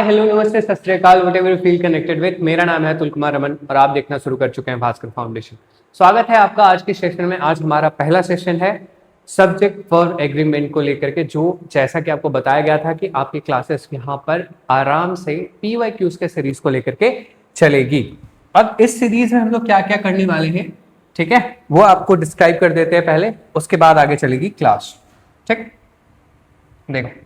Hello नमस्ते सत श्री अकाल what ever feel connected with. मेरा नाम है अतुल कुमार रमन और आप देखना शुरू कर चुके हैं भास्कर फाउंडेशन। स्वागत है आपका आज के सेशन में। आज हमारा पहला सेशन है सब्जेक्ट फॉर एग्रीमेंट को लेकर के, जो जैसा कि आपको बताया गया था कि आपकी क्लासेस यहाँ पर आराम से PYQs के सीरीज को लेकर के चलेगी। अब इस सीरीज में हम लोग क्या क्या करने वाले हैं, ठीक है, वो आपको डिस्क्राइब कर देते हैं पहले, उसके बाद आगे चलेगी क्लास। ठीक, देखो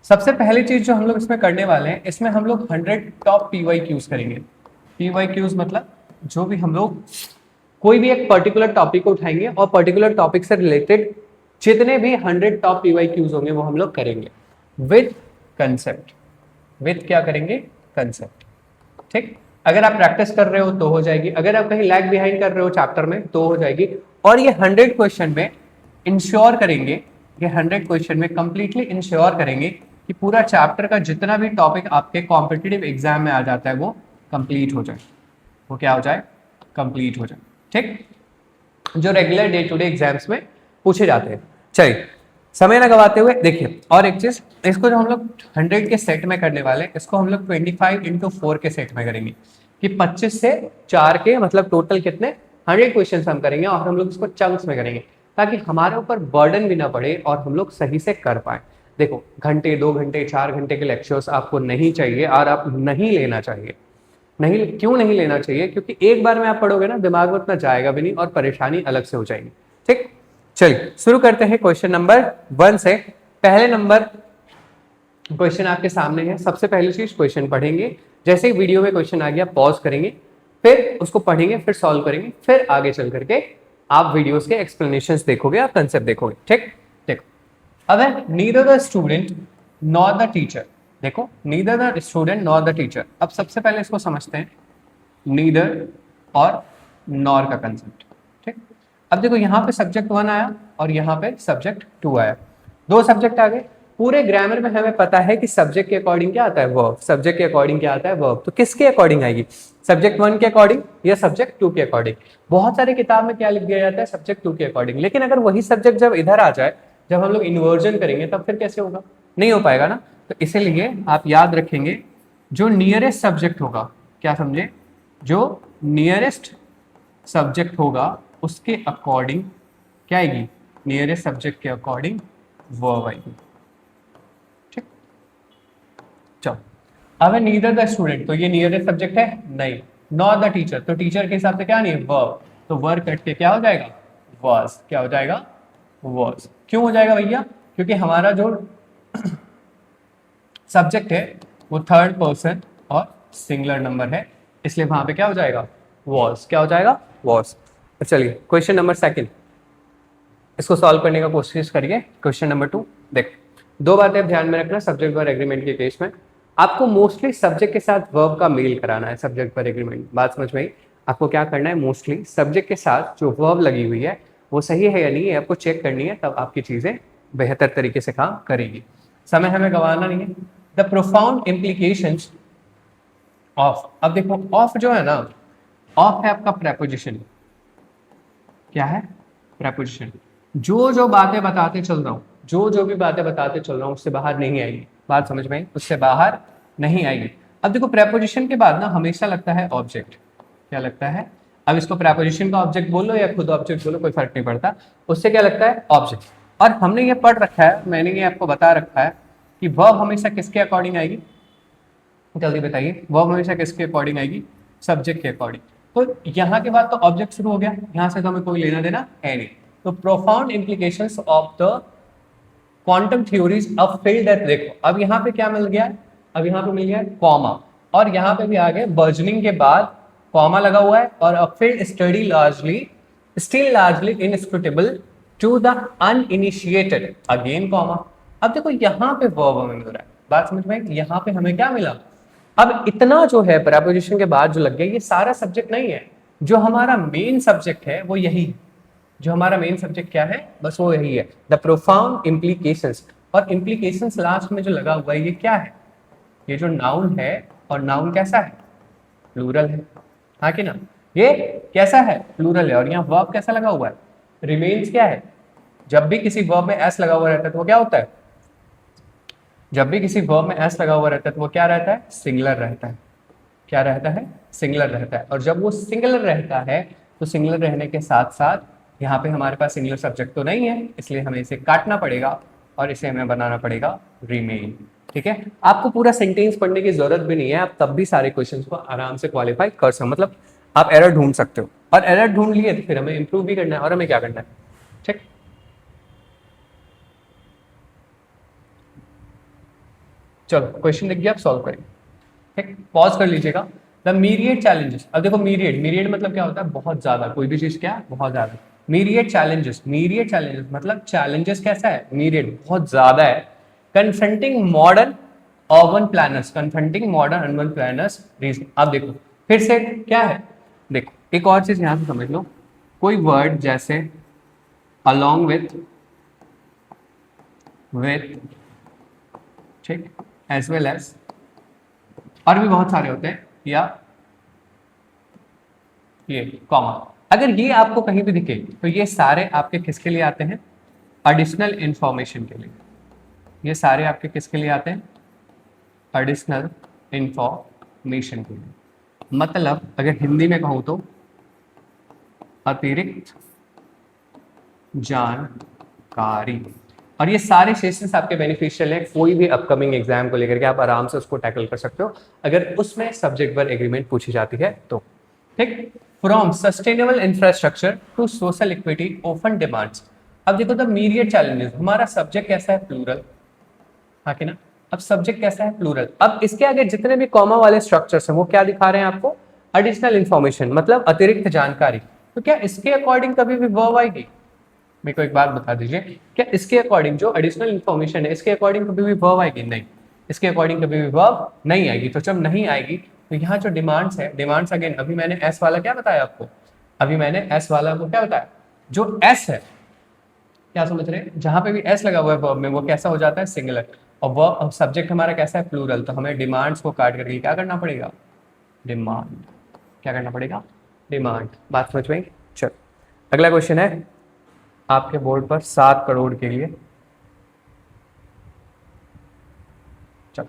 सबसे पहली चीज जो हम लोग इसमें करने वाले हैं, इसमें हम लोग 100 टॉप PYQs करेंगे। PYQs मतलब जो भी हम लोग कोई भी एक पर्टिकुलर टॉपिक को उठाएंगे और पर्टिकुलर टॉपिक से रिलेटेड जितने भी 100 टॉप PYQs होंगे वो हम लोग करेंगे विद कंसेप्ट। विद क्या करेंगे? कंसेप्ट। ठीक, अगर आप प्रैक्टिस कर रहे हो तो हो जाएगी, अगर आप कहीं लैग बिहाइंड कर रहे हो चैप्टर में तो हो जाएगी। और ये 100 क्वेश्चन में इंश्योर करेंगे, ये 100 क्वेश्चन में कंप्लीटली इंश्योर करेंगे कि पूरा चैप्टर का जितना भी टॉपिक आपके कॉम्पिटिटिव एग्जाम में आ जाता है वो कंप्लीट हो जाए। वो क्या हो जाए? कंप्लीट हो जाए। ठीक, जो regular day to day exams में पूछे जाते हैं। चलिए समय ना गवाते हुए देखिए, और एक चीज, इसको जो हम लोग 100 के सेट में करने वाले हैं, इसको हम लोग 25 इंटू 4 के सेट में करेंगे कि 25 से 4 के मतलब टोटल कितने 100 क्वेश्चन हम करेंगे, और हम लोग इसको चंक्स में करेंगे ताकि हमारे ऊपर बर्डन भी ना पड़े और हम लोग सही से कर पाए। देखो घंटे 2 घंटे 4 घंटे के लेक्चर्स आपको नहीं चाहिए और आप नहीं लेना चाहिए। नहीं, क्यों नहीं लेना चाहिए? क्योंकि एक बार में आप पढ़ोगे ना, दिमाग में उतना जाएगा भी नहीं और परेशानी अलग से हो जाएगी। ठीक, चलिए शुरू करते हैं क्वेश्चन नंबर 1 से। पहले नंबर क्वेश्चन आपके सामने है। सबसे पहली चीज क्वेश्चन पढ़ेंगे, जैसे ही वीडियो में क्वेश्चन आ गया पॉज करेंगे, फिर उसको पढ़ेंगे, फिर सॉल्व करेंगे, फिर आगे चल करके आप वीडियोस के एक्सप्लेनेशंस देखोगे और कंसेप्ट देखोगे। ठीक, देखो अब है neither the student nor the teacher. देखो neither the student nor the teacher. अब सबसे पहले इसको समझते हैं, नीदर और नॉर का कंसेप्ट। ठीक, अब देखो यहाँ पे सब्जेक्ट 1 आया और यहाँ पे सब्जेक्ट 2 आया, दो सब्जेक्ट आ गए। पूरे ग्रामर में हमें पता है कि सब्जेक्ट के अकॉर्डिंग क्या आता है? वर्ब। सब्जेक्ट के अकॉर्डिंग क्या आता है? वर्ब। तो किसके अकॉर्डिंग आएगी? सब्जेक्ट 1 के अकॉर्डिंग या सब्जेक्ट 2 के अकॉर्डिंग? बहुत सारी किताब में क्या लिख दिया जाता है? सब्जेक्ट 2 के अकॉर्डिंग। लेकिन अगर वही सब्जेक्ट जब इधर आ जाए, जब हम लोग इन्वर्जन करेंगे, तब फिर कैसे होगा? नहीं हो पाएगा ना। तो इसीलिए आप याद रखेंगे, जो नियरेस्ट सब्जेक्ट होगा, क्या समझे, जो नियरेस्ट सब्जेक्ट होगा उसके अकॉर्डिंग क्या आएगी? नियरेस्ट सब्जेक्ट के अकॉर्डिंग वर्ब आएगी। ठीक, चलो अब है नीदर द स्टूडेंट, तो ये नियरेस्ट सब्जेक्ट है नहीं। नॉट द टीचर, तो टीचर के हिसाब से क्या नहीं है? वर्ब। तो वर्ब कट के क्या हो जाएगा? वाज। क्या हो जाएगा? वाज। क्यों हो जाएगा भैया? क्योंकि हमारा जो सब्जेक्ट है वो थर्ड पर्सन और सिंगुलर नंबर है, इसलिए वहां पे क्या हो जाएगा? वॉज। क्या हो जाएगा? वॉज। चलिए क्वेश्चन नंबर 2, इसको सॉल्व करने का कोशिश करिए। क्वेश्चन नंबर 2 देख, दो बातें ध्यान में रखना सब्जेक्ट पर एग्रीमेंट के केस में। आपको मोस्टली सब्जेक्ट के साथ वर्ब का मेल कराना है। सब्जेक्ट पर एग्रीमेंट, बात समझ में आई? आपको क्या करना है, मोस्टली सब्जेक्ट के साथ जो वर्ब लगी हुई है वो सही है या नहीं है आपको चेक करनी है, तब आपकी चीजें बेहतर तरीके से काम करेगी। समय हमें गंवाना नहीं है। The profound implications of. अब देखो ऑफ जो है ना, ऑफ है आपका प्रेपोजिशन। क्या है? प्रेपोजिशन। जो जो बातें बताते चल रहा हूं, जो भी बातें बताते चल रहा हूं उससे बाहर नहीं आएगी। बात समझ में आई? उससे बाहर नहीं आएगी। अब देखो प्रेपोजिशन के बाद ना हमेशा लगता है ऑब्जेक्ट। क्या लगता है? अब इसको प्रेपोजिशन का ऑब्जेक्ट बोलो या खुद ऑब्जेक्ट बोलो, कोई फर्क नहीं पड़ता, उससे क्या लगता है? ऑब्जेक्ट। और हमने ये पढ़ रखा है, मैंने ये आपको बता रखा है कि वर्ब हमेशा किसके अकॉर्डिंग आएगी? जल्दी बताइए, वर्ब हमेशा किसके अकॉर्डिंग आएगी? सब्जेक्ट के अकॉर्डिंग। तो यहाँ के बाद तो ऑब्जेक्ट शुरू हो गया, यहाँ से तो हमें कोई लेना देना है नहीं। तो profound implications of the quantum theories of field depth. देखो अब यहाँ पे क्या मिल गया है? अब यहाँ पे मिल गया है कॉमा, और यहाँ पे भी आगे बर्जनिंग के बाद कॉमा लगा हुआ है, और a field study largely still largely inscrutable to the uninitiated, again comma. अब देखो यहाँ पे वर्ब हमें मिल रहा है। बात समझ में? यहाँ पे हमें क्या मिला? अब इतना जो है प्रेपोजिशन के बाद जो लग गया, ये सारा सब्जेक्ट नहीं है। जो हमारा मेन सब्जेक्ट है वो यही है। जो हमारा मेन सब्जेक्ट क्या है, बस वो यही है, द प्रोफाउंड इम्प्लीकेशंस। और इम्प्लीकेशंस लास्ट में जो लगा हुआ है ये क्या है? ये जो नाउन है, और नाउन कैसा है? प्लूरल है, हाँ कि ना? ये कैसा है? प्लूरल है। और यहाँ वर्ब कैसा लगा हुआ है? रिमेन्स क्या है? जब भी किसी वर्ब में एस लगा हुआ रहता है तो वो क्या होता है? जब भी किसी वर्ब में एस लगा हुआ रहता है तो वो क्या रहता है, सिंगुलर रहता है। क्या रहता है, सिंगुलर रहता है। और जब वो सिंगुलर रहता है तो सिंगुलर रहने के साथ साथ यहाँ पे हमारे पास सिंगुलर सब्जेक्ट तो नहीं है, इसलिए हमें इसे काटना पड़ेगा और इसे हमें बनाना पड़ेगा रिमेन। ठीक है, आपको पूरा सेंटेंस पढ़ने की जरूरत भी नहीं है, आप तब भी सारे क्वेश्चंस को आराम से क्वालिफाई कर सकते, मतलब आप एरर ढूंढ सकते हो। और एरर ढूंढ लिए तो फिर हमें इंप्रूव भी करना है, और हमें क्या करना है। ठीक, चलो क्वेश्चन लिख गया, आप सॉल्व करेंगे। ठीक, पॉज कर लीजिएगा। द मीरिएट चैलेंजेस, अब देखो मीरिएट, मीरिएट मतलब क्या होता है, बहुत ज्यादा, कोई भी चीज क्या, बहुत ज्यादा। मीरिएट चैलेंजेस, मीरिएट चैलेंजेस मतलब चैलेंजेस कैसा है, मीरिएट बहुत ज्यादा है। Confronting modern urban planners, confronting modern urban planners region. अब देखो फिर से क्या है, देखो एक और चीज यहां से समझ लो, कोई वर्ड जैसे along with, ठीक, as well as, और भी बहुत सारे होते हैं, या ये कॉमा, अगर ये आपको कहीं भी दिखे तो ये सारे आपके किसके लिए आते हैं, एडिशनल इंफॉर्मेशन के लिए। ये सारे आपके किसके लिए आते हैं, एडिशनल इंफॉर्मेशन के लिए। मतलब अगर हिंदी में कहूं तो अतिरिक्त जानकारी। और ये सारे सेशंस आपके बेनिफिशियल है, कोई भी अपकमिंग एग्जाम को लेकर के आप आराम से उसको टैकल कर सकते हो अगर उसमें सब्जेक्ट वर्ब एग्रीमेंट पूछी जाती है तो। ठीक, from sustainable infrastructure to social equity often demands. अब देखो द मीरियड चैलेंजेस, हमारा सब्जेक्ट कैसा है, प्लूरल, हाँ कि ना। अब सब्जेक्ट कैसा है, प्लूरल। अब इसके आगे जितने भी कॉमा वाले स्ट्रक्चर्स हैं वो क्या दिखा रहे हैं आपको, एडिशनल इंफॉर्मेशन, मतलब अतिरिक्त जानकारी। तो क्या इसके अकॉर्डिंग कभी भी वर्ब आएगी, मेरे को एक बात बता दीजिए, क्या इसके अकॉर्डिंग जो एडिशनल इंफॉर्मेशन है इसके अकॉर्डिंग कभी भी वर्ब आएगी, नहीं, इसके अकॉर्डिंग कभी भी वर्ब नहीं आएगी। तो जब नहीं आएगी तो यहाँ जो डिमांड्स है, डिमांड्स अगेन अभी मैंने एस वाला क्या बताया आपको, अभी मैंने एस वाला को क्या बताया, जो एस है, क्या समझ रहे हैं, जहां पे भी एस लगा हुआ है वर्ब में वो कैसा हो जाता है, सिंगुलर। और वर्ब सब्जेक्ट हमारा कैसा है, प्लूरल, तो हमें डिमांड्स को काट करके क्या करना पड़ेगा, डिमांड, क्या करना पड़ेगा, डिमांड। बात समझ में। चलो अगला क्वेश्चन है आपके बोर्ड पर 7 करोड़ के लिए, चलो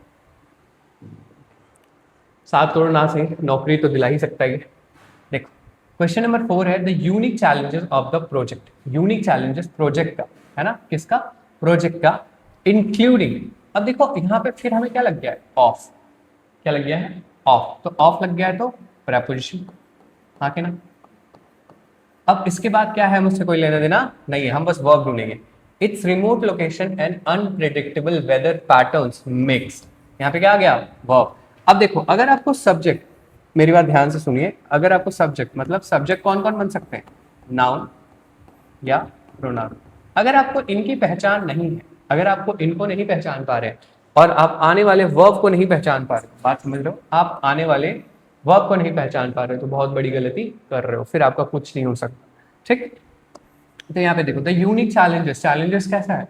7 करोड़ ना सही, नौकरी तो दिला ही सकता है। देखो क्वेश्चन नंबर 4 है, the unique challenges of the project. Unique challenges project का है ना, किसका, प्रोजेक्ट का, इंक्लूडिंग। अब देखो यहाँ पे फिर हमें क्या लग गया है, ऑफ, क्या लग गया है, ऑफ। तो ऑफ लग गया है तो प्रेपोजिशन, हाँ कि ना। अब इसके बाद क्या है, मुझसे कोई लेना देना नहीं है, हम बस वर्ब ढूंढेंगे। Its remote location and unpredictable weather patterns makes, यहाँ पे क्या आ गया, वर्ब। अब देखो अगर आपको सब्जेक्ट, मेरी बात ध्यान से सुनिए, अगर आपको सब्जेक्ट, मतलब सब्जेक्ट कौन कौन बन सकते हैं, नाउन या प्रोनाउन। अगर आपको इनकी पहचान नहीं है, अगर आपको इनको नहीं पहचान पा रहे और आप आने वाले वर्ब को नहीं पहचान पा रहे, बात समझ रहे हो, आप आने वाले वर्ब को नहीं पहचान पा रहे तो बहुत बड़ी गलती कर रहे हो, फिर आपका कुछ नहीं हो सकता। ठीक, तो यहाँ पे देखो द यूनिक चैलेंजेस, चैलेंजेस कैसा है,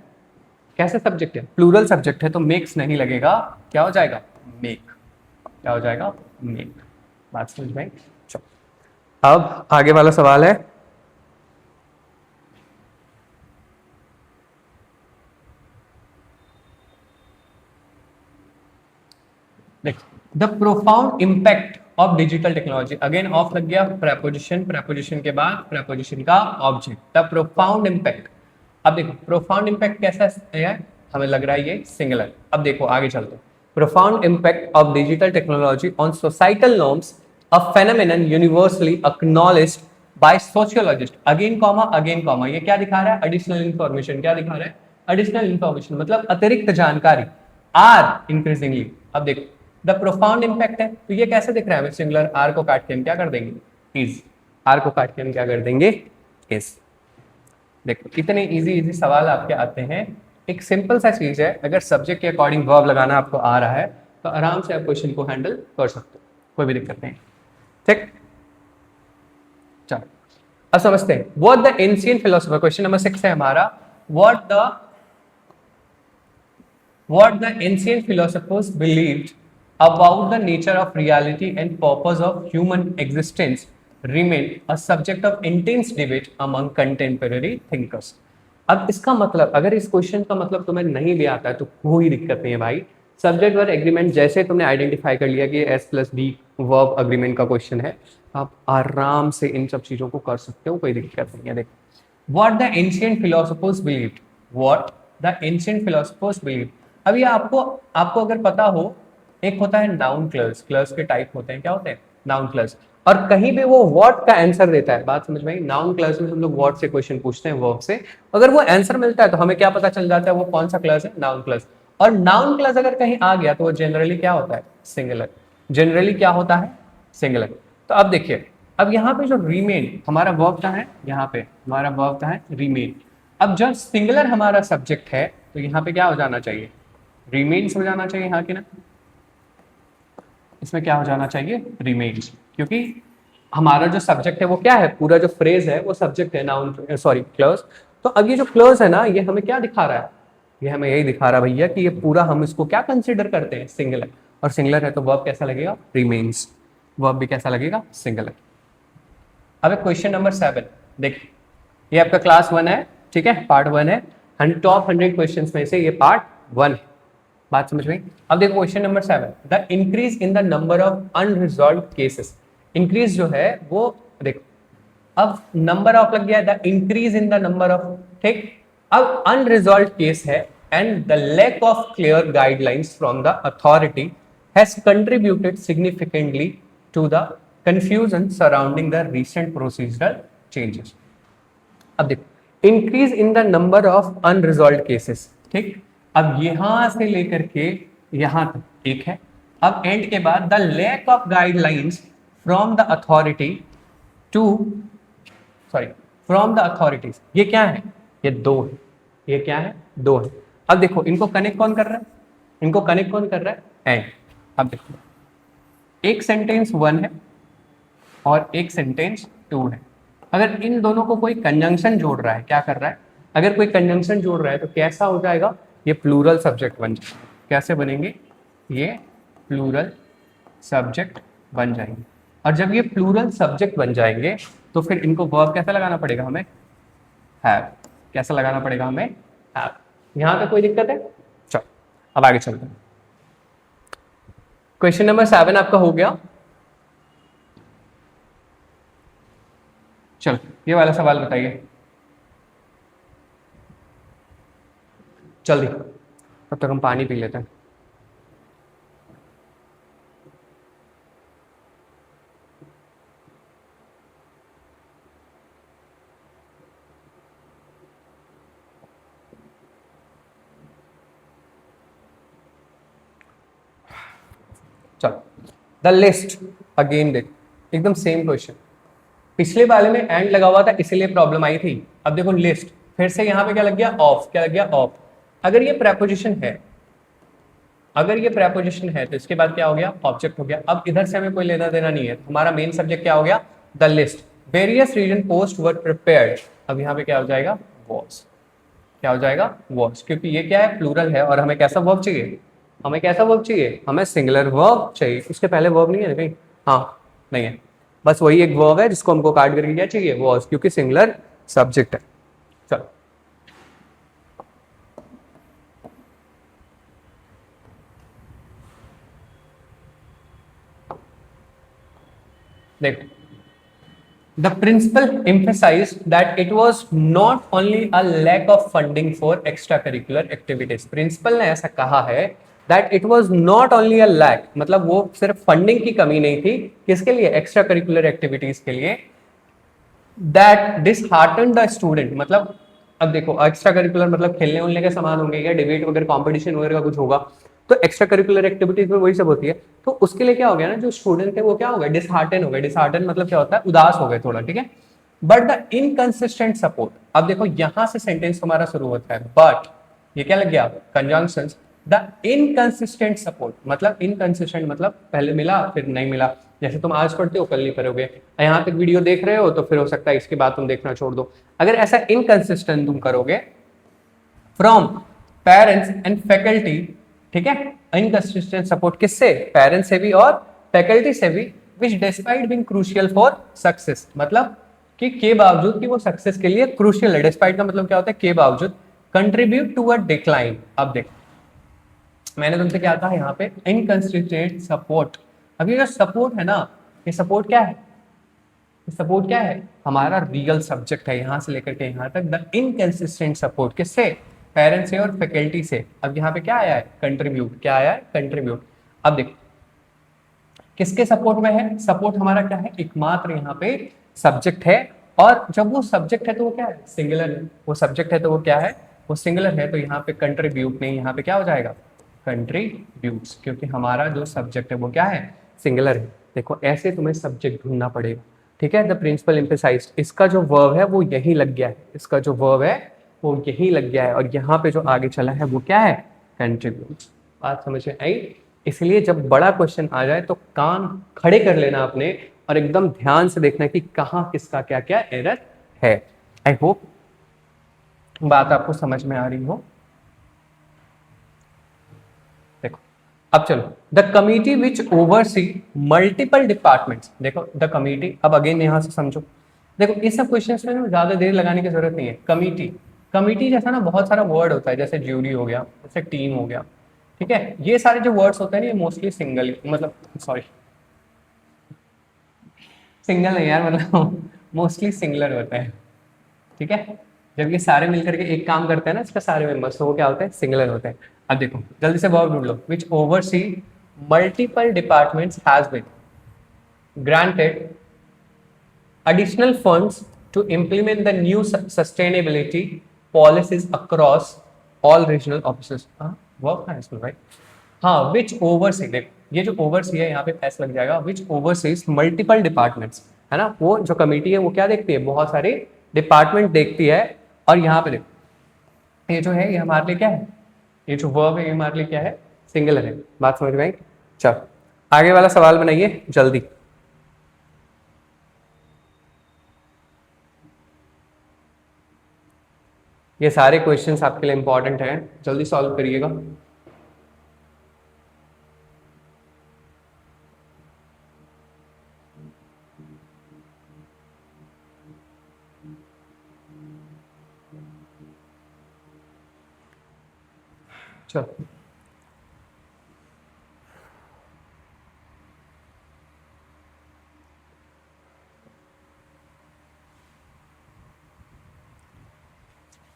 कैसे सब्जेक्ट है, प्लूरल सब्जेक्ट है तो मेक्स नहीं लगेगा, क्या हो जाएगा, मेक, क्या हो जाएगा, मेक। बात समझ में। चलो अब आगे वाला सवाल है, देखो the profound impact of digital technology. Again of लग गया, प्रेपोजिशन, प्रेपोजिशन के बाद प्रेपोजिशन का ऑब्जेक्ट, द प्रोफाउंड इम्पैक्ट। अब देखो प्रोफाउंड इम्पैक्ट कैसा है, हमें लग रहा है ये सिंगुलर। अब देखो आगे चलते हैं, profound impact of digital technology on societal norms, a phenomenon universally acknowledged by sociologist. Again comma, ये क्या दिखा रहा है, एडिशनल इंफॉर्मेशन। क्या दिखा रहा है, एडिशनल इंफॉर्मेशन मतलब अतिरिक्त जानकारी, आर इंक्रीजिंगली। अब देखो द प्रोफाउंड इम्पैक्ट है तो ये कैसे दिख रहा है, सिंगुलर, आर को काट के हम क्या कर देंगे, इज, आर को काट के हम क्या कर देंगे, इज। देखो इतने इजी इजी सवाल आपके आते हैं, एक सिंपल सा चीज है, अगर सब्जेक्ट के अकॉर्डिंग वर्ब लगाना आपको आ रहा है तो आराम से आप क्वेश्चन को हैंडल कर सकते हो, कोई भी दिक्कत नहीं। ठीक, चलो अब समझते हैं, what the ancient philosopher, question number 6 है हमारा, what the ancient philosophers believed about the nature of reality and purpose of human existence remain a subject of intense debate among contemporary thinkers. अब इसका मतलब, अगर इस क्वेश्चन का मतलब तुम्हें नहीं भी आता है तो कोई दिक्कत नहीं है भाई। सब्जेक्ट वर्ब एग्रीमेंट जैसे तुमने आइडेंटिफाई कर लिया कि S+B वर्ब अग्रीमेंट का क्वेश्चन है, आप आराम से इन सब चीजों को कर सकते हो, कोई दिक्कत नहीं है। देखो, what the ancient philosophers believed, what the ancient philosophers believed. अब ये आपको आपको अगर पता हो, एक होता है नाउन क्लर्स, क्लर्स के टाइप होते हैं, क्या होते हैं नाउन क्लर्स, और कहीं पे वो व्हाट का आंसर देता है। बात समझ में आई? नाउन क्लर्स में हम लोग व्हाट से क्वेश्चन पूछते हैं, वर्ब से, अगर वो आंसर मिलता है तो हमें क्या पता चल जाता है वो कौन सा क्लर्स है, नाउन क्लर्स। और नाउन क्लर्स अगर कहीं आ गया तो वो जनरली क्या होता है, सिंगुलर। जनरली क्या होता है, सिंगुलर। तो अब देखिए, अब यहाँ पे जो रिमेन हमारा वर्ब का है, यहाँ पे हमारा वर्ब का है रिमेन। अब जब सिंगुलर हमारा सब्जेक्ट है तो यहाँ पे क्या हो जाना चाहिए, रिमेन्स हो जाना चाहिए, हाँ कि ना। इसमें क्या हो जाना चाहिए, रिमेन्स, क्योंकि हमारा जो सब्जेक्ट है वो क्या है, पूरा जो फ्रेज है वो सब्जेक्ट है, नाउन सॉरी क्लॉज। तो अब ये जो क्लॉज है ना, ये हमें क्या दिखा रहा है, ये हमें यही दिखा रहा है भैया कि ये पूरा हम इसको क्या कंसिडर करते हैं, सिंगुलर। और सिंगुलर है तो वर्ब कैसा लगेगा, रिमेन्स। वर्ब भी कैसा लगेगा, सिंगुलर। अब क्वेश्चन नंबर 7 देखिए, ये आपका क्लास 1 है, ठीक है, पार्ट 1 है, टॉप 100 क्वेश्चंस में से ये पार्ट 1 है। बात समझ में? अब देखो question number 7, the increase in the number of unresolved cases. Increase जो है वो देखो, अब नंबर ऑफ लग गया, the increase in the number of, ठीक। अब अनरिजॉल्व केस है and the lack of clear guidelines from the authority has contributed significantly to the confusion surrounding the recent procedural changes. अब देखो, increase in the number of unresolved cases, ठीक। अब यहां से लेकर के यहां तक एक है, अब एंड के बाद the lack of guidelines from the authority to, sorry, from the authorities, ये क्या है, ये 2 है, ये क्या है, 2 है। अब देखो इनको कनेक्ट कौन कर रहा है, इनको कनेक्ट कौन कर रहा है, एंड। अब देखो, एक सेंटेंस 1 है और एक सेंटेंस 2 है। अगर इन दोनों को कोई कंजंक्शन जोड़ रहा है, क्या कर रहा है, अगर कोई कंजंक्शन जोड़ रहा है तो कैसा हो जाएगा, ये प्लूरल सब्जेक्ट बन जाएगा। कैसे बनेंगे, ये प्लूरल सब्जेक्ट बन जाएंगे। और जब ये प्लूरल सब्जेक्ट बन जाएंगे तो फिर इनको वर्ब कैसा लगाना पड़ेगा हमें, हैव। कैसा लगाना पड़ेगा हमें, हैव। यहां तक कोई दिक्कत है? चलो अब आगे चलते हैं। क्वेश्चन नंबर 7 आपका हो गया। चलो ये वाला सवाल बताइए जल्दी, तब तक हम पानी पी लेते हैं। चलो, द लिस्ट अगेन देख, एकदम सेम क्वेश्चन। पिछले वाले में एंड लगा हुआ था इसलिए प्रॉब्लम आई थी। अब देखो लिस्ट, फिर से यहां पे क्या लग गया, ऑफ। क्या लग गया, ऑफ। अगर ये प्रेपोजिशन है, अगर ये प्रेपोजिशन है तो इसके बाद क्या हो गया, ऑब्जेक्ट हो गया। अब इधर से हमें कोई लेना देना नहीं है, हमारा मेन सब्जेक्ट क्या हो गया, the list. Various reason post were prepared, अब यहाँ पे क्या हो जाएगा, वॉज। क्या हो जाएगा, वॉज, क्योंकि ये क्या है, प्लूरल है और हमें कैसा वर्ब चाहिए, हमें कैसा वर्ब चाहिए, हमें सिंगुलर वर्ब चाहिए। उसके पहले वर्ब नहीं है कहीं, हाँ नहीं है, बस वही एक वर्ब है जिसको हमको काट करके क्या चाहिए, वॉज, क्योंकि सिंगुलर सब्जेक्ट है। चलो देखो, the principal emphasized that it was not only a lack of funding for extracurricular activities. Principal ने ऐसा कहा है that it was not only a lack, मतलब वो सिर्फ फंडिंग की कमी नहीं थी, किसके लिए, एक्स्ट्रा करिकुलर एक्टिविटीज के लिए, that disheartened the student, मतलब अब देखो एक्स्ट्रा करिकुलर मतलब खेलने उलने के सामान होंगे या डिबेट वगैरह कॉम्पिटिशन वगैरह का कुछ होगा, तो एक्स्ट्रा करिकुलर एक्टिविटीज में वही सब होती है। तो उसके लिए क्या हो गया ना, जो स्टूडेंट थे वो क्या हो गए, डिसहार्टन हो गए। डिसहार्टन मतलब क्या होता है, उदास हो गए थोड़ा, ठीक है। बट द इनकंसिस्टेंट सपोर्ट, अब देखो यहां से सेंटेंस हमारा शुरू होता है, बट ये क्या लग गया, कंजंक्शंस। द इनकंसिस्टेंट सपोर्ट मतलब, इनकंसिस्टेंट मतलब पहले मिला फिर नहीं मिला, जैसे तुम आज पढ़ते हो कल नहीं पढ़ोगे, यहाँ तक वीडियो देख रहे हो तो फिर हो सकता है इसके बाद तुम देखना छोड़ दो। अगर ऐसा इनकंसिस्टेंट तुम करोगे फ्रॉम पेरेंट्स एंड फैकल्टी, ठीक है, इनकंसिस्टेंट सपोर्ट किससे, पेरेंट्स से भी और फैकल्टी से भी, which despite being crucial for success, मतलब के बावजूद कि वो सक्सेस के लिए क्रूशियल है। डिस्पाइट का मतलब क्या होता है, के बावजूद, कंट्रीब्यूट टू अ डिक्लाइन। अब देख, मैंने तुमसे क्या कहा यहाँ पे, इनकंसिस्टेंट सपोर्ट। अब ये जो सपोर्ट है ना, ये सपोर्ट क्या है, सपोर्ट क्या है, हमारा रियल सब्जेक्ट है यहां से लेकर के यहां तक। द इनकंसिस्टेंट सपोर्ट किससे, पेरेंट्स से और फैकल्टी से। अब यहाँ पे क्या आया है, कंट्रीब्यूट, क्या आया है, कंट्रीब्यूट। अब देखो किसके सपोर्ट में है, सपोर्ट हमारा क्या है, एकमात्र यहाँ पे सब्जेक्ट है। और जब वो सब्जेक्ट है तो वो क्या है, सिंगुलर है। वो सब्जेक्ट है तो वो क्या है, वो सिंगुलर है। तो यहाँ पे कंट्रीब्यूट नहीं, यहाँ पे क्या हो जाएगा, कंट्रीब्यूट्स, क्योंकि हमारा जो सब्जेक्ट है वो क्या है, सिंगुलर है। देखो ऐसे तुम्हें सब्जेक्ट ढूंढना पड़ेगा, ठीक है। द प्रिंसिपल एम्फेसाइज्ड, इसका जो वर्ब है वो यही लग गया है, इसका जो वर्ब है वो यही लग गया है। और यहाँ पे जो आगे चला है वो क्या है, कंट्रीब्यूट। बात समझ में आई। इसलिए जब बड़ा क्वेश्चन आ जाए तो कान खड़े कर लेना अपने और एकदम ध्यान से देखना कि कहाँ किसका क्या क्या एरर है। आई होप बात आपको समझ में आ रही हो। देखो अब चलो, the committee which oversee multiple departments. देखो द कमिटी, अब अगेन यहां से समझो। देखो इस सब क्वेश्चंस में ज्यादा देर लगाने की जरूरत नहीं है। कमिटी, कमिटी जैसा ना बहुत सारा वर्ड होता है, जैसे ज्यूरी हो गया, जैसे टीम हो गया, ठीक है। ये सारे जो वर्ड्स होते हैं ना ये मोस्टली सिंगल, मतलब सॉरी सिंगल नहीं यार, मतलब मोस्टली सिंगुलर होते हैं, ठीक है। जब ये सारे मिलकर के एक काम करते हैं ना, इसका सारे मेंबर्स, तो वो क्या होते हैं, सिंगुलर होते हैं। अब देखो जल्दी से वर्ब ढूंढ लो, which oversee multiple departments has been granted additional funds to implement the new sustainability policies across all regional offices। हाँ वर्ब है इसमें भाई, हाँ विच ओवरसी। देखो ये जो ओवरसी है यहाँ पे एस लग जाएगा, विच ओवरसीज मल्टीपल डिपार्टमेंट्स, है ना। वो जो कमेटी है वो क्या देखती है, बहुत सारे डिपार्टमेंट देखती है। और यहाँ पे देखो ये जो है ये हमारे लिए क्या है, ये जो वर्ब है ये हमारे लिए क्या है, सिंगुलर है। बात समझ में आई। चलो आगे वाला सवाल बनाइए जल्दी। ये सारे क्वेश्चंस आपके लिए इंपॉर्टेंट हैं, जल्दी सॉल्व करिएगा। चलो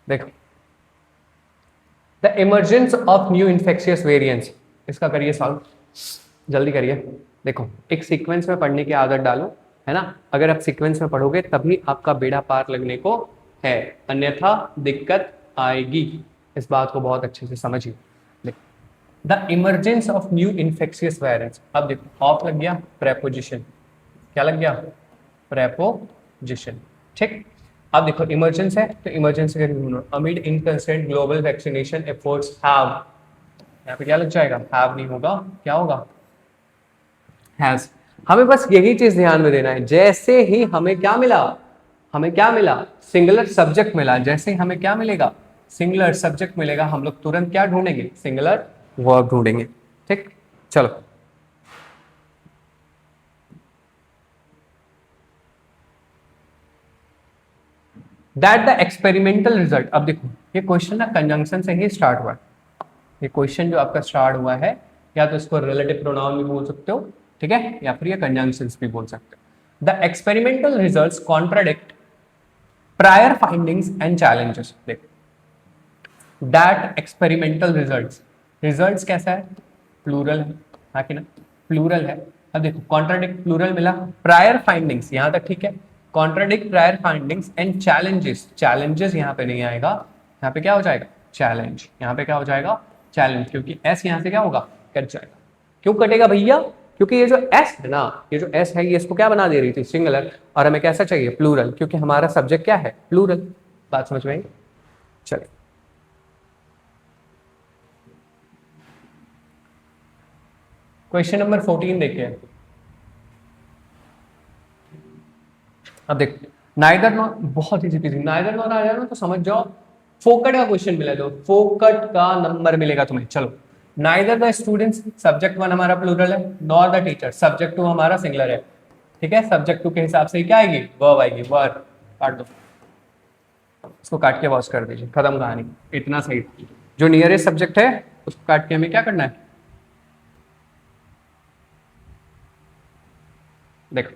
देखो, the emergence of new infectious variants, इसका करिए सॉल्व, जल्दी करिए। देखो एक सीक्वेंस में पढ़ने की आदत डालो, है ना। अगर आप सीक्वेंस में पढ़ोगे तभी आपका बेड़ा पार लगने को है, अन्यथा दिक्कत आएगी। इस बात को बहुत अच्छे से समझिए। The emergence of new infectious virus. अब देखो ऑफ लग गया, प्रेपोजिशन, क्या लग गया, प्रेपोजिशन, ठीक। अब देखो इमरजेंस है तो इमरजेंसी का ढूंढो, amid inconsistent global vaccination efforts have, यहाँ पे क्या लग जाएगा, हैव नहीं होगा, क्या होगा, हैज। हमें बस यही चीज ध्यान में देना है, जैसे ही हमें क्या मिला, हमें क्या मिला, सिंगुलर सब्जेक्ट मिला, जैसे ही हमें क्या मिलेगा, सिंगुलर सब्जेक्ट मिलेगा, हम लोग तुरंत क्या ढूंढेंगे, सिंगुलर वर्ब ढूंढेंगे, ठीक। चलो दैट द एक्सपेरिमेंटल रिजल्ट। अब देखो ये क्वेश्चन ना कंजंक्शन से ही स्टार्ट हुआ है। ये क्वेश्चन जो आपका स्टार्ट हुआ है, या तो इसको रिलेटिव प्रोनाउन भी बोल सकते हो, ठीक है, या फिर ये कंजंक्शंस भी बोल सकते हो। The experimental results contradict prior findings and challenges. देखो दैट एक्सपेरिमेंटल रिजल्ट्स, रिजल्ट्स कैसा है, प्लूरल है, हाँ कि ना, प्लूरल है। अब देखो कॉन्ट्राडिक्ट प्लूरल मिला, प्रायर फाइंडिंग्स यहां तक ठीक है, contradict prior findings and challenges, challenges यहाँ पे नहीं आएगा, यहाँ पे क्या हो जाएगा, चैलेंज, यहाँ पे क्या हो जाएगा, चैलेंज, क्योंकि एस यहाँ से क्या होगा, कट जाएगा। क्यों कटेगा भैया, क्योंकि ये जो एस है ना, ये जो एस है ये इसको क्या बना दे रही थी, सिंगुलर, और हमें कैसा चाहिए, प्लूरल, क्योंकि हमारा सब्जेक्ट क्या है, प्लूरल। बात समझ में आई। चलिए क्वेश्चन नंबर 14 देखिए। अब देखो नाइदर नॉर, बहुत ही इजी, नाइदर नॉर आ जाए ना तो समझ जाओ फोकट का क्वेश्चन मिला, तो फोकट का नंबर मिलेगा तुम्हें। चलो neither the students, subject one हमारा प्लूरल है, nor the teacher, subject two हमारा सिंगुलर है, ठीक है। सब्जेक्ट टू के हिसाब से क्या आएगी, वर्ब आएगी, वर्ब। काट दो, इसको काट के वॉश कर दीजिए, खत्म कहानी, इतना सही। जो नियरेस्ट सब्जेक्ट है उसको काट के हमें क्या करना है, देखो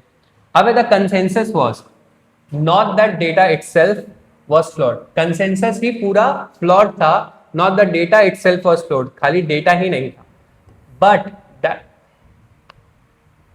अब the consensus was not that data itself was flawed, consensus ही पूरा फ्लॉड था, not the data itself was flawed, खाली डेटा ही नहीं था, but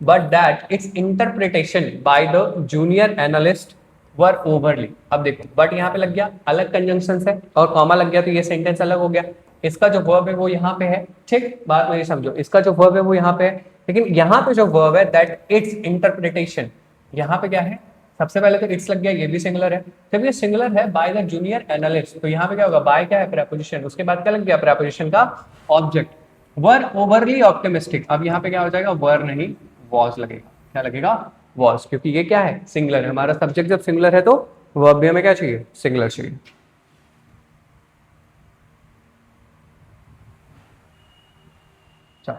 that its interpretation by the junior analyst were overly। अब देखो बट यहाँ पे लग गया, अलग कंजंक्शन है और कॉमा लग गया तो ये सेंटेंस अलग हो गया। इसका जो वर्ब है वो यहाँ पे है, ठीक, बात मेरी समझो, इसका जो वर्ब है वो यहाँ पे है, लेकिन यहाँ पे जो वर्ब है दैट इट्स इंटरप्रिटेशन, यहाँ पे क्या है, सबसे पहले तो इट्स लग गया, ये भी सिंगुलर है, जब ये सिंगुलर है बाय द जूनियर एनालिस्ट तो यहाँ पे क्या होगा, बाय क्या है प्रेपोजिशन, उसके बाद क्या लग गया प्रेपोजिशन का ऑब्जेक्ट, वर ओवरली ऑप्टिमिस्टिक, अब यहाँ पे क्या हो जाएगा, वर नहीं वॉज लगेगा, क्या लगेगा, वॉज, क्योंकि ये क्या है, सिंगुलर है, हमारा सब्जेक्ट जब सिंगुलर है तो वर्ब भी हमें क्या चाहिए, सिंगुलर चाहिए। चलो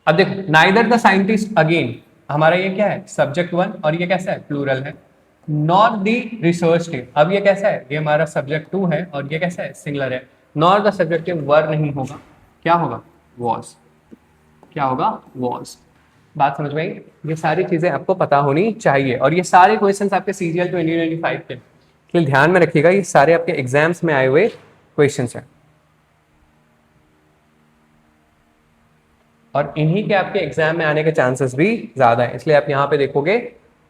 अब देखो, नाइदर द साइंटिस्ट, अगेन हमारा ये क्या है, सब्जेक्ट वन, और ये कैसा है, प्लूरल है, नॉट द रिसर्च टीम, अब ये कैसा है, ये हमारा सब्जेक्ट टू है और ये कैसा है, सिंगुलर है, नॉट द सब्जेक्ट टीम, वर नहीं होगा, क्या होगा, वॉज, क्या होगा, वॉज। बात समझ में आई, ये सारी चीजें आपको पता होनी चाहिए, और ये सारे क्वेश्चंस आपके सीजीएल 2025 के लिए ध्यान में रखिएगा, ये सारे आपके एग्जाम्स में आए हुए क्वेश्चंस हैं, और इन्हीं के आपके एग्जाम में आने के चांसेस भी ज्यादा है, इसलिए आप यहाँ पे देखोगे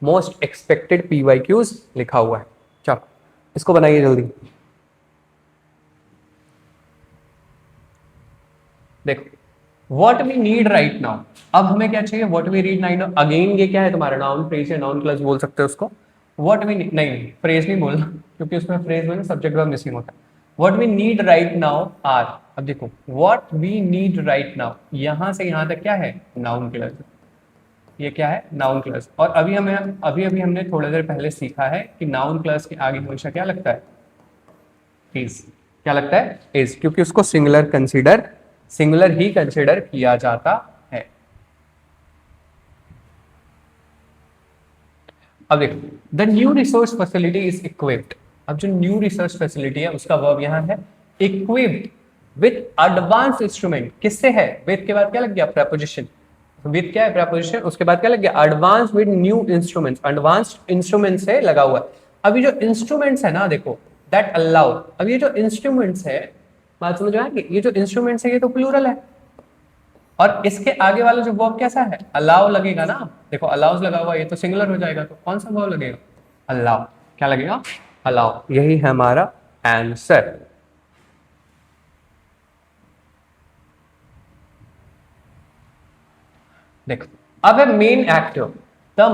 मोस्ट एक्सपेक्टेड PYQs लिखा हुआ है। चलो इसको बनाइए जल्दी। देखो What we need right now, अब हमें क्या चाहिए, What we need right now, again ये क्या है तुम्हारा, नाउन फ्रेज या नाउन क्लच बोल सकते हो उसको, What we need, नहीं फ्रेज नहीं बोलना क्योंकि उसमें फ्रेज में सब्जेक्ट वर्ब मिसिंग होता है, What we need right now are, अब देखो What we need right now, यहां से यहां तक क्या है, नाउन क्लच, ये क्या है, नाउन क्लच, और अभी हमने थोड़ी देर पहले सीखा है कि नाउन क्लच के आगे हमेशा क्या लगता है, इज, क्या लगता है, इज, क्योंकि उसको सिंगुलर ही कंसिडर किया जाता है। अब देखो, the new resource facility is equipped, अब जो न्यू रिसर्च फैसिलिटी है उसका वर्ब यहां है इक्विप्ड विथ एडवांस इंस्ट्रूमेंट, किससे है, विथ के बाद क्या लग गया, प्रेपोजिशन, विथ क्या है, प्रेपोजिशन, उसके बाद क्या लग गया, advance with new instruments, advanced instrument से लगा हुआ है। अभी जो इंस्ट्रूमेंट्स है ना, देखो दैट अलाउ, अब ये जो इंस्ट्रूमेंट्स है, बात समझ में आएगी, ये जो इंस्ट्रूमेंट्स है ये तो प्लूरल है, और इसके आगे वाला जो वर्ब कैसा है, अलाउ लगेगा ना, देखो अलाउज लगा हुआ, ये तो सिंगुलर हो जाएगा, तो कौन सा वर्ब लगेगा, अलाउ, क्या लगेगा, अलाउ, यही है हमारा आंसर। देखो अब है main actor, the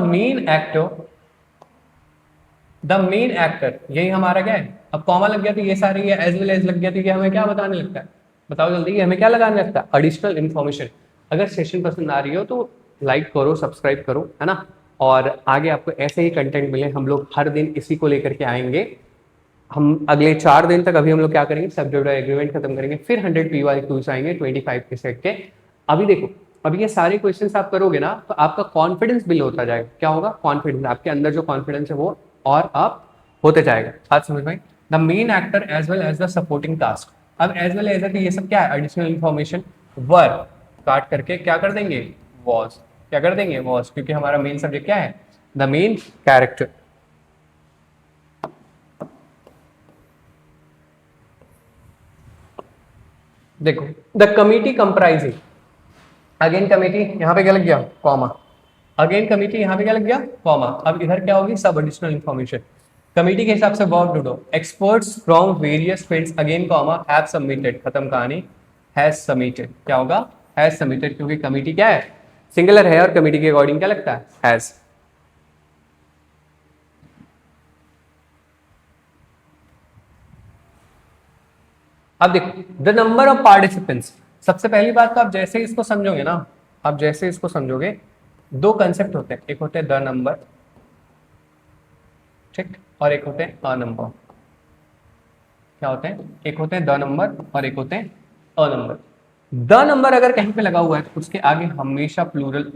main actor, यही हमारा क्या है, अब कॉमा लग गया तो ये सारे, ये एज वेल एज लग गया तो ये हमें क्या बताने लगता है, बताओ जल्दी, ये हमें क्या लगाने लगता है, एडिशनल इन्फॉर्मेशन। अगर सेशन पसंद आ रही हो तो लाइक करो, सब्सक्राइब करो, है ना, और आगे आपको ऐसे ही कंटेंट मिले, हम लोग हर दिन इसी को लेकर के आएंगे, हम अगले 4 दिन तक, अभी हम लोग क्या करेंगे, सब्जेक्ट एग्रीमेंट खत्म करेंगे, फिर 100 PYQs आएंगे 25 के सेट के। अभी देखो, अभी ये सारे क्वेश्चंस आप करोगे ना तो आपका कॉन्फिडेंस बिल्ड होता जाएगा, क्या होगा, कॉन्फिडेंस, आपके अंदर जो कॉन्फिडेंस है वो और अप होते जाएगा। बात समझ में, the main actor as well as the supporting task, अब एज वेल एज ये सब क्या है, एडिशनल इन्फॉर्मेशन, वर्ब काट करके क्या कर देंगे, वॉज, क्या कर देंगे, वॉज, क्योंकि हमारा मेन सब्जेक्ट क्या है, द मेन कैरेक्टर। देखो the committee comprising, again committee, यहाँ पे क्या लग गया, कॉमा, अगेन कमिटी, यहाँ पे क्या लग गया, कॉमा, अब इधर क्या होगी, सब एडिशनल इन्फॉर्मेशन, कमिटी के हिसाब से वर्ब ढूंढो, experts from various fields, again comma, have submitted, खत्म कहानी, हैज सबमिटेड, क्या होगा, हैज सबमिटेड, क्योंकि कमिटी क्या है, सिंगुलर है, और कमिटी के अकॉर्डिंग क्या लगता है, हैज। अब देखो द नंबर ऑफ पार्टिसिपेंट्स, सबसे पहली बात तो आप जैसे इसको समझोगे ना, आप जैसे इसको समझोगे, दो कंसेप्ट होते हैं, एक होते हैं द नंबर, ठीक, और एक होते हैं अ नंबर, क्या होते हैं, एक होते हैं द नंबर और एक होते हैं अ नंबर। द नंबर अगर कहीं पे लगा हुआ है तो उसके आगे हमेशा प्लूरल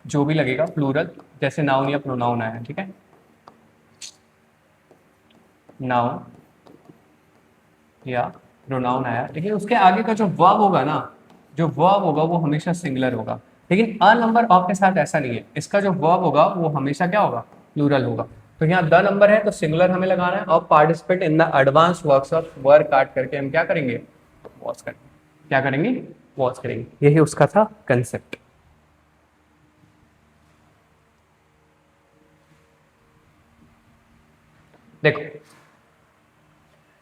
जो भी लगेगा, प्लूरल, जैसे नाउन या प्रोनाउन आया, ठीक है, नाउन या प्रोनाउन आया, लेकिन उसके आगे का जो वर्ब होगा ना, जो वर्ब होगा वो हमेशा सिंगुलर होगा। लेकिन अ नंबर ऑफ के साथ ऐसा नहीं है, इसका जो वर्ब होगा वो हमेशा क्या होगा, प्लूरल होगा। तो यहाँ द नंबर है तो सिंगुलर हमें लगाना है, और participate in the advance workshop work काट करके हम क्या करेंगे, वॉच करेंगे। क्या करेंगे, वॉच करेंगे। यही उसका था कंसेप्ट। देखो,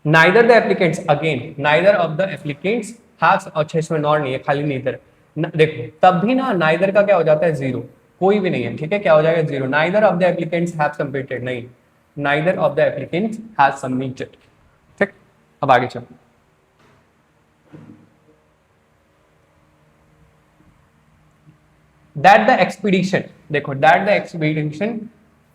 neither the applicants, again neither of the applicants have, अच्छा इसमें नॉट नहीं है, खाली नीदर। देखो तब भी ना नाइदर का क्या हो जाता है, जीरो, कोई भी नहीं है, ठीक है, क्या हो जाएगा, zero. Neither of the applicants have submitted, नहीं, neither of the applicants have submitted. ठीक, अब आगे चलो। दैट द एक्सपीडिशन, देखो that the expedition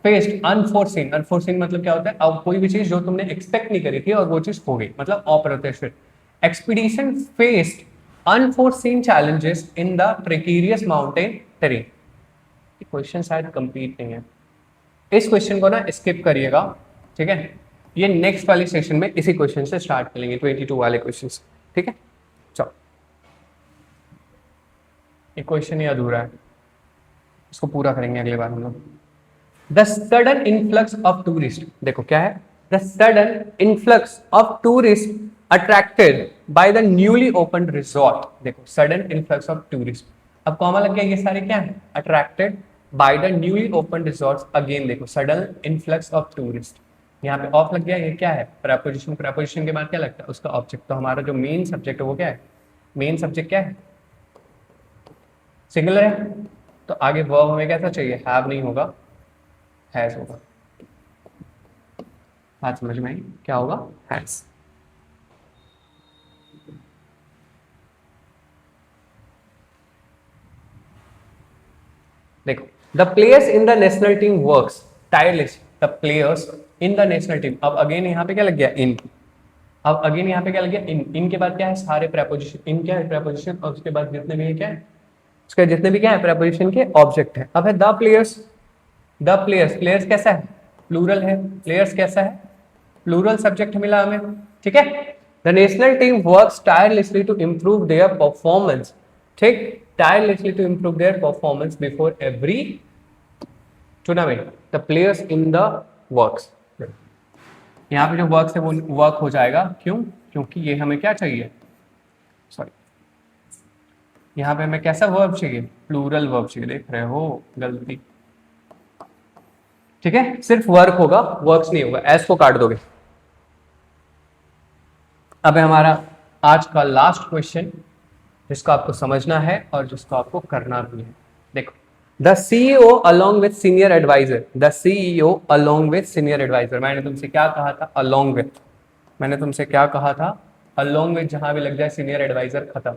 faced unforeseen, unforeseen मतलब क्या होता है, अब कोई भी चीज जो तुमने एक्सपेक्ट नहीं करी थी और वो चीज हो गई, मतलब अप्रत्याशित। Expedition faced unforeseen challenges in the precarious mountain terrain. Question शायद कंप्लीट नहीं है, इस क्वेश्चन को ना स्किप करिएगा, ठीक है, ये नेक्स्ट वाले सेशन में इसी क्वेश्चन से स्टार्ट करेंगे, 22 वाले क्वेश्चन, ठीक है। चलो, ये क्वेश्चन ही अधूरा है, इसको पूरा करेंगे अगले बार हम लोग। The sudden influx of tourist, देखो क्या है, the sudden influx of tourist attracted by the newly open resort. देखो सडन इन्फ्लक्स ऑफ टूरिस्ट, अब कॉमा लग गया, ये सारे क्या है, attracted by the newly open resorts. Again देखो सडन इन्फ्लक्स ऑफ टूरिस्ट, यहाँ पे ऑफ लग गया, ये क्या है, प्रेपोजिशन। प्रेपोजिशन के बाद क्या लगता है, उसका ऑब्जेक्ट। तो हमारा जो मेन सब्जेक्ट है वो क्या है, मेन सब्जेक्ट क्या है, सिंगुलर है, तो आगे वर्ब हमें कैसा चाहिए, हैव नहीं होगा, हैज होगा। बात समझ में आई, क्या होगा, हैज। देखो, the players in the national team works tireless, the players in the national team. अब अगेन यहाँ पे क्या लग गया, इन। अब अगेन यहाँ पे क्या लग गया, इन के बाद क्या है, सारे प्रेपोजिशन, इन क्या है, प्रेपोजिशन, और उसके बाद जितने भी क्या है, उसके जितने भी क्या है, प्रेपोजिशन के ऑब्जेक्ट है। अब है the players, the players, players कैसा है, प्लूरल है, प्लेयर्स कैसा है, प्लूरल सब्जेक्ट मिला हमें, ठीक है। The national team works tirelessly to improve their performance, ठीक, tirelessly to improve their performance before every tournament. The players in the works, यहाँ पे जो वर्क्स है वो वर्क हो जाएगा, क्यों, क्योंकि ये हमें क्या चाहिए, सॉरी, यहाँ पे हमें कैसा वर्ब चाहिए, प्लूरल वर्ब चाहिए, देख रहे हो, गलती, ठीक है, सिर्फ वर्क होगा, वर्क्स नहीं होगा, एस को काट दोगे। अब है हमारा आज का लास्ट क्वेश्चन, जिसको आपको समझना है और जिसको आपको करना भी है। देखो, the CEO along with senior advisor, the CEO along with senior advisor, मैंने तुमसे क्या कहा था, अलोंग विथ, मैंने तुमसे क्या कहा था, अलोंग विथ, जहां भी लग जाए सीनियर एडवाइजर खत्म,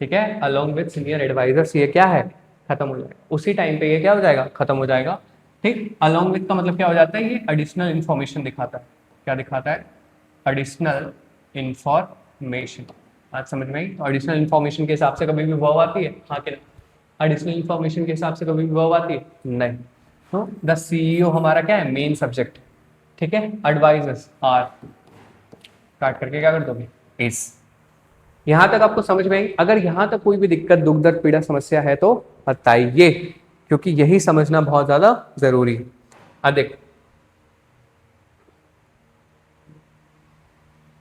ठीक है, अलोंग विथ सीनियर एडवाइजर, ये क्या है, खत्म हो जाएगा, उसी टाइम पे ये क्या हो जाएगा, खत्म हो जाएगा, ठीक। अलोंग विथ का मतलब क्या हो जाता है, ये एडिशनल इंफॉर्मेशन दिखाता है, क्या दिखाता है, एडिशनल इंफॉर्मेशन। आज समझ में आई, तो एडिशनल इंफॉर्मेशन के हिसाब से कभी भी वर्ब आती है, हाँ कि ना, एडिशनल इंफॉर्मेशन के हिसाब से कभी भी वर्ब आती है, नहीं। तो द सीईओ हमारा क्या है, मेन सब्जेक्ट, ठीक है, एडवाइजर्स आर, काट करके क्या कर दोगे, इस। यहां तक आपको समझ में आई, अगर यहां तक कोई भी दिक्कत, दुख दर्द पीड़ा समस्या है तो बताइए, क्योंकि यही समझना बहुत ज्यादा जरूरी है। अब देखो,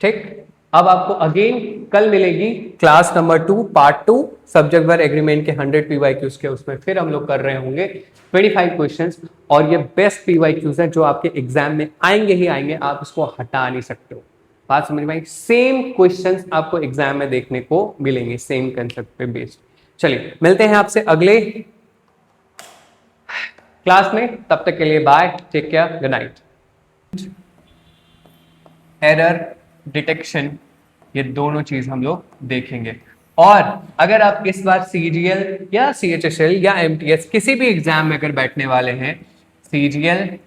ठीक, अब आपको अगेन कल मिलेगी class number 2 part 2 subject verb agreement के 100 पीवाईक्यूज के, उसमें फिर हम लोग कर रहे होंगे 25 क्वेश्चंस, और ये बेस्ट पीवाईक्यूज है जो आपके एग्जाम में आएंगे ही आएंगे, आप इसको हटा नहीं सकते हो। बात समझ में आई, सेम क्वेश्चंस आपको एग्जाम में देखने को मिलेंगे, सेम कंसेप्ट पे बेस्ड। चलिए मिलते हैं आपसे अगले क्लास में, तब तक के लिए bye, take care, good night. Error detection, ये दोनों चीज हम लोग देखेंगे। और अगर आप इस बार सीजीएल या सीएचएसएल या एमटीएस किसी भी एग्जाम में अगर बैठने वाले हैं, सीजीएल,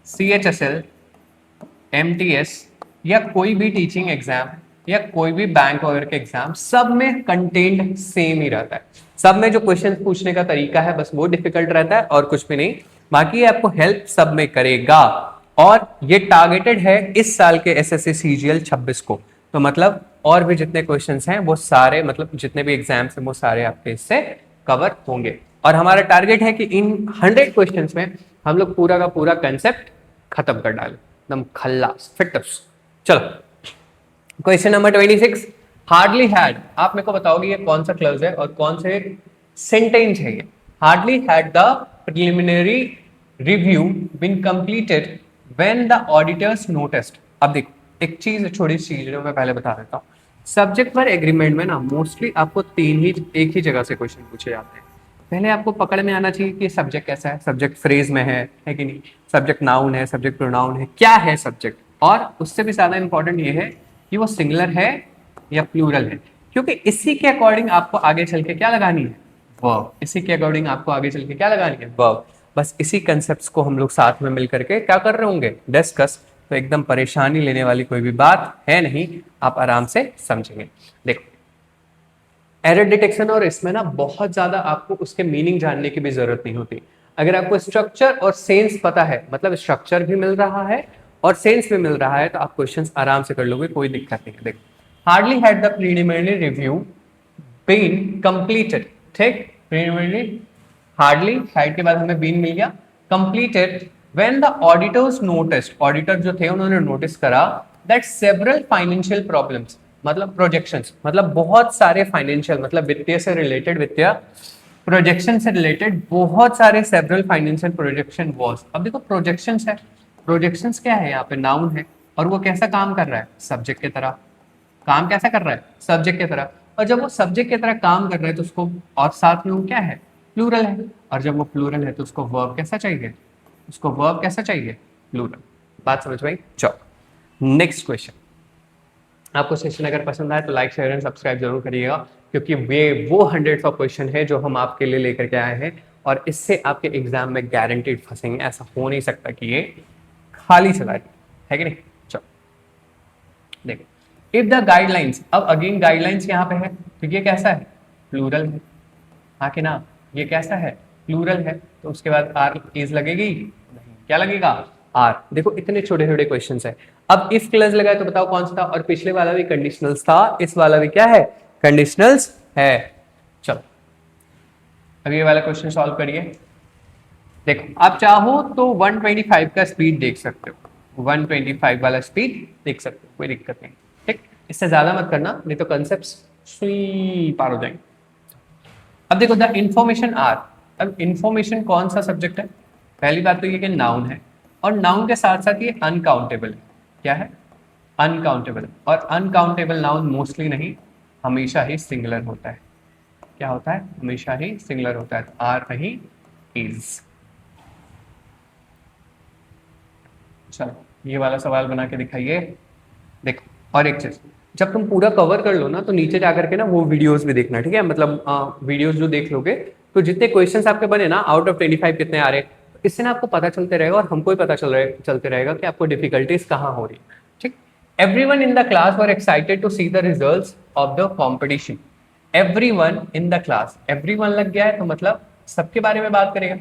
सीएचएसएल, एमटीएस या कोई भी टीचिंग एग्जाम या कोई भी बैंक वगैरह के एग्जाम, सब में कंटेंट सेम ही रहता है, सब में जो क्वेश्चन पूछने का तरीका है बस वो डिफिकल्ट रहता है और कुछ भी नहीं, बाकी आपको हेल्प सब में करेगा। और ये टारगेटेड है इस साल के एसएससी सीजीएल 26 को। तो मतलब और भी जितने क्वेश्चंस हैं वो सारे, मतलब जितने भी एग्जाम्स हैं वो सारे आपके इससे कवर होंगे। और हमारा टारगेट है कि इन 100 क्वेश्चंस में हम लोग पूरा का पूरा कंसेप्ट खत्म कर डालें, एकदम खल्लास फिटस। चलो क्वेश्चन नंबर 26, हार्डली हैड, आप मेरे को बताओगे ये कौन सा क्लॉज है और कौन से सेंटेंस है ये। Hardly had the preliminary review been completed when the auditors noticed. अब देखो एक चीज, छोटी चीज जो मैं पहले बता देता हूँ, सब्जेक्ट पर एग्रीमेंट में ना मोस्टली आपको एक ही जगह से क्वेश्चन पूछे जाते हैं। पहले आपको पकड़ में आना चाहिए कि सब्जेक्ट कैसा है, सब्जेक्ट फ्रेज में है कि नहीं, सब्जेक्ट नाउन है, सब्जेक्ट प्रोनाउन है, क्या है सब्जेक्ट। और उससे भी ज्यादा इंपॉर्टेंट ये है कि वो सिंगुलर है या प्लूरल है, क्योंकि इसी के अकॉर्डिंग आपको आगे चल के क्या लगानी है, वर्ब। इसी के अकॉर्डिंग आपको आगे चल के क्या लगानी है, वर्ब। बस इसी कंसेप्ट्स को हम लोग साथ में मिलकर के क्या कर रहे होंगे, डिस्कस। तो एकदम परेशानी लेने वाली कोई भी बात है नहीं, आप आराम से समझेंगे। देखो एरर डिटेक्शन और इसमें ना बहुत ज्यादा आपको उसके मीनिंग जानने की भी जरूरत नहीं होती। अगर आपको स्ट्रक्चर और सेंस पता है, मतलब स्ट्रक्चर भी मिल रहा है और सेंस भी मिल रहा है, तो आप क्वेश्चंस आराम से कर लोगे, कोई दिक्कत नहीं है। देखो hardly had the preliminary review been completed, ठीक, प्रीलिमिनरी हार्डली हैड के बाद हमें बीन मिल गया, completed when the auditors noticed, auditor जो थे उन्होंने नोटिस करा दैट सेवरल फाइनेंशियल प्रॉब्लम्स, मतलब प्रोजेक्शंस, मतलब बहुत सारे फाइनेंशियल, मतलब वित्तीय से रिलेटेड, वित्तीय प्रोजेक्शन से रिलेटेड बहुत सारे सेवरल फाइनेंशियल प्रोजेक्शन वाज। अब देखो प्रोजेक्शंस है, प्रोजेक्शंस क्या है, यहाँ पे नाउन है और वो कैसा काम कर रहा है, सब्जेक्ट की तरह। काम कैसा कर रहा है, सब्जेक्ट की तरह। और जब वो सब्जेक्ट की तरह काम कर रहा है तो उसको, और साथ में वो क्या है, प्लूरल है। और जब वो प्लूरल है तो उसको वर्ब कैसा चाहिए, उसको वर्ब कैसा चाहिए, प्लूरल। बात समझ में? चलो नेक्स्ट क्वेश्चन। आपको सेशन अगर पसंद आए तो लाइक शेयर एंड सब्सक्राइब जरूर करिएगा, क्योंकि वे वो 100 ऑफ क्वेश्चन है जो हम आपके लिए लेकर के आए हैं और इससे आपके एग्जाम में गारंटीड फंसेंगे। ऐसा हो नहीं सकता कि ये खाली चला है कि नहीं। चलो देखो, इफ द गाइडलाइंस, अब अगेन गाइडलाइंस यहाँ पे है तो ये कैसा है, प्लूरल है, हाँ कि ना, ये कैसा है, प्लूरल है। तो उसके बाद आर इज लगेगी नहीं, क्या लगेगा, आर। देखो इतने छोटे छोटे क्वेश्चन है। अब इफ क्लज लगाए तो बताओ कौन सा था, और पिछले वाला भी कंडीशनल्स था, इस वाला भी क्या है, कंडीशनल्स है। चलो अब ये वाला क्वेश्चन सॉल्व करिए। देखो आप चाहो तो 125 का स्पीड देख सकते हो, 125 वाला स्पीड देख सकते हो, कोई दिक्कत नहीं, ठीक। इससे ज्यादा मत करना, नहीं तो कंसेप्ट सुई पार हो जाएंगे। अब देखो द इंफॉर्मेशन आर, अब इंफॉर्मेशन कौन सा सब्जेक्ट है, पहली बात तो ये कि नाउन है, और नाउन के साथ साथ ये अनकाउंटेबल है। क्या है, अनकाउंटेबल। और अनकाउंटेबल नाउन मोस्टली नहीं, हमेशा ही सिंगुलर होता है। क्या होता है, हमेशा ही सिंगुलर होता है। आर नहीं, इज। चलो ये वाला सवाल बना के दिखाइए। देखो और एक चीज, जब तुम पूरा कवर कर लो ना तो नीचे जाकर के ना वो वीडियोस भी देखना, ठीक है। मतलब वीडियोस जो देख लोगे तो जितने क्वेश्चंस आपके बने ना, आउट ऑफ 25 कितने आ रहे, इससे ना आपको पता चलते रहेगा और हमको भी पता चलते रहेगा कि आपको डिफिकल्टीज कहाँ हो रही है, ठीक। Everyone in the class were excited to see the results of the competition. Everyone in the class, everyone लग गया है तो मतलब सबके बारे में बात करेगा,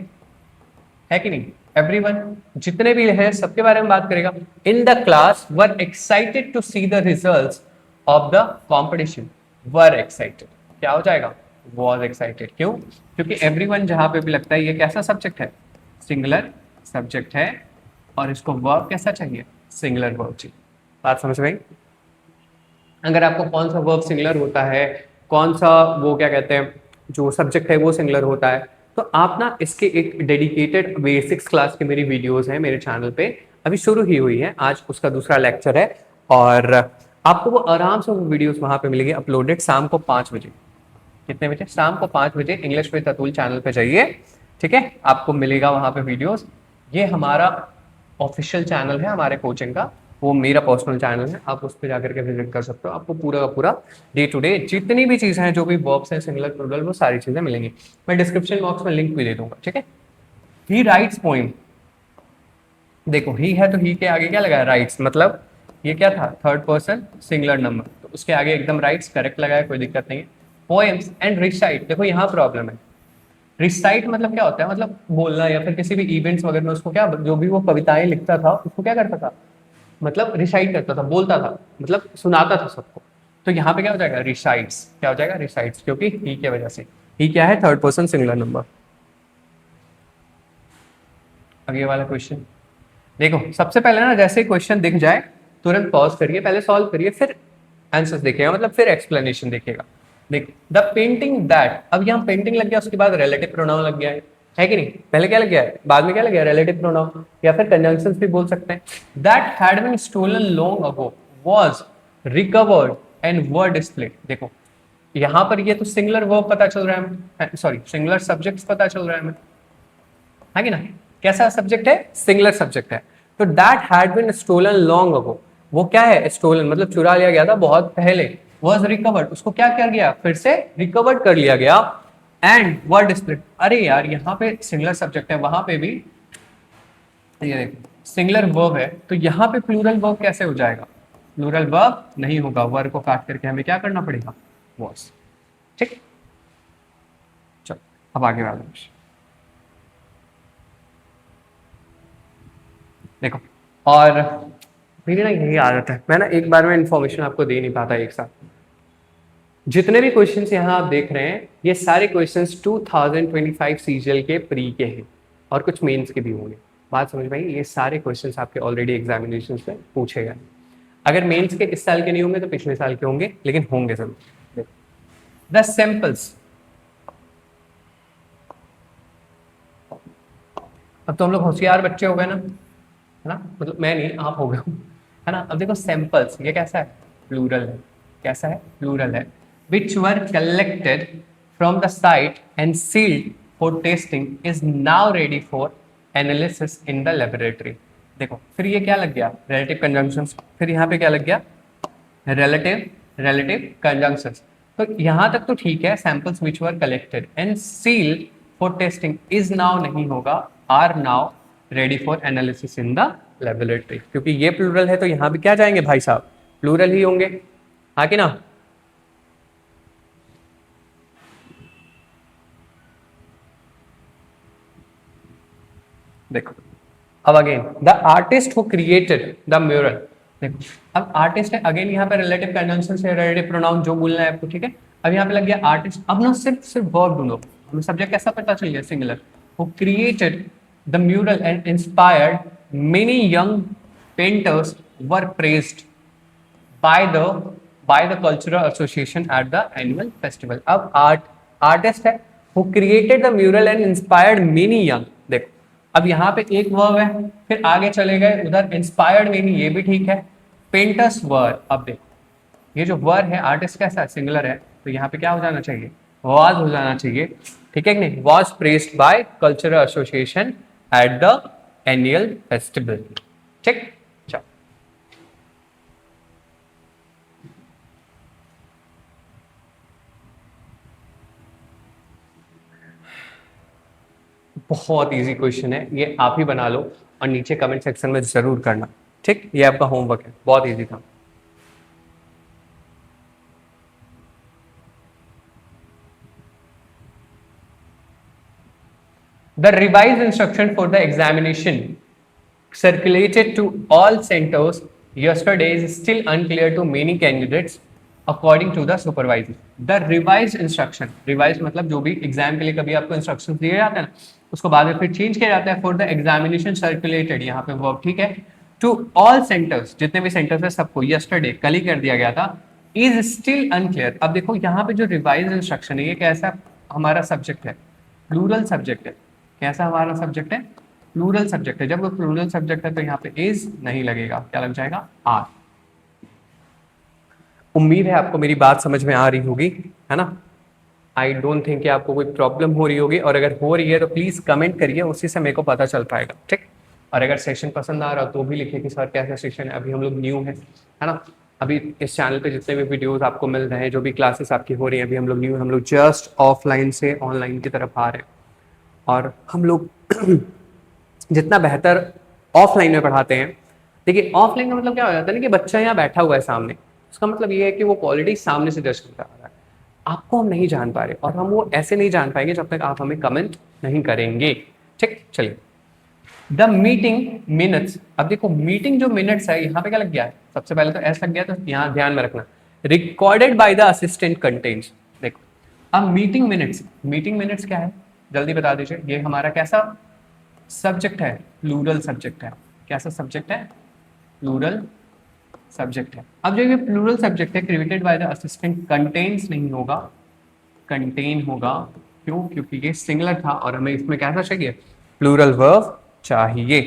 है कि नहीं। एवरीवन जितने भी हैं सबके बारे में बात करेगा। In the class were excited to see the results of the competition, were excited क्या हो जाएगा, वॉज एक्साइटेड। क्यों, क्योंकि एवरीवन जहां पे भी लगता है ये कैसा सब्जेक्ट है, सिंगुलर सब्जेक्ट है, और इसको वर्ब कैसा चाहिए, सिंगुलर वर्ब चाहिए। बात समझ में? अगर आपको कौन सा वर्ब सिंगुलर होता है, कौन सा वो क्या कहते हैं जो सब्जेक्ट है वो सिंगुलर होता है, तो आप ना इसके एक डेडिकेटेड बेसिक्स क्लास की मेरी वीडियोस हैं मेरे चैनल पे, अभी शुरू ही हुई है, आज उसका दूसरा लेक्चर है, और आपको वो आराम से वो वीडियोस वहां पे मिलेंगे अपलोडेड शाम को 5 बजे। कितने बजे, शाम को 5 बजे इंग्लिश विद अतुल चैनल पे जाइए, ठीक है, आपको मिलेगा वहां पे वीडियोस। ये हमारा ऑफिशियल चैनल है हमारे कोचिंग का, वो मेरा पर्सनल चैनल है, आप उस पर जाकर के विजिट कर सकते हो। आपको पूरा का पूरा डे टू डे जितनी भी चीजें हैं, जो भी वर्ब्स हैं सिंगुलर प्लूरल, वो सारी चीजें मिलेंगी। मैं डिस्क्रिप्शन बॉक्स में लिंक भी दे दूंगा, ठीक है। ही राइट्स पोइम, देखो ही है तो ही के आगे क्या लगाया, राइट्स, मतलब ये क्या था, थर्ड पर्सन सिंगुलर नंबर, तो उसके आगे एकदम राइट्स करेक्ट लगाया, कोई दिक्कत नहीं है। पोएम्स एंड रिसाइट, देखो यहाँ प्रॉब्लम है, रिसाइट मतलब क्या होता है, मतलब बोलना, या फिर किसी भी इवेंट्स वगैरह में उसको क्या, जो भी वो कविताएं लिखता था उसको क्या करता था, मतलब रिसाइट करता था, बोलता था, मतलब सुनाता था सबको। तो यहाँ पे क्या हो जाएगा, रिसाइट्स, क्या हो जाएगा, रिसाइट्स, क्योंकि ही की वजह से। ही क्या है, थर्ड पर्सन सिंगुलर नंबर। अगले वाला क्वेश्चन देखो, सबसे पहले ना जैसे क्वेश्चन दिख जाए तुरंत पॉज करिए, पहले सॉल्व करिए, फिर आंसर्स देखिएगा, मतलब फिर एक्सप्लेनेशन देखिएगा। देख, द पेंटिंग दैट, अब यहाँ पेंटिंग लग गया, उसके बाद रिलेटिव प्रोनाउन लग गया है कि नहीं, पहले क्या लग गया है, बाद में क्या लग गया, रिलेटिव प्रोनाउन, या फिर कंजंक्शंस भी बोल सकते हैं। That had been stolen long ago was recovered and were displayed. देखो यहाँ पर ये तो सिंगुलर वर्ब पता चल रहा है हमें, सॉरी सिंगुलर सब्जेक्ट्स पता चल रहा है हमें, है कि ना। कैसा सब्जेक्ट है, सिंगुलर सब्जेक्ट है। तो that had been stolen long ago, वो क्या है, स्टोलन मतलब चुरा लिया गया था बहुत पहले। वाज रिकवर्ड, उसको क्या किया गया, फिर से रिकवर्ड कर लिया गया। एंड वर्ड स्प्लिट, अरे यार यहाँ पे सिंगुलर सब्जेक्ट है, वहां पे भी ये देखो सिंगुलर वर्ब है, तो यहाँ पे प्लूरल वर्ब कैसे हो जाएगा, प्लूरल वर्ब नहीं होगा, वर्ब को काट करके हमें क्या करना पड़ेगा, वॉज। ठीक, चलो अब आगे वाला क्वेश्चन देखो। और मेरी ना यही आदत है, मैं ना एक बार में इंफॉर्मेशन आपको दे नहीं पाता एक साथ। जितने भी क्वेश्चंस यहाँ आप देख रहे हैं, ये सारे क्वेश्चंस 2025 सीजीएल के प्री के हैं और कुछ मेंस के भी होंगे। बात समझ में आई, ये सारे क्वेश्चंस आपके ऑलरेडी एग्जामिनेशंस में पूछे गए। अगर मेंस के इस साल के नहीं होंगे तो पिछले साल के होंगे, लेकिन होंगे जरूर। द सैंपल्स, अब तो हम लोग होशियार बच्चे हो गए ना, है ना, मतलब मैं नहीं, आप हो गए हो, है ना। अब देखो सैंपल्स, ये कैसा है, प्लूरल है, कैसा है, प्लूरल है। Which were collected from the site and sealed for testing is now ready for analysis in the laboratory. देखो फिर ये क्या लग गया, रिलेटिव कंजंक्शंस, फिर यहाँ पे क्या लग गया, रिलेटिव रिलेटिव कंजंक्शंस। तो यहाँ तक तो ठीक है, samples which were collected and sealed for testing is now नहीं होगा, are now ready for analysis in the laboratory, क्योंकि ये प्लूरल है तो यहाँ भी क्या जाएंगे भाई साहब, प्लूरल ही होंगे, हाँ कि ना। देखो अब again the artist who created the mural, देखो अब आर्टिस्ट है, अगेन यहाँ पे रिलेटिव कंजंक्शन से रिलेटिव प्रोनाउन जो बोलना है आपको, ठीक है। अब यहाँ पे लग गया आर्टिस्ट, अब ना सिर्फ सिर्फ वर्ब ढूंढो, हमें सब्जेक्ट कैसा पता चल गया, singular. Who created the mural and inspired many young painters were praised by the by the cultural association at the annual festival। अब आर्टिस्ट है who created the mural and inspired many young। देखो अब यहाँ पे एक verb है, फिर आगे चले गए उधर इंस्पायर्ड मेनी, ये भी ठीक है, पेंटर्स वर। अब देखो ये जो वर है, आर्टिस्ट कैसा सिंगुलर है, तो यहाँ पे क्या हो जाना चाहिए, वाज हो जाना चाहिए, ठीक है कि नहीं। Was praised by cultural association at the annual festival. ठीक, बहुत इजी क्वेश्चन है ये, आप ही बना लो और नीचे कमेंट सेक्शन में जरूर करना, ठीक, ये आपका होमवर्क है, बहुत इजी था। The revised instruction for the examination circulated to all centers yesterday is still unclear to many candidates according to the supervisor। The revised instruction, revised मतलब जो भी एग्जाम के लिए कभी आपको इंस्ट्रक्शन दिए जाते हैं ना, उसको बाद में फिर चेंज किया जाता है। फॉर द एग्जामिनेशन सर्कुलेटेड, यहाँ पे वर्ब ठीक है, टू ऑल सेंटर्स, जितने भी सेंटर्स है सबको, यस्टरडे कल ही कर दिया गया था, इज स्टिल अनक्लियर। अब देखो यहाँ पे जो रिवाइज इंस्ट्रक्शन है, ये कैसा हमारा सब्जेक्ट है, प्लूरल सब्जेक्ट है, कैसा हमारा सब्जेक्ट है, प्लूरल सब्जेक्ट है। जब वो प्लूरल सब्जेक्ट है तो यहाँ पे इज नहीं लगेगा, क्या लग जाएगा, आर। उम्मीद है आपको मेरी बात समझ में आ रही होगी, है ना। आई डोंट थिंक कि आपको कोई प्रॉब्लम हो रही होगी, और अगर हो रही है तो प्लीज कमेंट करिए, उसी से मेरे को पता चल पाएगा, ठीक। और अगर सेशन पसंद आ रहा हो तो भी लिखिए कि सर कैसा सेशन है, अभी हम लोग न्यू है ना। अभी इस चैनल पे जितने भी वीडियोस आपको मिल रहे हैं, जो भी क्लासेस आपकी हो रही हैं, अभी हम लोग न्यू, हम लोग जस्ट ऑफलाइन से ऑनलाइन की तरफ आ रहे हैं, और हम लोग जितना बेहतर ऑफलाइन में पढ़ाते हैं, देखिए ऑफलाइन का मतलब क्या हो जाता है ना, कि बच्चा यहाँ बैठा हुआ है सामने, उसका मतलब ये है कि वो क्वालिटी सामने से जज करता आ रहा है। आपको हम नहीं जान पा रहे, और हम वो ऐसे नहीं जान पाएंगे जब तक आप हमें कमेंट नहीं करेंगे। ठीक, चलिए। द मीटिंग मिनट्स, अब देखो मीटिंग जो मिनट्स है यहाँ पे क्या लग गया है, सबसे पहले तो एस लग गया, तो यहाँ ध्यान में रखना recorded by the assistant contents. देखो अब मीटिंग मिनट्स क्या है, जल्दी बता दीजिए। ये हमारा कैसा सब्जेक्ट है, प्लूरल सब्जेक्ट है। कैसा सब्जेक्ट है, प्लूरल सब्जेक्ट है। अब जो ये प्लूरल सब्जेक्ट है created by the assistant contains नहीं होगा, कंटेन होगा। क्यों, क्योंकि ये सिंगुलर था और हमें इसमें कैसा चाहिए, प्लूरल वर्ब चाहिए।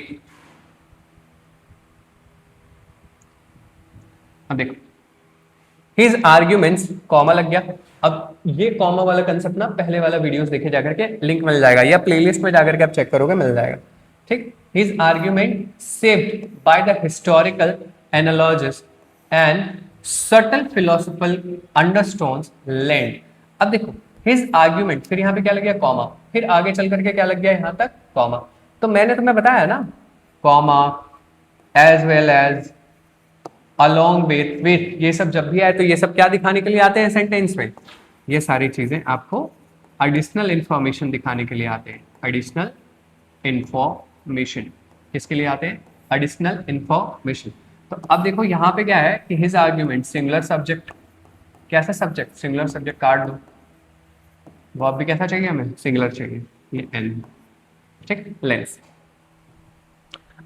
अब देखो हिज आर्ग्यूमेंट्स, कॉमा लग गया। अब ये कॉमा वाला कंसेप्ट ना पहले वाला वीडियोस देखे जाकर के लिंक मिल जाएगा, या प्लेलिस्ट में जाकर के आप चेक करोगे मिल जाएगा। ठीक, his argument shaped by the historical analogies and subtle philosophical undertones land. अब देखो हिज आर्ग्यूमेंट, फिर यहाँ पे क्या लग गया, कॉमा, फिर आगे चल करके क्या लग गया यहाँ तक, कॉमा। तो मैंने तुम्हें बताया ना, comma as well as along with ये सब जब भी आए तो ये सब क्या दिखाने के लिए आते हैं सेंटेंस में, ये सारी चीजें आपको एडिशनल इंफॉर्मेशन दिखाने के लिए आते हैं। एडिशनल इंफॉर्मेशन किसके लिए आते हैं, एडिशनल इंफॉर्मेशन। तो अब देखो यहाँ पे क्या है कि हिज आर्ग्यूमेंट सिंगुलर सब्जेक्ट, कैसा सब्जेक्ट, सिंगुलर सब्जेक्ट काट दो, वर्ब भी कैसा चाहिए हमें, सिंगुलर चाहिए, ये एन। ठीक, लेंस।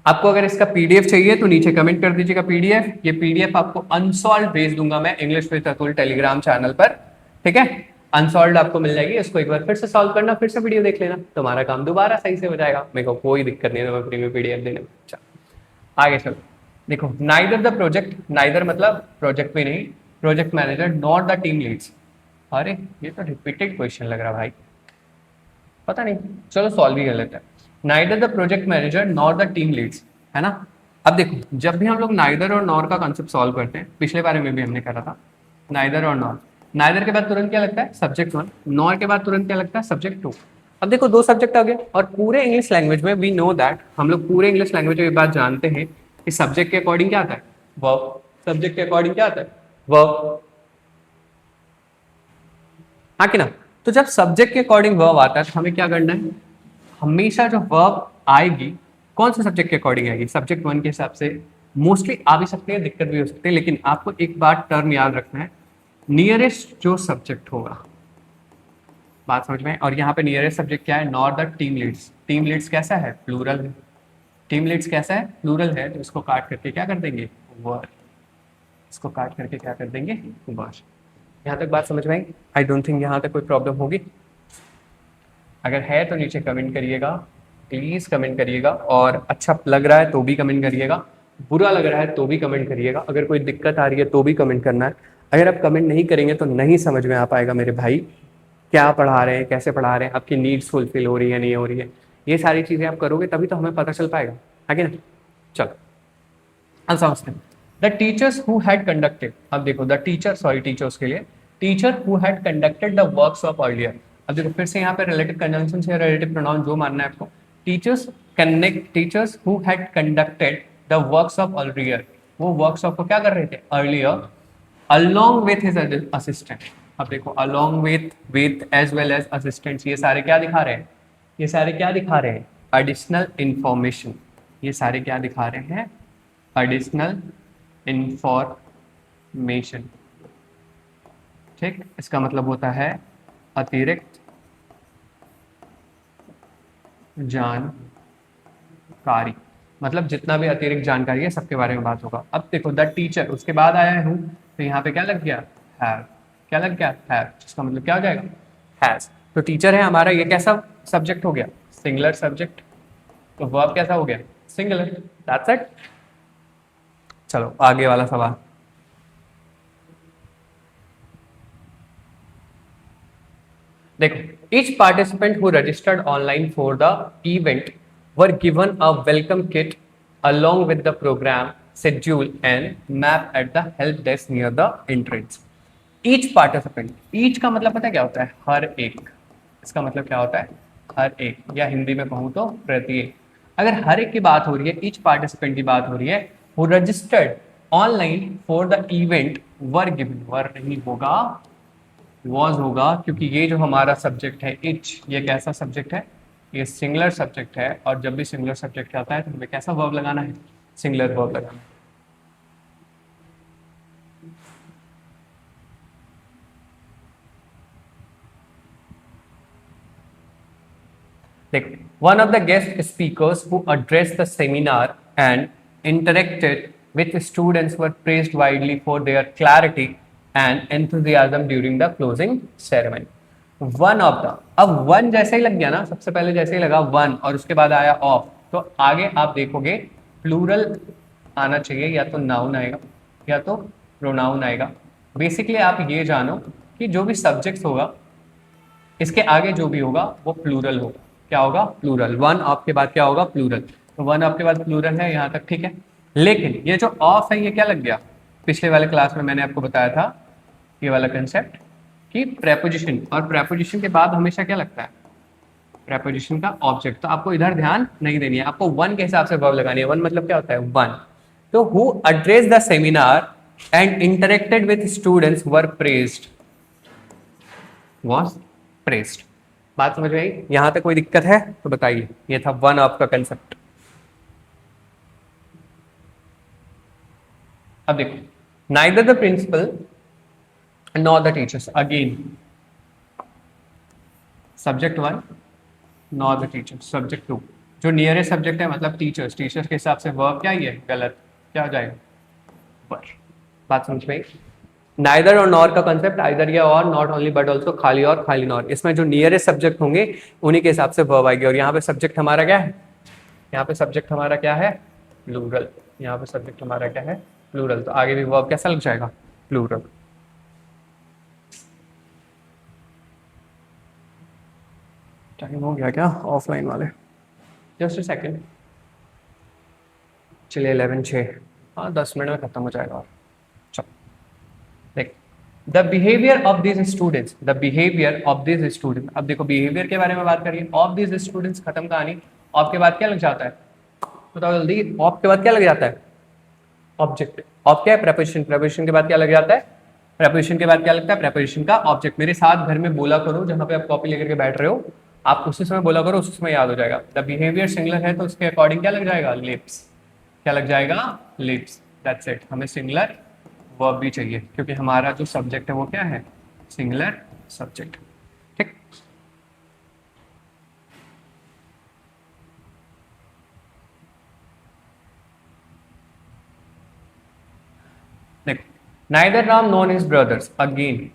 आपको अगर इसका पीडीएफ चाहिए तो नीचे कमेंट कर दीजिएगा पीडीएफ। ये पीडीएफ आपको अनसॉल्व भेज दूंगा मैं English with Atul Telegram channel पर। ठीक है, अनसॉल्व आपको मिल जाएगी, इसको एक बार फिर से सॉल्व करना, फिर से वीडियो देख लेना, तुम्हारा काम दोबारा सही से हो जाएगा। मेरे को कोई दिक्कत नहीं है मैं फ्री में पीडीएफ देने में। चलो आगे चलो। देखो नाइदर द प्रोजेक्ट, नाइदर मतलब प्रोजेक्ट भी नहीं, project manager not the team leads. अरे ये तो रिपीटेड क्वेश्चन लग रहा भाई, पता नहीं, चलो सॉल्व ही कर लेते हैं। Neither the project manager nor the team leads, है ना। अब देखो जब भी हम लोग नाइदर और नॉर का कॉन्सेप्ट सॉल्व करते हैं, पिछले बारे में भी हमने करा था, नाइदर और नॉर, नाइदर के बाद तुरंत क्या लगता है, सब्जेक्ट वन, नॉर के बाद तुरंत क्या लगता है, सब्जेक्ट टू। अब देखो दो सब्जेक्ट आ गए, और पूरे इंग्लिश लैंग्वेज में वी नो दैट, हम लोग पूरे इंग्लिश लैंग्वेज में ये बात जानते हैं कि सब्जेक्ट के अकॉर्डिंग क्या आता है, वर्ब। सब्जेक्ट के अकॉर्डिंग क्या आता है, वर्ब, हाँ कि ना। तो जब सब्जेक्ट के अकॉर्डिंग वर्ब आता है तो हमें क्या करना है, हमेशा जो वर्ब आएगी कौन से सब्जेक्ट के अकॉर्डिंग आएगी, सब्जेक्ट वन के हिसाब से। मोस्टली आ भी सकते हैं, दिक्कत भी हो सकती है, लेकिन आपको एक बात टर्म याद रखना है, नियरेस्ट जो सब्जेक्ट होगा, बात समझ में। और यहाँ पे नियरेस्ट सब्जेक्ट क्या है, not the team leads. Team leads कैसा है, प्लूरल है। टीम लीड्स कैसा है, प्लूरल है, तो इसको काट करके क्या कर देंगे, वर। इसको काट करके क्या कर देंगे, वर। यहाँ तक बात समझ में आई? आई डोंट थिंक यहाँ तक कोई प्रॉब्लम होगी। अगर है तो नीचे कमेंट करिएगा, प्लीज कमेंट करिएगा, और अच्छा लग रहा है तो भी कमेंट करिएगा, बुरा लग रहा है तो भी कमेंट करिएगा, अगर कोई दिक्कत आ रही है तो भी कमेंट करना है। अगर आप कमेंट नहीं करेंगे तो नहीं समझ में आ पाएगा मेरे भाई, क्या पढ़ा रहे हैं, कैसे पढ़ा रहे हैं, आपकी नीड्स फुलफिल हो रही है नहीं हो रही है। ये सारी चीजें आप करोगे तभी तो हमें पता चल पाएगा, आगे ना। चलो अब समझते हैं। The teachers who had conducted, अब देखो द टीचर, सॉरी टीचर्स के लिए, teacher who had conducted the workshop earlier. अब देखो फिर से यहाँ पे रिलेटिव कंजंक्शन से रिलेटिव प्रोनाउन जो मानना है आपको, teachers connect, teachers who had conducted the workshop earlier, वो वर्कशॉप को क्या कर रहे थे, earlier, along with his assistant. अब देखो along with as well as assistants, ये सारे क्या दिखा रहे हैं, ये सारे क्या दिखा रहे हैं, एडिशनल इंफॉर्मेशन। ये सारे क्या दिखा रहे हैं, एडिशनल इंफॉर्मेशन। ठीक, इसका मतलब होता है अतिरिक्त जानकारी, मतलब जितना भी अतिरिक्त जानकारी है सबके बारे में बात होगा। अब देखो द टीचर, उसके बाद आया हूँ, तो यहाँ पे क्या लग गया, हैव। क्या लग गया, हैव, जिसका मतलब क्या हो जाएगा, हैज। तो टीचर है हमारा, ये कैसा सब्जेक्ट हो गया, सिंगुलर सब्जेक्ट, तो वर्ब कैसा हो गया, सिंगुलर। That's it. चलो आगे वाला सवाल। देखो each participant who registered online for the event were given a welcome kit along with the program schedule and map at the help desk near the entrance. Each participant, each का मतलब पता है क्या होता है, हर एक। इसका मतलब क्या होता है, हर एक, या हिंदी में कहूँ तो प्रत्येक। अगर हर एक की बात हो रही है, each participant की बात हो रही है, who registered online for the event were given, वर नहीं होगा, वॉज होगा, क्योंकि ये जो हमारा सब्जेक्ट है इच, ये कैसा सब्जेक्ट है, ये सिंगुलर सब्जेक्ट है, और जब भी सिंगुलर सब्जेक्ट आता है तो हमें कैसा वर्ब लगाना है, सिंगुलर वर्ब लगाना है। Like, one of the guest speakers who addressed the seminar and interacted with students were praised widely for their clarity and enthusiasm during the closing ceremony. One of the, अब one जैसे ही लग गया ना, सबसे पहले जैसे ही लगा one और उसके बाद आया of, तो आगे आप देखोगे प्लूरल आना चाहिए, या तो नाउन आएगा या तो प्रोनाउन आएगा। बेसिकली आप ये जानो कि जो भी सब्जेक्ट होगा इसके आगे जो भी होगा वो प्लूरल होगा। क्या होगा? प्लूरल। वन ऑफ के बाद क्या होगा? प्लूरल। तो वन ऑफ के बाद प्लूरल है, यहाँ तक ठीक है। लेकिन ये जो ऑफ है ये क्या लग गया? पिछले वाले क्लास में मैंने आपको बताया था ये वाला कंसेप्ट कि प्रेपोजिशन, और प्रेपोजिशन के बाद हमेशा क्या लगता है? प्रेपोजिशन का ऑब्जेक्ट। तो आपको इधर ध्यान नहीं देनी है, आपको वन के हिसाब से वर्ब लगानी है। वन मतलब क्या होता है? वन। तो who address the seminar and interacted with students were praised, was praised। बात समझ में आई? यहां तक कोई दिक्कत है तो बताइए। ये था वन ऑफ का कंसेप्ट। अब देखो, neither the principal nor the teachers, again subject one nor the teachers, subject two जो नियरेस्ट सब्जेक्ट है मतलब टीचर्स, टीचर्स के हिसाब से वर्ब क्या ही है? गलत। क्या हो जाएगा? पर। बात समझ में आई? नाइदर और नॉर का कंसेप्ट, आइदर या और, नॉट ओनली बट ऑल्सो, खाली और खाली नॉर, इसमें जो नियरेस्ट सब्जेक्ट होंगे उन्हीं के हिसाब से वर्ब आएगी। और यहाँ पे सब्जेक्ट हमारा क्या है? यहाँ पे सब्जेक्ट हमारा क्या है? प्लूरल। यहाँ पे सब्जेक्ट हमारा क्या है? प्लूरल। तो आगे भी वर्ब कैसा लग जाएगा? प्लूरल। टाइम हो गया क्या ऑफलाइन वाले? Just a second. चलिए 11:06, हाँ 10 मिनट में खत्म हो जाएगा। और चलो देख, the behaviour of this students, the behaviour of this student. अब देखो बिहेवियर के बारे में बात करिए। ऑफ दिस स्टूडेंट्स खत्म कहानी। ऑफ के बाद क्या लग जाता है? बताओ जल्दी। ऑफ के बाद क्या लग जाता है? ऑब्जेक्ट। ऑफ क्या है? प्रेपोजिशन। प्रेपोजिशन के बाद क्या लग जाता है? प्रेपोजिशन के बाद क्या लगता है? प्रेपोजिशन का ऑब्जेक्ट। मेरे साथ घर में बोला करो, जहां पे आप कॉपी लेकर के बैठ रहे हो, आप उसी समय बोला करो, उसी समय याद हो जाएगा। द बिहेवियर सिंगुलर है तो उसके अकॉर्डिंग क्या लग जाएगा? लिप्स। क्या लग जाएगा? लिप्स। That's it. हमें सिंगुलर वर्ब भी चाहिए क्योंकि हमारा जो सब्जेक्ट है वो क्या है? Singular subject. ठीक। देख, neither Ram nor his brothers, again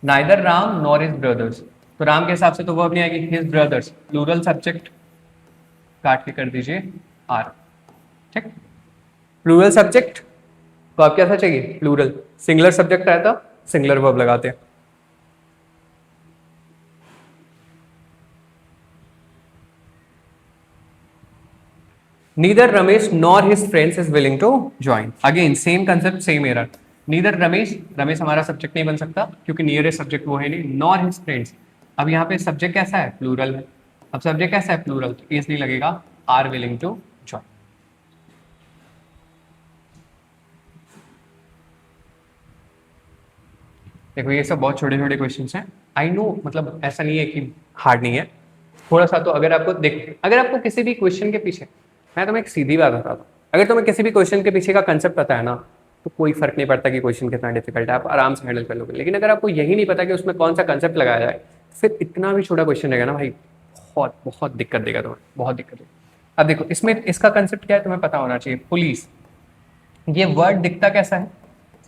neither Ram nor his brothers, तो राम के हिसाब से तो वर्ब नहीं आएगी। हिज ब्रदर्स, प्लूरल सब्जेक्ट, काट के कर दीजिए आर। ठीक। प्लूरल सब्जेक्ट तो आप कैसा चाहिए? प्लूरल। सिंगुलर सब्जेक्ट रहता सिंगुलर वर्ब लगाते हैं। Neither Ramesh nor his friends is willing to join, again same concept, same error. Neither Ramesh, Ramesh हमारा सब्जेक्ट नहीं बन सकता क्योंकि नियरेस्ट सब्जेक्ट वो है नहीं। नॉर हिज फ्रेंड्स, अब यहाँ पे सब्जेक्ट कैसा है? प्लूरल है। अब सब्जेक्ट कैसा है? प्लूरल, तो इज नहीं लगेगा। Are willing to join. देखो ये सब बहुत छोटे छोटे क्वेश्चंस हैं, आई नो, मतलब ऐसा नहीं है कि हार्ड नहीं है। थोड़ा सा तो अगर आपको देख, अगर आपको किसी भी क्वेश्चन के पीछे, मैं तुम्हें एक सीधी बात बताता हूँ, अगर तुम्हें किसी भी क्वेश्चन के पीछे का कंसेप्ट पता है ना, तो कोई फर्क नहीं पड़ता कि क्वेश्चन कितना डिफिकल्ट है, आप आराम से हैंडल कर लोगे। लेकिन अगर आपको यही नहीं पता कि उसमें कौन सा कंसेप्ट लगाया जाए, फिर इतना भी छोटा क्वेश्चन रहेगा ना भाई, बहुत बहुत दिक्कत देगा तुम्हें, बहुत दिक्कत देगा। अब देखो इसमें इसका कंसेप्ट क्या है तुम्हें पता होना चाहिए। पुलिस, ये वर्ड दिखता कैसा है?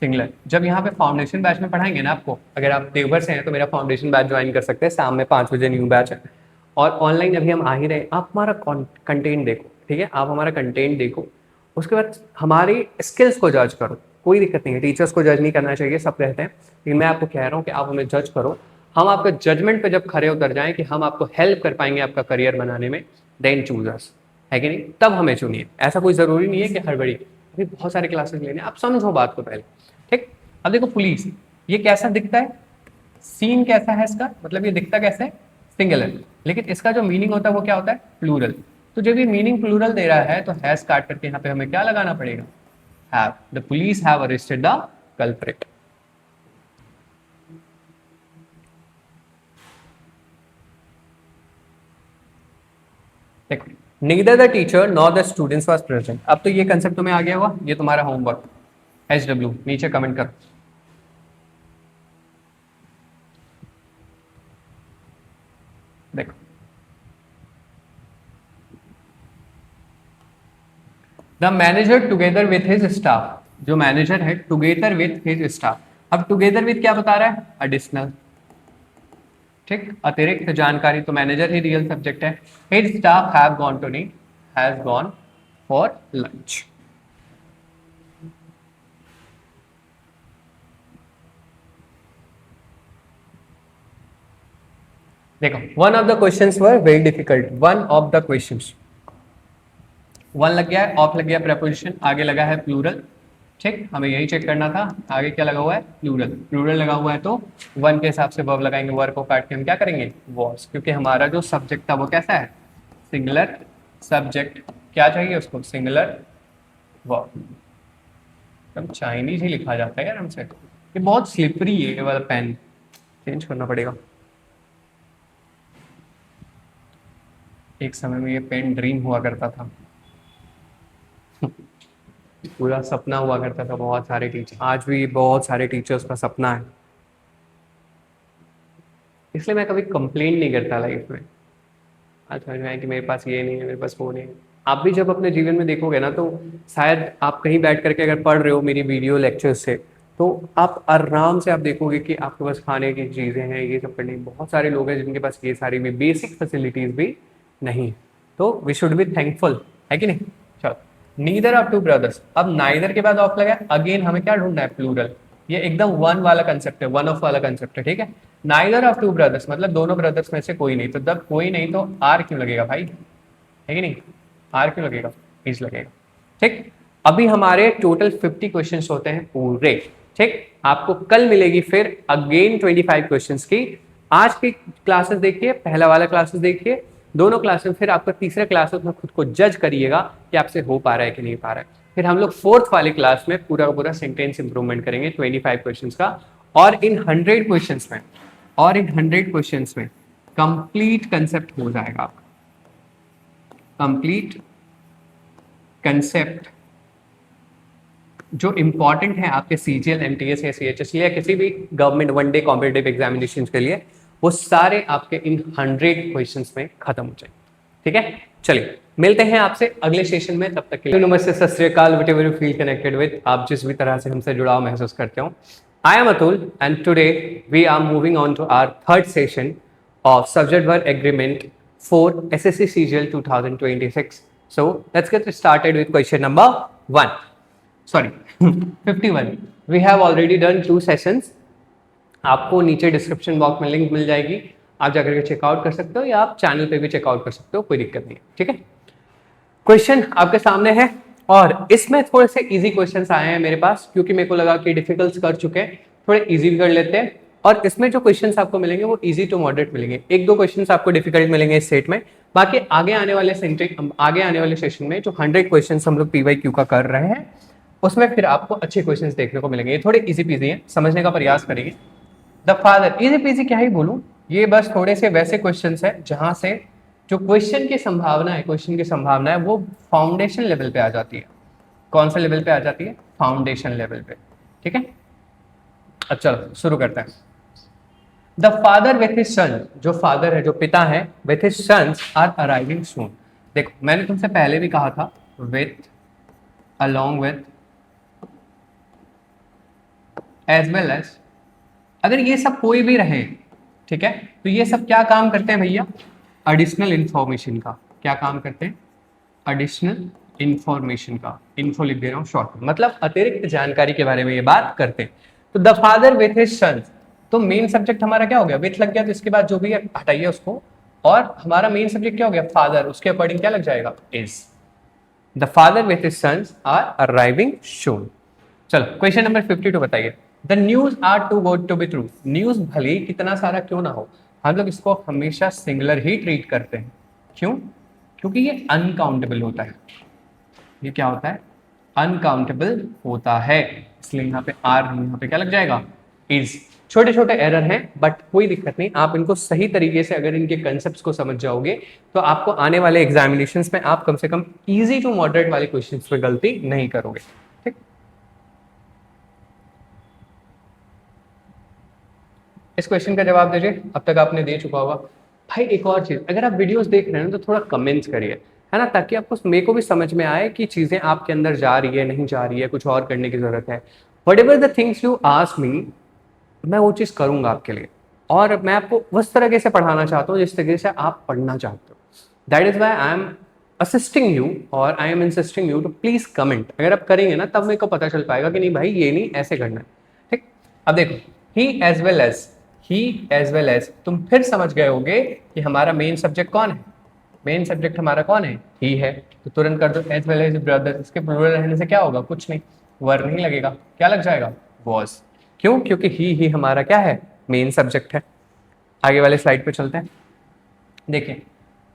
सिंगुलर। जब यहाँ पे फाउंडेशन बैच में पढ़ाएंगे ना आपको, अगर आप देवघर से हैं तो मेरा फाउंडेशन बैच ज्वाइन कर सकते हैं, शाम में 5 बजे न्यू बैच है। और ऑनलाइन अभी हम आ ही रहे, आप हमारा कंटेंट देखो, ठीक है? आप हमारा कंटेंट देखो, उसके बाद हमारी स्किल्स को जज करो। कोई दिक्कत नहीं है, टीचर्स को जज नहीं करना चाहिए, सब कहते हैं, लेकिन मैं आपको कह रहा हूँ कि आप हमें जज करो। हम आपका जजमेंट पे जब खड़े उतर जाएं कि हम आपको हेल्प कर पाएंगे आपका करियर बनाने में, देन चूज अस, है कि नहीं? तब हमें चुनिए। ऐसा कोई जरूरी नहीं है कि हड़बड़ी, अभी बहुत सारे क्लासेस लेने, आप समझो बात को पहले। ठीक। अब देखो पुलिस, ये कैसा दिखता है? सीन कैसा है इसका? मतलब ये दिखता कैसे है? सिंगुलर। लेकिन इसका जो मीनिंग होता है वो क्या होता है? प्लूरल। तो जब ये मीनिंग प्लूरल दे रहा है तो हैज काट करके यहाँ पे हमें क्या लगाना पड़ेगा? Have. The police have arrested the culprit. देखो, neither the teacher nor the students was present. अब तो ये कंसेप्ट तुम्हें आ गया होगा, ये तुम्हारा होमवर्क। HW नीचे कमेंट करो। देखो, the manager together with his staff, जो मैनेजर है टुगेदर विथ हिज स्टाफ। अब टुगेदर विथ क्या बता रहा है? एडिशनल, ठीक, अतिरिक्त जानकारी, तो मैनेजर ही रियल सब्जेक्ट है। His staff have gone to need, has gone for lunch. देखो, one of the questions were very difficult, one of the questions, one लग गया है, ऑफ लग गया प्रेपोजिशन, आगे लगा है प्लूरल, ठीक, हमें यही चेक करना था। आगे क्या लगा हुआ है? प्लूरल। प्लूरल लगा हुआ है तो वन के हिसाब से वर्ब लगाएंगे, वर्ब को काट के हम क्या करेंगे? वॉज, क्योंकि हमारा जो सब्जेक्ट था वो कैसा है? Singular subject. क्या चाहिए उसको? Singular verb. एकदम चाइनीज ही लिखा जाता है यार हमसे, ये बहुत स्लिपरी है ये वाला पेन, चेंज करना पड़ेगा। एक समय में ये पेन ड्रीम हुआ करता था पूरा सपना हुआ करता था, बहुत सारे टीचर, आज भी बहुत सारे टीचर्स का सपना है, इसलिए मैं कभी कंप्लेन नहीं करता लाइफ में। आज समझ में आया कि मेरे पास ये नहीं है, मेरे पास वो नहीं है। आप भी जब अपने जीवन में देखोगे ना, तो शायद आप कहीं बैठ करके अगर पढ़ रहे हो मेरी वीडियो लेक्चर से, तो आप आराम से आप देखोगे कि आपके पास खाने की चीज़ें हैं, ये सब करने, बहुत सारे लोग हैं जिनके पास ये सारी भी बेसिक फैसिलिटीज़ भी नहीं है। तो वी शुड बी थैंकफुल, है कि नहीं? चलो, नीदर ऑफ टू ब्रदर्स। अब नाइदर के बाद ऑफ लगा, अगेन हमें क्या ढूंढना है? प्लूरल। ये एकदम वन वाला कंसेप्ट है, वन ऑफ वाला कंसेप्ट है, ठीक है। नाइदर ऑफ टू ब्रदर्स मतलब दोनों ब्रदर्स में से कोई नहीं, तो जब कोई नहीं तो आर क्यों लगेगा भाई, है कि नहीं? आर क्यों लगेगा? इज लगेगा, ठीक। अभी हमारे टोटल 50 क्वेश्चंस होते हैं पूरे, ठीक। आपको कल मिलेगी फिर अगेन 25 क्वेश्चंस की। आज की क्लासेस देखिए, पहला वाला क्लासेस देखिए, दोनों क्लासेस, फिर आपका तीसरे क्लासेस में खुद को जज करिएगा कि आपसे हो पा रहा है कि नहीं पा रहा है। फिर हम लोग फोर्थ वाली क्लास में पूरा का पूरा सेंटेंस इंप्रूवमेंट करेंगे 25 क्वेश्चंस का, और इन 100 क्वेश्चंस में, और इन 100 क्वेश्चंस में कंप्लीट कंसेप्ट हो जाएगा आपका, कंप्लीट कंसेप्ट जो इंपॉर्टेंट है आपके CGL, MTS या CHS या किसी भी government one day competitive examination के लिए, वो सारे आपके इन 100 क्वेश्चंस में खत्म हो जाएंगे, ठीक है। चलिए, मिलते हैं आपसे अगले सेशन में, तब तक के लिए नमस्ते, सत श्री अकाल, whatever you feel connected with, आप जिस भी तरह से हमसे जुड़ाव महसूस करते हो। I am Atul and today we are moving on to our third session of subject verb agreement for SSC CGL 2026. So let's get started with question number 1. Sorry, 51. We have already done 2 sessions. आपको नीचे description box में link मिल जाएगी, आप जाकर के checkout कर सकते हो, या आप चैनल पे भी चेकआउट कर सकते हो, कोई दिक्कत नहीं है, ठीक है। क्वेश्चन आपके सामने है, और इसमें थोड़े से इजी क्वेश्चंस आए हैं मेरे पास, क्योंकि मेरे को लगा कि डिफिकल्ट कर चुके हैं, थोड़े इजी भी कर लेते हैं। और इसमें जो क्वेश्चंस आपको मिलेंगे वो इजी टू मॉडरेट मिलेंगे, एक दो क्वेश्चंस आपको डिफिकल्ट मिलेंगे इस सेट में। बाकी आगे आने वाले सेशन में जो 100 क्वेश्चंस हम लोग PYQ का कर रहे हैं, उसमें फिर आपको अच्छे क्वेश्चंस देखने को मिलेंगे। ये थोड़े इजी पीजी हैं, समझने का प्रयास करिए। द फादर, इजी पीजी क्या ही बोलूं, ये बस थोड़े से वैसे क्वेश्चंस है जहां से जो क्वेश्चन की संभावना है वो फाउंडेशन लेवल पे आ जाती है। कौन सा लेवल पे आ जाती है? फाउंडेशन लेवल पे, ठीक है। अब चलो शुरू करते हैं। The father with his son, जो फादर है, जो पिता है, with his sons are arriving soon. देखो, मैंने तुमसे पहले भी कहा था with, along with, as well as, अगर ये सब कोई भी रहे, ठीक है, तो ये सब क्या काम करते हैं भैया? एडिशनल इंफॉर्मेशन का। क्या काम करते हैं? एडिशनल इंफॉर्मेशन का। इन्फो लिख दे रहा हूं शॉर्ट, मतलब अतिरिक्त जानकारी के बारे में ये बात करते हैं। तो द फादर विथ हिज सन, तो मेन सब्जेक्ट हमारा क्या हो गया? विथ लग गया, तो इसके बाद जो भी हटाइए उसको, और हमारा मेन सब्जेक्ट क्या हो गया? फादर, उसके अकॉर्डिंग क्या लग जाएगा? Is. The father with his sons are arriving soon. चलो क्वेश्चन नंबर 52 बताइए। The news are too good to be true. News भले ही कितना सारा क्यों ना हो, हम लोग इसको हमेशा सिंगुलर ही ट्रीट करते हैं। क्यों? क्योंकि ये अनकाउंटेबल होता है। ये क्या होता है? अनकाउंटेबल होता है, इसलिए यहाँ पे आर, यहाँ पे क्या लग जाएगा? इज। छोटे छोटे एरर हैं बट कोई दिक्कत नहीं, आप इनको सही तरीके से अगर इनके कंसेप्ट को समझ जाओगे तो आपको आने वाले एग्जामिनेशंस में आप कम से कम इजी टू मॉडरेट वाले क्वेश्चंस पे गलती नहीं करोगे। ठीक, इस क्वेश्चन का जवाब दीजिए, अब तक आपने दे चुका होगा। भाई एक और चीज, अगर आप वीडियोस देख रहे हैं तो थोड़ा कमेंट्स करिए, है ना, ताकि आपको मेरे को भी समझ में आए कि चीजें आपके अंदर जा रही है नहीं जा रही है, कुछ और करने की जरूरत है। What ever the things you ask me, मैं वो चीज करूंगा आपके लिए, और मैं आपको उस तरीके से पढ़ाना चाहता हूँ जिस तरीके से आप पढ़ना चाहते हो। That is why I am assisting you और I am insisting you to please comment. अगर आप करेंगे ना तब मेरे को पता चल पाएगा कि नहीं भाई ये नहीं ऐसे करना है। ठीक, अब देखो, ही एज वेल एज, ही एज वेल एज, तुम फिर समझ गए होगे कि हमारा मेन सब्जेक्ट कौन है। मेन सब्जेक्ट हमारा कौन है, ही है, तो तुरंत कर दो एज वेल एज ब्रदर। इसके प्लूरल रहने से क्या होगा, कुछ नहीं, वर नहीं लगेगा, क्या लग जाएगा, वॉज। क्यों, क्योंकि ही हमारा क्या है, मेन सब्जेक्ट है। आगे वाले स्लाइड पे चलते हैं। देखिए,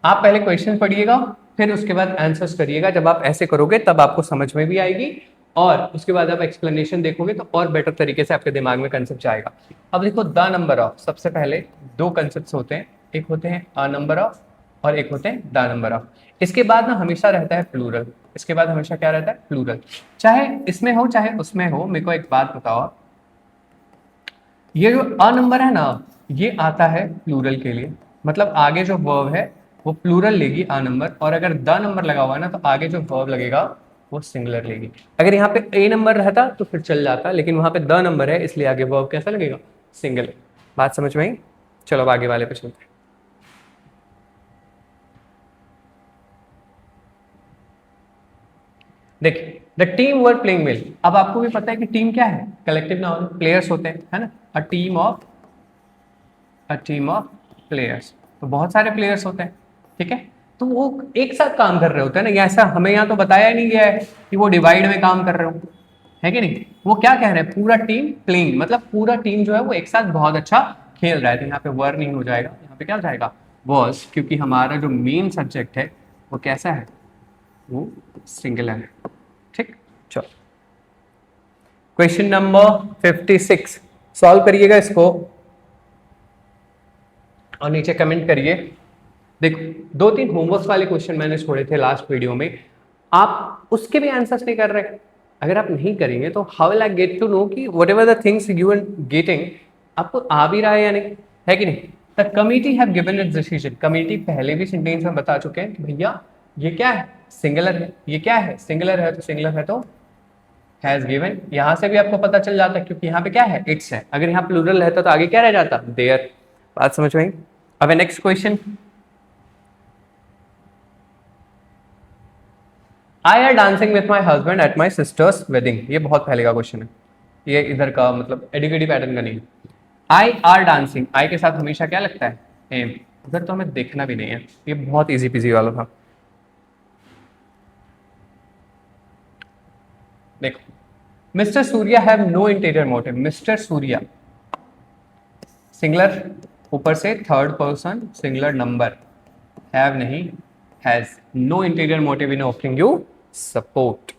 आप पहले क्वेश्चन पढ़िएगा फिर उसके बाद आंसर्स करिएगा। जब आप ऐसे करोगे तब आपको समझ में भी आएगी, और उसके बाद आप एक्सप्लेनेशन देखोगे तो और बेटर तरीके से आपके दिमाग में कंसेप्ट जाएगा। अब देखो, द नंबर ऑफ, सबसे पहले दो कंसेप्ट होते हैं, एक होते हैं अ नंबर ऑफ और एक होते हैं द नंबर ऑफ। इसके बाद ना हमेशा रहता है प्लूरल, इसके बाद हमेशा क्या रहता है, प्लूरल। चाहे इसमें हो चाहे उसमें हो, मेरे को एक बात बताओ, ये जो अ नंबर है ना, ये आता है प्लूरल के लिए, मतलब आगे जो वर्ब है वो प्लूरल लेगी अ नंबर, और अगर द नंबर लगा हुआ है ना तो आगे जो वर्ब लगेगा वो सिंगुलर लेगी। अगर यहाँ पे ए नंबर रहता तो फिर चल जाता, लेकिन वहां पे द नंबर है इसलिए आगे वर्ब कैसा लगेगा, सिंगल। बात समझ में आई? चलो अब आगे वाले पे चलते हैं। देखिए, the team were playing well. अब आपको भी पता है कि टीम क्या है, कलेक्टिव नाउन, प्लेयर्स होते हैं, है ना, अ टीम ऑफ प्लेयर्स। तो बहुत सारे प्लेयर्स होते हैं, ठीक है, तो वो एक साथ काम कर रहे होते हैं ना। ऐसा हमें यहाँ तो बताया नहीं गया है कि वो डिवाइड में काम कर रहे हो, है कि नहीं। वो क्या कह रहे हैं, पूरा टीम प्लेइंग, मतलब पूरा टीम जो है वो एक साथ बहुत अच्छा खेल रहा है। तो यहाँ पे वर नहीं हो जाएगा, यहाँ पे क्या हो जाएगा, वॉज, क्योंकि हमारा जो मेन सब्जेक्ट है वो कैसा है, वो सिंगुलर है। ठीक, चलो क्वेश्चन नंबर 56 सॉल्व करिएगा इसको और नीचे कमेंट करिए। देखो, दो तीन होमवर्क वाले क्वेश्चन मैंने छोड़े थे लास्ट वीडियो में, आप उसके भी आंसर्स नहीं कर रहे। अगर आप नहीं करेंगे तो how will I get to know कि whatever the things you are getting आपको आ भी रहा है या नहीं, है कि नहीं। The committee have given it's decision. Committee पहले भी सेंटेंस में बता चुके हैं कि भैया ये क्या है, सिंगुलर है, ये क्या है, सिंगुलर है, तो सिंगुलर है तो हैज गिवन। यहां से भी आपको पता चल जाता क्योंकि यहाँ पे क्या है, इट्स है। अगर यहाँ प्लूरल रहता तो आगे क्या रह जाता, देयर। बात समझ में आई? अब next question, I R dancing with my husband at my sisters wedding. ये बहुत पहले का क्वेश्चन है, ये इधर का मतलब एडुकेटिव पैटर्न का नहीं। आई आर डांसिंग, आई के साथ हमेशा क्या लगता है, एम। इधर तो हमें देखना भी नहीं है, ये बहुत इजी पीजी वाला था। देखो, mister Surya have no interior motive. Mister Surya singular, ऊपर से third person singular number, have नहीं, has. No interior motive in offering you support.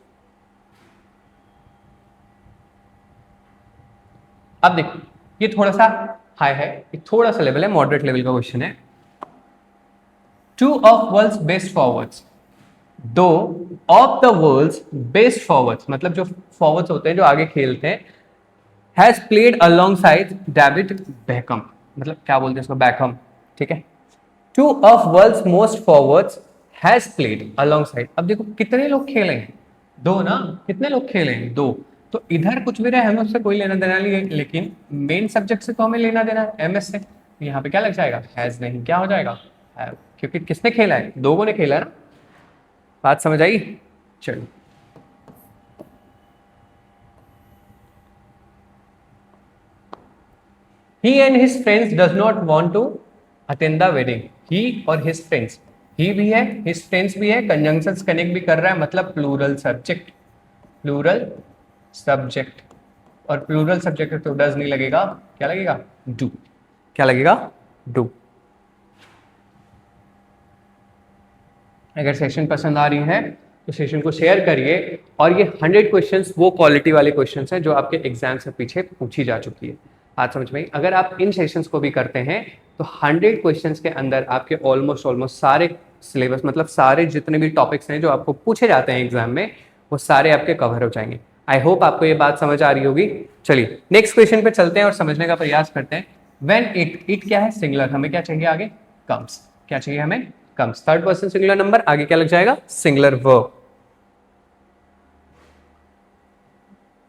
अब देखो, ये थोड़ा सा हाई है, ये थोड़ा सा लेवल है, मॉडरेट लेवल का क्वेश्चन है। Two of world's best forwards, दो of the world's best forwards, मतलब जो फॉरवर्ड्स होते हैं जो आगे खेलते हैं, has played alongside David Beckham, मतलब क्या बोलते हैं इसको, बैकहम, ठीक है। Two of world's most forwards has played alongside. अब देखो कितने लोग खेले हैं, दो ना, कितने लोग खेले हैं, दो। तो इधर कुछ भी रहे हमें उससे कोई लेना देना नहीं है, लेकिन मेन सब्जेक्ट से तो हमें लेना देना है, एमएस से। तो यहाँ पे क्या लग जाएगा, हैज नहीं, क्या हो जाएगा, हैव, क्योंकि किसने खेला है, दो ने खेला है ना। बात समझ आई? चलो, he and his friends does not want to attend the wedding। he और his friends, he भी है his friends भी है, कंजंक्शंस कनेक्ट भी कर रहा है, मतलब प्लूरल सब्जेक्ट, प्लूरल सब्जेक्ट। और प्लूरल सब्जेक्ट तो डज नहीं लगेगा, क्या लगेगा, डू। क्या लगेगा, डू। अगर सेशन पसंद आ रही है तो सेशन को शेयर करिए, और ये 100 क्वेश्चंस वो क्वालिटी वाले क्वेश्चंस हैं जो आपके एग्जाम से पीछे पूछी जा चुकी है, बात समझ में आई? अगर आप इन सेशंस को भी करते हैं तो 100 क्वेश्चंस के अंदर आपके ऑलमोस्ट सारे सिलेबस, मतलब सारे जितने भी टॉपिक्स हैं जो आपको पूछे जाते हैं एग्जाम में, वो सारे आपके कवर हो जाएंगे। आई होप आपको ये बात समझ आ रही होगी। चलिए नेक्स्ट क्वेश्चन पे चलते हैं और समझने का प्रयास करते हैं। व्हेन इट क्या है? सिंगुलर। हमें क्या चाहिए आगे? कम्स। क्या चाहिए हमें? Comes. Third person singular number, आगे क्या लग जाएगा? Singular verb.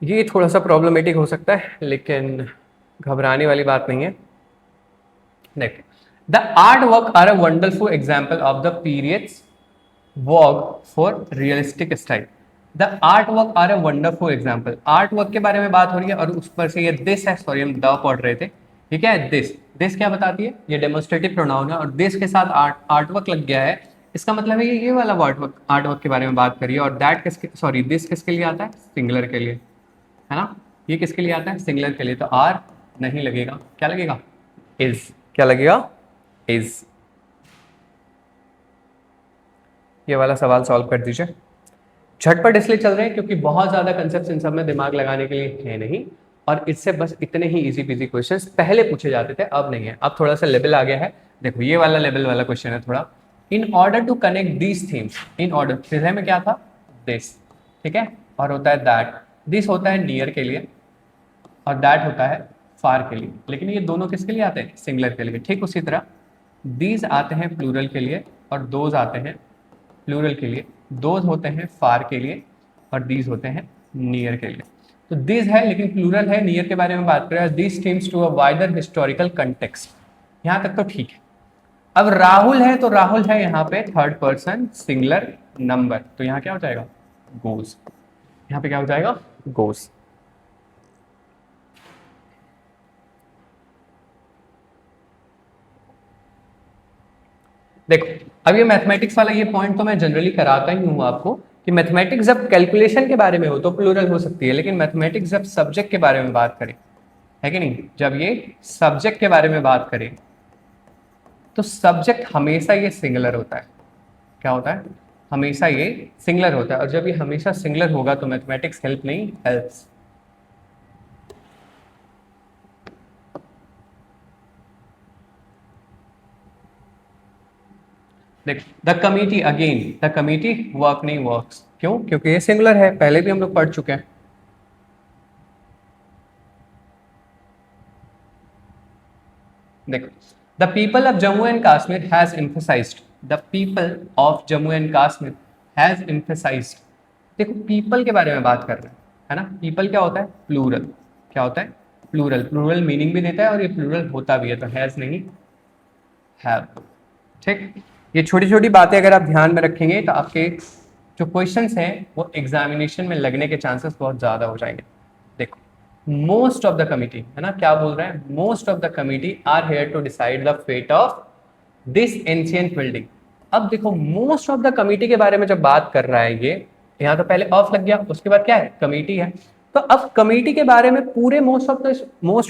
ये थोड़ा सा प्रॉब्लमेटिक हो सकता है, लेकिन घबराने वाली बात नहीं है। देखो, the art work are a wonderful example of the period's work for realistic style. The art work are a wonderful example. Art work के बारे में बात हो रही है और उस पर से ये दिस है, सॉरी हम द पढ़ रहे थे, ठीक है। दिस क्या बताती है? ये डेमोन्स्ट्रेटिव प्रोनाउन है और दिस के साथ आर्ट वर्क लग गया है, इसका मतलब है ये वाला आर्ट वर्क के बारे में बात करिए। और दैट किसके, सॉरी दिस किसके लिए आता है? सिंगुलर के लिए, है ना। ये किसके लिए आता है? सिंगुलर के लिए। तो आर नहीं लगेगा, क्या लगेगा? इज। क्या लगेगा? इज। ये वाला सवाल सॉल्व कर दीजिए। झटपट इसलिए चल रहे हैं क्योंकि बहुत ज्यादा कंसेप्ट इन सब में दिमाग लगाने के लिए है नहीं, और इससे बस इतने ही इजी पीजी क्वेश्चंस पहले पूछे जाते थे, अब नहीं है। अब थोड़ा सा लेवल आ गया है। देखो ये वाला लेवल वाला क्वेश्चन है थोड़ा। In order to connect these themes, in order, फिर में क्या था? दिस, ठीक है। और होता है दैट। दिस होता है नियर के लिए और दैट होता है फार के लिए। लेकिन ये दोनों किसके लिए आते हैं? सिंगुलर के लिए। ठीक उसी तरह दीज आते हैं प्लूरल के लिए और दोज आते हैं प्लूरल के लिए। दोज होते हैं फार के लिए और दीज होते हैं नियर के लिए। तो दिस है लेकिन प्लूरल है, नियर के बारे में बात करें, this themes to a wider historical context. यहां तक तो ठीक है। अब राहुल है तो राहुल है यहाँ पे थर्ड पर्सन सिंगुलर नंबर, तो यहाँ क्या हो जाएगा? गोज। यहाँ पे क्या हो जाएगा? गोज। देखो अब ये मैथमेटिक्स वाला ये पॉइंट तो मैं जनरली कराता ही हूं आपको कि मैथमेटिक्स जब कैलकुलेशन के बारे में हो तो प्लूरल हो सकती है, लेकिन मैथमेटिक्स जब सब्जेक्ट के बारे में बात करें, है कि नहीं, जब ये सब्जेक्ट के बारे में बात करें तो सब्जेक्ट हमेशा ये सिंगुलर होता है। क्या होता है? हमेशा ये सिंगुलर होता है। और जब ये हमेशा सिंगुलर होगा तो मैथमेटिक्स हेल्प नहीं, हेल्प्स। देख the committee, again the committee work नहीं वर्क्स। क्यों? क्योंकि ये सिंगुलर है, पहले भी हम लोग पढ़ चुके हैं। देखो the people of Jammu and Kashmir has emphasised, the people of Jammu and Kashmir has emphasised. देखो पीपल के बारे में बात कर रहे हैं, है ना। पीपल क्या होता है? प्लूरल। क्या होता है? प्लूरल। प्लूरल मीनिंग भी देता है और ये प्लूरल होता भी है, तो हैज नहीं, हैव। ठीक, ये छोटी छोटी बातें अगर आप ध्यान में रखेंगे तो आपके जो क्वेश्चंस हैं वो एग्जामिनेशन में लगने के चांसेस बहुत ज्यादा हो जाएंगे। देखो मोस्ट ऑफ द कमिटी, है ना, क्या बोल रहे हैं? Most of the committee are here to decide the fate of this ancient building. अब देखो मोस्ट ऑफ द कमिटी के बारे में जब बात कर रहा है ये, यहाँ तो पहले ऑफ लग गया, उसके बाद क्या है? कमिटी है। तो अब कमिटी के बारे में पूरे मोस्ट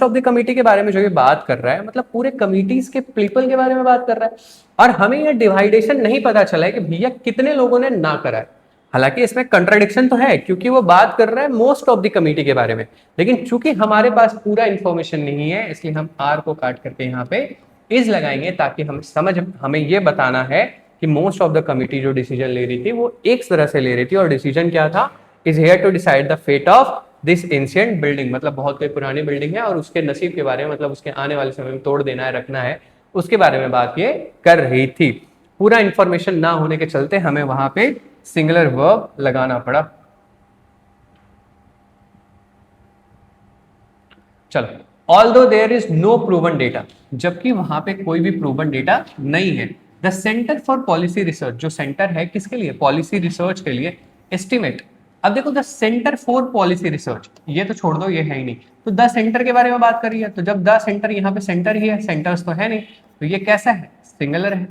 ऑफ द कमिटी के बारे में जो ये बात कर रहा है, मतलब पूरे कमिटीज के पीपल के बारे में बात कर रहा है। और हमें ये डिवाइडेशन नहीं पता चला है कि भैया कितने लोगों ने ना करा है। हालांकि इसमें कंट्राडिक्शन तो है क्योंकि वो बात कर रहा है मोस्ट ऑफ द कमिटी के बारे में, लेकिन चूंकि हमारे पास पूरा इंफॉर्मेशन नहीं है इसलिए हम आर को काट करके यहाँ पे इज लगाएंगे, ताकि हम समझ, हमें ये बताना है कि मोस्ट ऑफ द कमिटी जो डिसीजन ले रही थी वो एक तरह से ले रही थी, और डिसीजन क्या था? Is here to decide the fate of this ancient building, मतलब बहुत कोई पुरानी बिल्डिंग है और उसके नसीब के बारे में, मतलब उसके आने वाले समय में तोड़ देना है, रखना है, उसके बारे में बात ये कर रही थी। पूरा इंफॉर्मेशन ना होने के चलते हमें वहां पे सिंगुलर वर्ब लगाना पड़ा। चलो although there is no proven data, जबकि वहां पे कोई भी प्रूवन डेटा नहीं है। The centre for policy research, जो सेंटर है किसके लिए? पॉलिसी रिसर्च के लिए। एस्टिमेट, अब देखो the centre for policy research, ये तो छोड़ दो, ये है ही नहीं, तो द सेंटर के बारे में बात कर रही है, तो जब द सेंटर, यहाँ पे सेंटर ही है, सेंटर्स तो है नहीं, तो ये कैसा है? सिंगुलर है।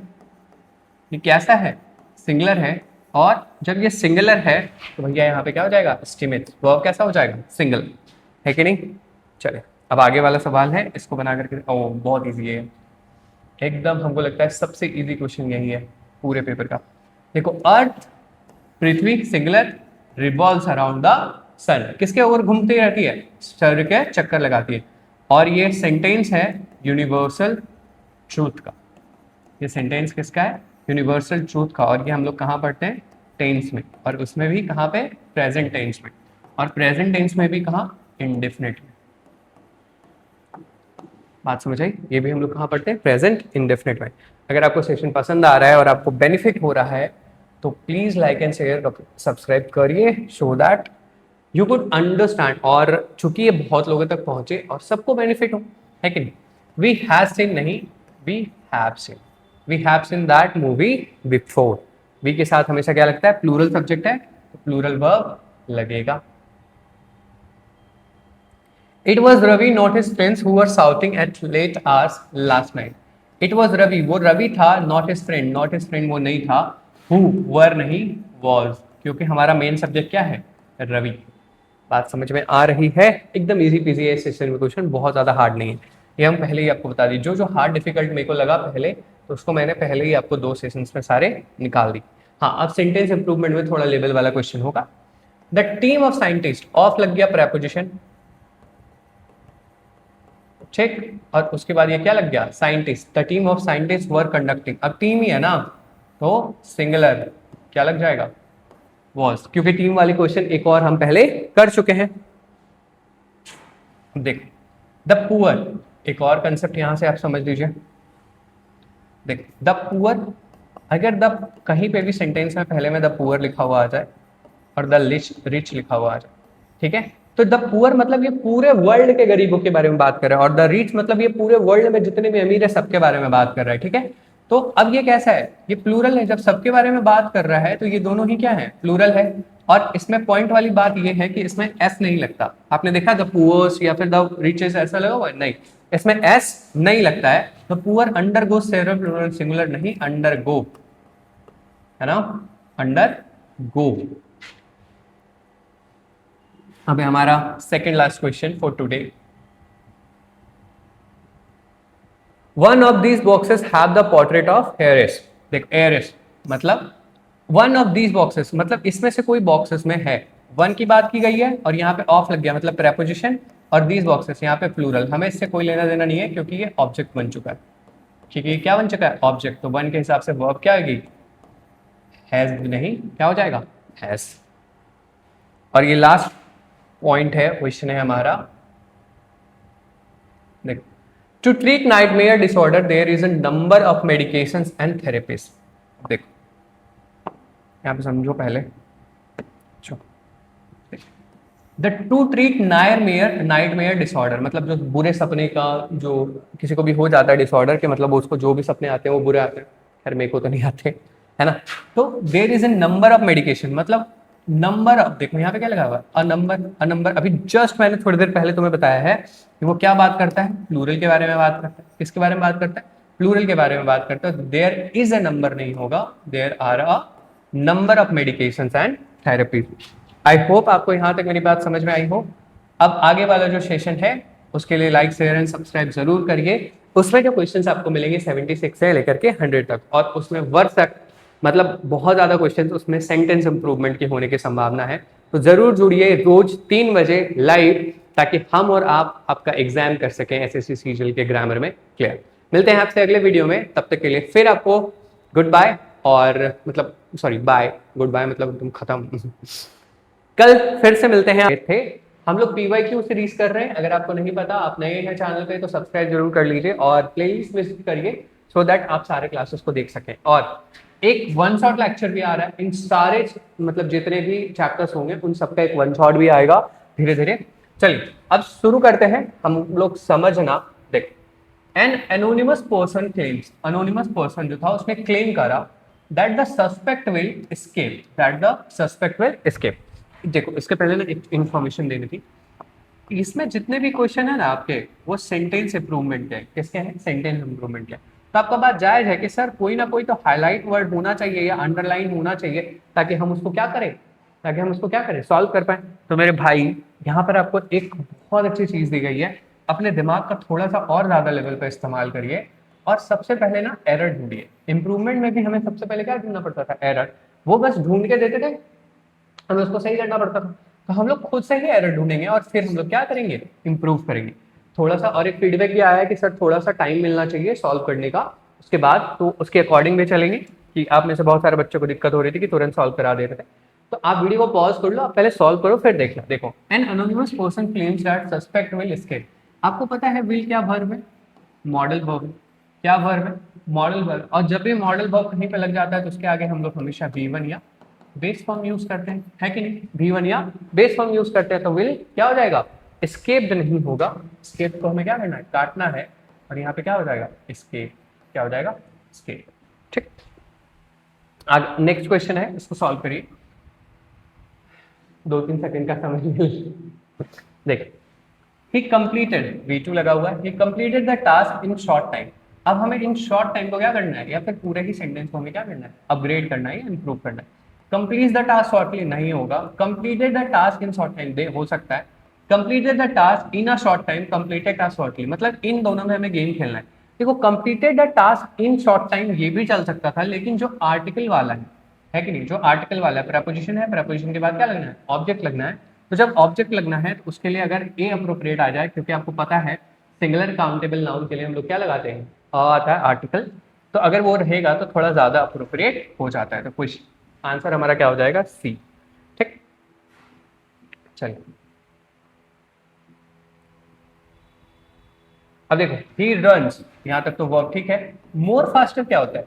ये कैसा है? सिंगुलर है। और जब ये सिंगुलर है तो भैया यहाँ पे क्या हो जाएगा? एस्टिमेट। वर्ब कैसा हो जाएगा? सिंगल, है कि नहीं। चले अब आगे वाला सवाल है, इसको बना करके, ओ बहुत इजी है एकदम, हमको लगता है सबसे इजी क्वेश्चन यही है पूरे पेपर का। देखो अर्थ, पृथ्वी सिंगुलर, रिवॉल्व्स अराउंड द सन, किसके ओवर घूमती रहती है? सूर्य के चक्कर लगाती है। और ये सेंटेंस है यूनिवर्सल ट्रूथ का। ये सेंटेंस किसका है? यूनिवर्सल ट्रूथ का। और ये हम लोग कहाँ पढ़ते हैं? टेंस में, और उसमें भी कहाँ पे? प्रेजेंट टेंस में। और प्रेजेंट टेंस में भी कहाँ? इंडेफिनिट में। बात समझ आई? ये भी हम लोग कहाँ पढ़ते हैं? प्रेजेंट इंडेफिनिट में। अगर आपको सेशन पसंद आ रहा है और आपको बेनिफिट हो रहा है तो please like and share subscribe करिए, so that you could understand, और चूंकि ये बहुत लोगों तक पहुंचे और सबको बेनिफिट हो, है कि नहीं? वी हैव सीन नहीं, we have seen, we have seen that movie before. We के साथ हमेशा क्या लगता है? प्लूरल सब्जेक्ट है तो प्लूरल वर्ब लगेगा। It was Ravi, not his friends, who were shouting at late hours last night. It was Ravi, वो रवि था, not his friend, not his friend वो नहीं था, who were नहीं, was, क्योंकि हमारा मेन सब्जेक्ट क्या है? रवि। बात समझ में आ रही है? एकदम इजी पीजी है सेशन में क्वेश्चन, बहुत ज़्यादा हार्ड नहीं है। ये हम पहले ही आपको बता दी, जो जो हार्ड डिफिकल्ट मेरे को लगा पहले, तो उसको मैंने पहले ही आपको 2 सेशंस में सारे निकाल दी। हाँ, अब सेंटेंस इंप्रूवमेंट में थोड़ा लेवल वाला क्वेश्चन होगा। The team of scientist, of लग गया प्रेपोजिशन, ठीक, और उसके बाद ये क्या लग गया? Scientist. The team of scientist were conducting, अब टीम ही है ना तो सिंगुलर क्या लग जाएगा? वॉज, क्योंकि टीम वाली क्वेश्चन एक और हम पहले कर चुके हैं। देखो द पुअर, एक और कंसेप्ट यहां से आप समझ लीजिए। देख द पुअर, अगर द कहीं पे भी सेंटेंस में पहले में द पुअर लिखा हुआ आ जाए और द रिच लिखा हुआ आ जाए, ठीक है, तो द पुअर मतलब ये पूरे वर्ल्ड के गरीबों के बारे में बात कर रहा है, और द रिच मतलब ये पूरे वर्ल्ड में जितने भी अमीर है सबके बारे में बात कर रहा है, ठीक है। तो अब ये कैसा है? ये प्लूरल है। जब सबके बारे में बात कर रहा है तो ये दोनों ही क्या है? प्लूरल है। और इसमें पॉइंट वाली बात ये है कि इसमें एस नहीं लगता। आपने देखा द पुअर्स या फिर द रिचेस ऐसा लगा हुआ है? नहीं, इसमें एस नहीं लगता है। The poor undergo several plural singular नहीं, अंडर गो, है ना, अंडर गो। अब हमारा second last question for today. One of these boxes have the portrait of Eris. देख एरिस मतलब वन ऑफ दीज बॉक्सेस मतलब इसमें से कोई बॉक्सेस में है। वन की बात की गई है और यहाँ पे ऑफ लग गया मतलब प्रेपोजिशन, और दीज बॉक्सेस यहाँ पे प्लूरल। हमें इससे कोई लेना देना नहीं है क्योंकि ये ऑब्जेक्ट बन चुका है। ठीक है, ये क्या बन चुका है? ऑब्जेक्ट। तो वन के हिसाब से वर्ब क्या आएगी? हैज नहीं, क्या हो जाएगा? हैज। और ये लास्ट पॉइंट है, क्वेश्चन है हमारा। देख, to treat nightmare disorder there is a number of medications and therapies. देखो यहां पे समझो पहले, the to treat nightmare disorder मतलब जो बुरे सपने का, जो किसी को भी हो जाता है डिसऑर्डर के, मतलब उसको जो भी सपने आते हैं वो बुरे आते हैं। खैर मेरे को तो नहीं आते, है ना। तो there is a number of medication मतलब नंबर ऑफ, देखो यहाँ पे क्या लगा हुआ? A number. अभी जस्ट मैंने थोड़ी देर पहले तुम्हें बताया है कि वो क्या बात करता है? प्लूरल के बारे में बात करता है। किसके बारे में बात करता है? प्लूरल के बारे में बात करता है। देयर इज ए नंबर नहीं होगा, there are a number of medication and therapy. I hope आपको यहाँ तक मेरी बात समझ में आई हो। अब आगे वाला जो सेशन है उसके लिए लाइक शेयर एंड सब्सक्राइब जरूर करिए। उसमें जो क्वेश्चंस आपको मिलेंगे 76 से लेकर के 100 तक, और उसमें वर्ड तक मतलब बहुत ज्यादा क्वेश्चंस, उसमें सेंटेंस इंप्रूवमेंट की होने की संभावना है। तो जरूर जुड़िए रोज 3 बजे लाइव, ताकि हम और आप आपका एग्जाम कर सकें एसएससी सीजीएल के ग्रामर में क्लियर। मिलते हैं आपसे अगले वीडियो में, तब तक के लिए फिर आपको गुड बाय, और मतलब सॉरी बाय, गुड बाय मतलब तुम खत्म। कल फिर से मिलते हैं। थे हम लोग PYQ सीरीज कर रहे हैं। अगर आपको नहीं पता, आप नए हैं चैनल पे, तो सब्सक्राइब जरूर कर लीजिए और प्लेलिस्ट विजिट करिए, सो दैट आप सारे क्लासेस को देख सकें। और एक वन शॉट लेक्चर भी आ रहा है। इन सारे मतलब जितने भी चैप्टर्स होंगे उन सबका एक वन शॉट भी आएगा धीरे धीरे। चलिए अब शुरू करते हैं। हम लोग समझना, देख an anonymous person claims, anonymous person जो था उसने क्लेम करा that the suspect will escape, that the suspect will escape. देखो इसके पहले ना एक इन्फॉर्मेशन देनी थी। इसमें जितने भी क्वेश्चन है ना आपके, वो सेंटेंस इंप्रूवमेंट के। किसके हैं? सेंटेंस इंप्रूवमेंट के। तो आपका बात जायज है कि सर कोई ना कोई तो हाईलाइट वर्ड होना चाहिए या अंडरलाइन होना चाहिए, ताकि हम उसको क्या करें, ताकि हम उसको क्या करें, सॉल्व कर पाए। तो मेरे भाई यहाँ पर आपको एक बहुत अच्छी चीज दी गई है। अपने दिमाग का थोड़ा सा और ज्यादा लेवल पर इस्तेमाल करिए, और सबसे पहले ना एरर ढूंढिए। इंप्रूवमेंट में भी हमें सबसे पहले क्या ढूंढना पड़ता था? एरर। वो बस ढूंढ के देते थे, हमें उसको सही करना पड़ता था। तो हम लोग खुद से ही एरर ढूंढेंगे और फिर हम लोग क्या करेंगे? इंप्रूव करेंगे। थोड़ा सा और एक फीडबैक भी आया है कि सर थोड़ा सा टाइम मिलना चाहिए सॉल्व करने का, उसके बाद तो उसके अकॉर्डिंग भी चलेंगे कि आप में से बहुत सारे बच्चों को दिक्कत हो रही थी कि तुरंत सॉल्व करा देते थे। तो आप वीडियो को पॉज कर लो, आप पहले सॉल्व करो फिर देखना। देखो, an anonymous person claims that suspect will escape. आपको पता है विल क्या वर्ब है? Modal verb. क्या वर्ब है? Modal verb. और जब भी मॉडल वर्ब कहीं पे लग जाता है तो उसके आगे हम लोग हमेशा V1 या बेस फॉर्म यूज करते हैं, है कि नहीं? V1 या बेस फॉर्म यूज करते हैं तो विल क्या हो जाएगा? एस्केप्ड नहीं होगा। एस्केप को हमें क्या करना है? काटना है। और यहाँ पे क्या हो जाएगा? एस्केप। क्या हो जाएगा? एस्केप। ठीक। आगे नेक्स्ट क्वेश्चन है, इसको सॉल्व करिए। 2-3 सेकंड का समय देखिए, ही कंप्लीटेड, V2 लगा हुआ है, ही completed the task in short time. अब हमें इन शॉर्ट टाइम को क्या करना है, या फिर पूरे ही सेंटेंस को हमें क्या करना है? अपग्रेड करना है या इंप्रूव करना है। कंप्लीट द टास्क शॉर्टली नहीं होगा, completed the task in short time दे हो सकता है। Completed the task in a short time, completed task shortly, मतलब इन दोनों में हमें गेम खेलना है। देखो, completed the task in short time ये भी चल सकता था, लेकिन जो आर्टिकल वाला है कि नहीं, जो आर्टिकल वाला है, प्रपोजिशन है, प्रपोजिशन के बाद क्या लगना है? ऑब्जेक्ट लगना है। तो जब ऑब्जेक्ट लगना है तो उसके लिए अगर ए अप्रोप्रिएट आ जाए, क्योंकि आपको पता है सिंगुलर काउंटेबल नाउन के लिए हम लोग क्या लगाते हैं? आता है आर्टिकल। तो अगर वो रहेगा तो थोड़ा ज्यादा अप्रोप्रिएट हो जाता है। तो कुछ आंसर हमारा क्या हो जाएगा? सी। ठीक, चलिए अब देखो, ही रन्स, यहां तक तो वर्ब ठीक है। मोर फास्टर क्या होता है?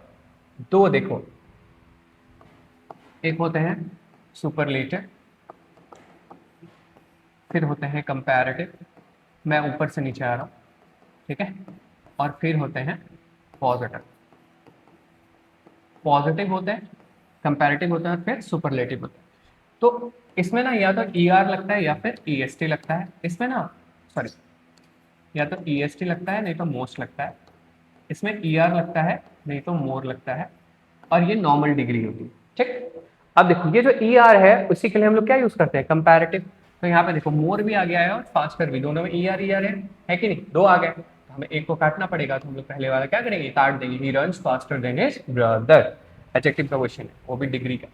दो देखो, एक होते हैं सुपरलेटिव, फिर होते हैं कंपैरेटिव। मैं ऊपर से नीचे आ रहा हूँ, ठीक है। और फिर होते हैं पॉजिटिव। पॉजिटिव होते हैं, कंपैरेटिव होते हैं, फिर सुपरलेटिव होते हैं। तो इसमें ना या तो ER लगता है या फिर EST लगता है। इसमें ना, सॉरी, या तो EST लगता है नहीं तो मोस्ट लगता है। इसमें ER लगता है नहीं तो मोर लगता है। और ये नॉर्मल डिग्री होती है। ठीक। अब देखो, ये जो ER है उसी के लिए हम लोग क्या यूज करते हैं? कंपैरेटिव। तो यहाँ पे देखो, मोर भी आ गया है और फास्टर भी, दोनों में ER ER है कि नहीं? दो आ गए, तो हमें एक को काटना पड़ेगा। तो हम लोग पहले वाला क्या करेंगे? काट देंगे। He runs faster than his brother. Adjective का क्वेश्चन है, वो भी डिग्री का।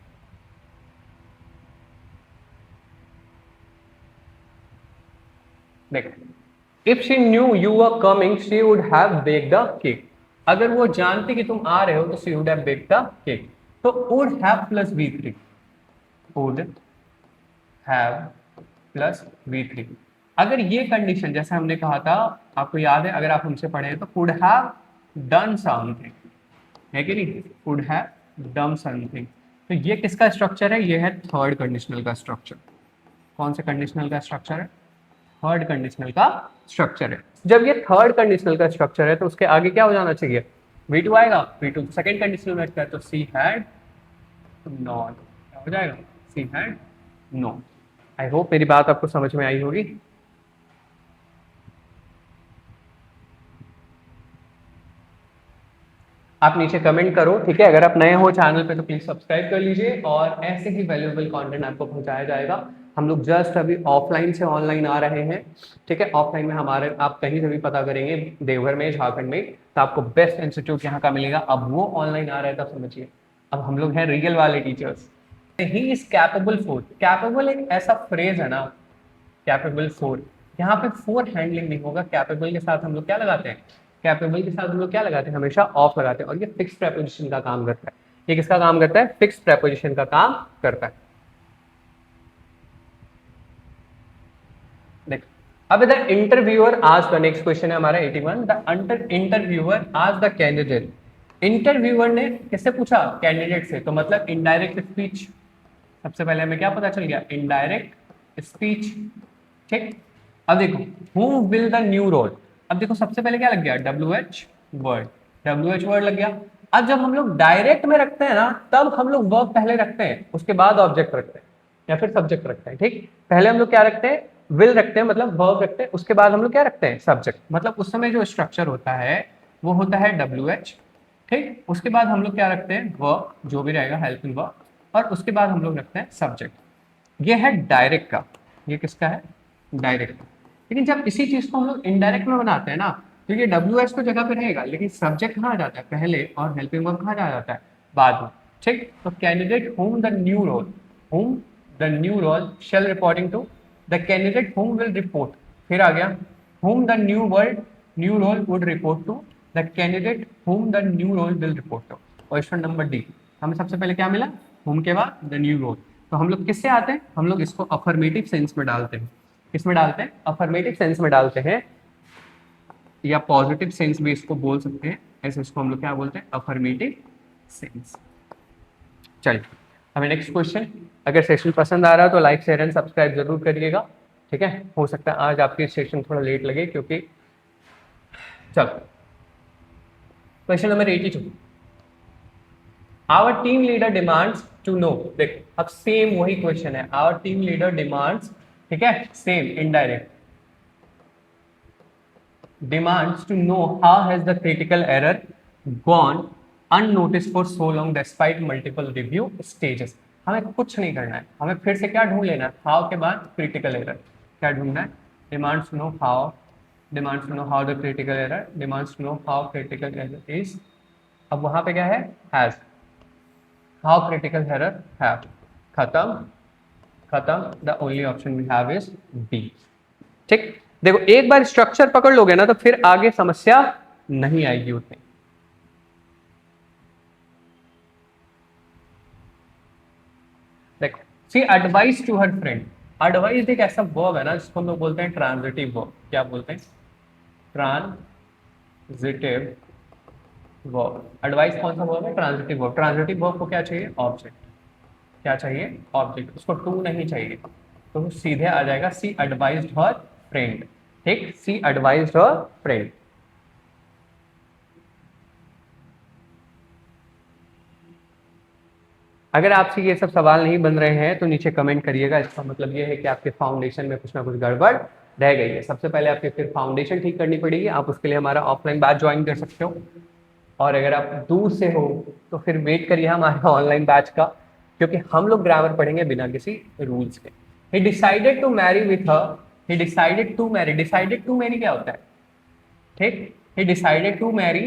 देखो, if she knew you are coming she would have baked the cake. अगर वो जानती कि तुम आ रहे हो तो she would have baked the cake. तो would have plus V3, would have plus V3। अगर ये कंडीशन, जैसे हमने कहा था, आपको याद है, अगर आप हमसे पढ़े तो कुड हैव डन समथिंग, है कि नहीं? Could have done something. तो ये किसका स्ट्रक्चर है? ये है थर्ड कंडीशनल का स्ट्रक्चर। कौन से कंडीशनल का स्ट्रक्चर है? थर्ड कंडीशनल का स्ट्रक्चर है। जब ये थर्ड कंडीशनल का स्ट्रक्चर है तो उसके आगे क्या हो जाना चाहिए? V2 आएगा। V2 सेकंड कंडीशनल में है, तो सी हैड नॉट, क्या हो जाएगा? She had not. I hope मेरी बात आपको समझ में आई होगी। आप नीचे कमेंट करो, ठीक है। अगर आप नए हो चैनल पे तो प्लीज सब्सक्राइब कर लीजिए, और ऐसे ही वैल्यूएबल कंटेंट आपको पहुंचाया जाएगा। हम लोग जस्ट अभी ऑफलाइन से ऑनलाइन आ रहे हैं, ठीक है। ऑफलाइन में हमारे, आप कहीं से भी पता करेंगे देवघर में, झारखंड में, तो आपको बेस्ट इंस्टीट्यूट यहाँ का मिलेगा। अब वो ऑनलाइन आ रहा है, तब समझिए। अब हम लोग हैं रियल वाले teachers. He is capable for, capable एक ऐसा फ्रेज है ना, कैपेबल फॉर। यहाँ पे फोर हैंडलिंग नहीं होगा। कैपेबल के साथ हम लोग क्या लगाते हैं? कैपेबल के साथ हम लोग क्या लगाते हैं? हमेशा ऑफ लगाते हैं। और ये फिक्स प्रेपोजिशन का काम करता है। ये किसका काम करता है? फिक्स प्रेपोजिशन का काम करता है। देख, अब द इंटरव्यूअर आज द, नेक्स्ट क्वेश्चन है हमारा 81। द इंटरव्यूअर आज द कैंडिडेट। इंटरव्यूअर ने किससे पूछा? कैंडिडेट से। तो मतलब इनडायरेक्ट स्पीच। सबसे पहले हमें क्या पता चल गया? Indirect speech. ठीक। अब देखो, who will the new role. अब देखो, सबसे पहले क्या लग गया? WH word. WH वर्ड लग गया। अब जब हम लोग डायरेक्ट में रखते हैं ना, तब हम लोग वर्ब पहले रखते हैं, उसके बाद ऑब्जेक्ट रखते हैं या फिर सब्जेक्ट रखते हैं। ठीक। पहले हम लोग क्या रखते हैं? विल रखते हैं, मतलब वर्ब रखते हैं। उसके बाद हम लोग क्या रखते हैं? सब्जेक्ट। मतलब उस समय जो स्ट्रक्चर होता है वो होता है WH। ठीक। उसके बाद हम लोग क्या रखते हैं? वर्ब, जो भी रहेगा हेल्पिंग वर्ब। और उसके बाद हम लोग रखते हैं सब्जेक्ट। ये है डायरेक्ट का। ये किसका है? डायरेक्ट। लेकिन जब इसी चीज को हम लोग इनडायरेक्ट में बनाते हैं ना, तो ये WH तो जगह पे रहेगा, लेकिन सब्जेक्ट कहाँ आ जाता है? पहले। और हेल्पिंग वर्ब कहाँ जा जाता है? बाद में। ठीक। तो candidate whom the new role, whom the new role shall reporting to the candidate whom will report. फिर आ गया whom the new role would report to, the candidate whom the new role will report to। Question number D, हमें सबसे पहले क्या मिला, whom के बाद the new role। तो हम लोग किससे आते हैं, हम लोग इसको अफर्मेटिव सेंस में डालते हैं। किसमें डालते हैं, अफर्मेटिव सेंस में डालते हैं, या पॉजिटिव सेंस भी इसको बोल सकते हैं। ऐसे इसको हम लोग क्या बोलते हैं, अफर्मेटिव सेंस। चलिए हमें नेक्स्ट क्वेश्चन। अगर सेशन पसंद आ रहा है तो लाइक शेयर एंड सब्सक्राइब जरूर करिएगा, ठीक है। हो सकता है आज आपकी सेशन थोड़ा लेट लगे क्योंकि, चलो question number 82। Our team leader demands to know, देखो अब सेम वही क्वेश्चन है, आवर टीम लीडर डिमांड्स, ठीक है, same indirect, demands to know how has the critical error gone unnoticed for so long despite multiple review stages। हमें कुछ नहीं करना है, हमें फिर से क्या ढूंढ लेना है, how के बाद critical error क्या ढूंढना है, demands to know how, demands to know how the critical error, demands to know how critical error is। अब वहां पे क्या है, has, how critical error have, खत्म खत्म, the only option we have is B, ठीक। देखो एक बार स्ट्रक्चर पकड़ लोगे ना तो फिर आगे समस्या नहीं आएगी उतनी। देखो she advice to her friend, advice एक ऐसा वर्ब है ना जिसको हम लोग बोलते हैं ट्रांजिटिव वर्ब। क्या बोलते हैं, ट्रांजिटिव वर्ब। एडवाइस कौन सा वर्ब है, ट्रांजिटिव वर्ब। ट्रांजिटिव वर्ब को क्या चाहिए, ऑब्जेक्ट। क्या चाहिए, ऑब्जेक्ट। उसको टू नहीं चाहिए, तो सीधे आ जाएगा सी एडवाइज्ड हर फ्रेंड, ठीक, सी एडवाइज्ड हर फ्रेंड। अगर आपसे ये सब सवाल नहीं बन रहे हैं तो नीचे कमेंट करिएगा, इसका मतलब ये है कि आपके फाउंडेशन में कुछ ना कुछ गड़बड़ रह गई है। सबसे पहले आपके फिर फाउंडेशन ठीक करनी पड़ेगी, आप उसके लिए हमारा ऑफलाइन बैच ज्वाइन कर सकते हो, और अगर आप दूर से हो तो फिर वेट करिए हमारे ऑनलाइन बैच का, क्योंकि हम लोग ग्रामर पढ़ेंगे बिना किसी रूल्स के। He decided to marry with her, he decided to marry, decided to marry क्या होता है, ठीक, ही डिसाइडेड टू मैरी,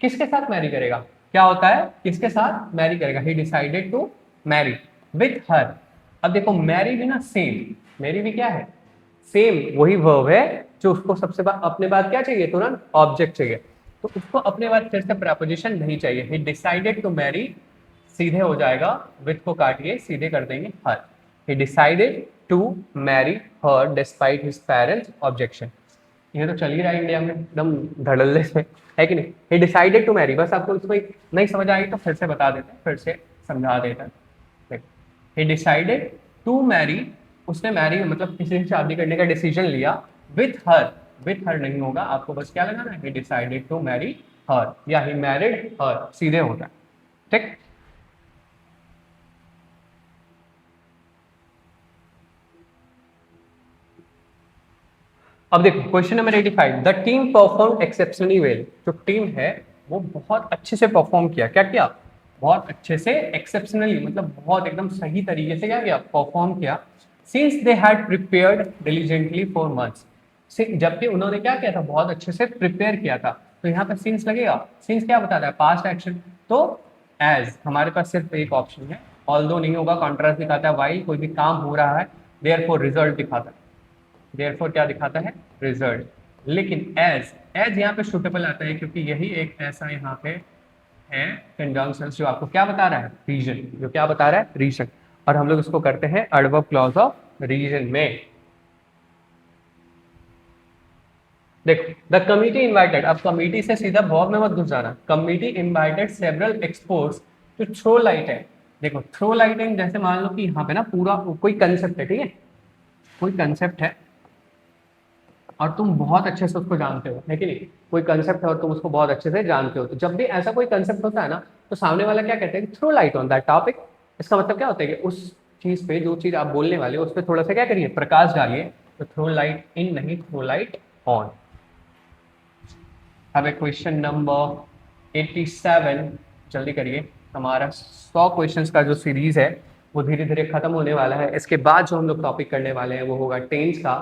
किसके साथ मैरी करेगा, क्या होता है, किसके साथ मैरी करेगा, he decided to marry with her. अब देखो मैरी भी ना सेम, मैरी भी क्या है, सेम वही वर्ब है जो उसको सबसे बाद अपने बाद क्या चाहिए, तुरंत ऑब्जेक्ट चाहिए, तो उसको अपने बाद फिर से प्रपोजिशन नहीं चाहिए। ही डिसाइडेड टू मैरी सीधे हो जाएगा, विथ को काटिए सीधे कर देंगे her. He decided to marry her despite his parents objection. ये तो चल ही रहा है इंडिया में एकदम धड़ल्ले से, है कि नहीं। ही डिसाइडेड टू मैरी, बस आपको इसमें नहीं समझ आई तो फिर से बता देते हैं, फिर से समझा देते हैं। ही डिसाइडेड टू मैरी, उसने मैरी मतलब किसी से शादी करने का डिसीजन लिया, विथ हर, विथ हर नहीं होगा, आपको बस क्या लगाना है, he decided to marry her, या ही मैरिड हर, सीधे होता है, ठीक। अब देखो question number 85, the team perform exceptionally well. जो टीम है वो बहुत अच्छे से परफॉर्म किया, क्या किया, बहुत अच्छे से, एक्सेप्शनली मतलब बहुत एकदम सही तरीके से क्या किया, परफॉर्म किया। Since they had prepared diligently for months, जबकि उन्होंने क्या किया था, बहुत अच्छे से प्रिपेयर किया था। तो यहाँ पर सिंस लगेगा, सिंस क्या बताता है, पास्ट एक्शन, तो एज हमारे पास सिर्फ एक ऑप्शन है, ऑल्दो नहीं होगा, कॉन्ट्रास्ट दिखाता है, वाइल कोई भी काम हो रहा है, देयरफॉर रिजल्ट दिखाता है, देयरफॉर क्या दिखाता है, रिजल्ट। लेकिन एज, एज यहाँ पे सुटेबल आता है क्योंकि यही एक ऐसा यहाँ पे है कंजंक्शन जो आपको क्या बता रहा है, रीजन, जो क्या बता रहा है, रीजन, और हम लोग इसको करते हैं एडवर्ब क्लॉज ऑफ रीजन में। देखो द कमिटी इनवाइटेड, अब कमिटी से सीधा वर्ब में मत घुस जाना, committee invited several experts to throw light है। देखो थ्रो लाइट इन, जैसे मान लो कि यहाँ पे ना पूरा कोई कंसेप्ट है, ठीक है, कोई कंसेप्ट है और तुम बहुत अच्छे से उसको जानते हो, है कि नहीं, कोई कंसेप्ट है और तुम उसको बहुत अच्छे से जानते हो, तो जब भी ऐसा कोई कंसेप्ट होता है ना तो सामने वाला क्या कहते हैं, throw light on that topic. इसका मतलब क्या होता है कि उस चीज पे, जो चीज आप बोलने वाले हो उस पर थोड़ा सा क्या करिए, प्रकाश डालिए। तो थ्रो लाइट इन नहीं, थ्रो लाइट ऑन। अब क्वेश्चन नंबर 87, जल्दी करिए, हमारा 100 क्वेश्चंस का जो सीरीज है वो धीरे धीरे खत्म होने वाला है। इसके बाद जो हम लोग टॉपिक करने वाले हैं वो होगा टेंस का,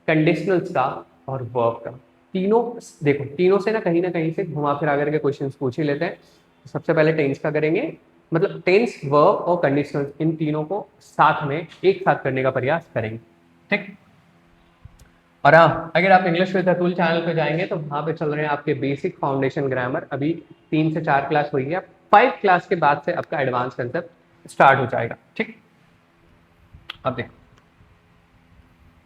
कंडीशनल्स का और वर्ब का। तीनों देखो, तीनों से ना कहीं से घुमा फिरा करके क्वेश्चंस पूछ ही लेते हैं। सबसे पहले टेंस का करेंगे, मतलब टेंस, वर्ब और कंडीशनल्स, इन तीनों को साथ में एक साथ करने का प्रयास करेंगे, ठीक। और हाँ, अगर आप इंग्लिश विद अतुल चैनल पे जाएंगे तो वहाँ पे चल रहे हैं आपके बेसिक फाउंडेशन ग्रामर, अभी 3 से 4 क्लास हुई है, 5 क्लास के बाद से आपका एडवांस कंसेप्ट स्टार्ट हो जाएगा। ठीक, अब देखो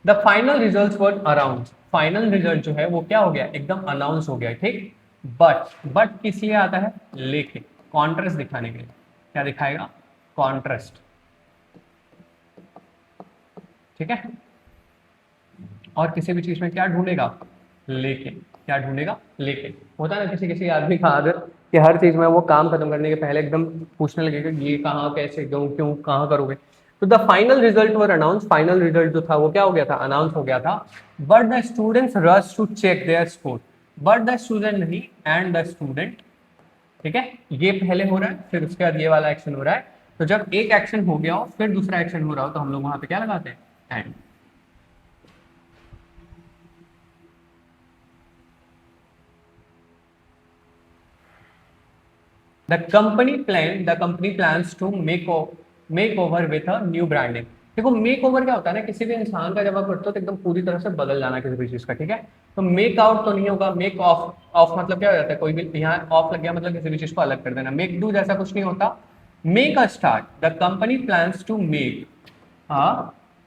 the final result were around, final result जो है वो क्या हो गया, एकदम अनाउंस हो गया। ठीक, बट किस लिए आता है, लेके कॉन्ट्रास्ट दिखाने के लिए। क्या दिखाएगा, कॉन्ट्रास्ट। ठीक है, और किसी भी चीज में क्या ढूंढेगा, लेके। क्या ढूंढेगा, लेके। होता है ना किसी किसी आदमी का आदत कि हर चीज में वो काम खत्म करने के पहले एकदम पूछने लगेगा ये कहाँ, कैसे, क्यों, क्यों, कहाँ करोगे। तो the final result were announce, final result जो था वो क्या हो गया था, अनाउंस हो गया था। But the students rush to check their score, but the student नहीं, एंड द स्टूडेंट। ठीक है, ये पहले हो रहा है, फिर उसके बाद ये वाला एक्शन हो रहा है। तो जब एक एक्शन हो गया हो फिर दूसरा एक्शन हो रहा हो तो हम लोग वहां पे क्या लगाते हैं, and. The company plans to make over with a new branding। देखो मेक ओवर क्या होता है ना, किसी भी इंसान का जब आप करते हो तो एकदम पूरी तरह से बदल जाना किसी भी चीज का। ठीक है, तो मेक आउट तो नहीं होगा, मेक ऑफ, ऑफ मतलब क्या हो जाता है, कोई भी यहाँ ऑफ लग गया मतलब किसी भी चीज को अलग कर देना। मेक डू जैसा कुछ नहीं होता। Make a start, the company plans to make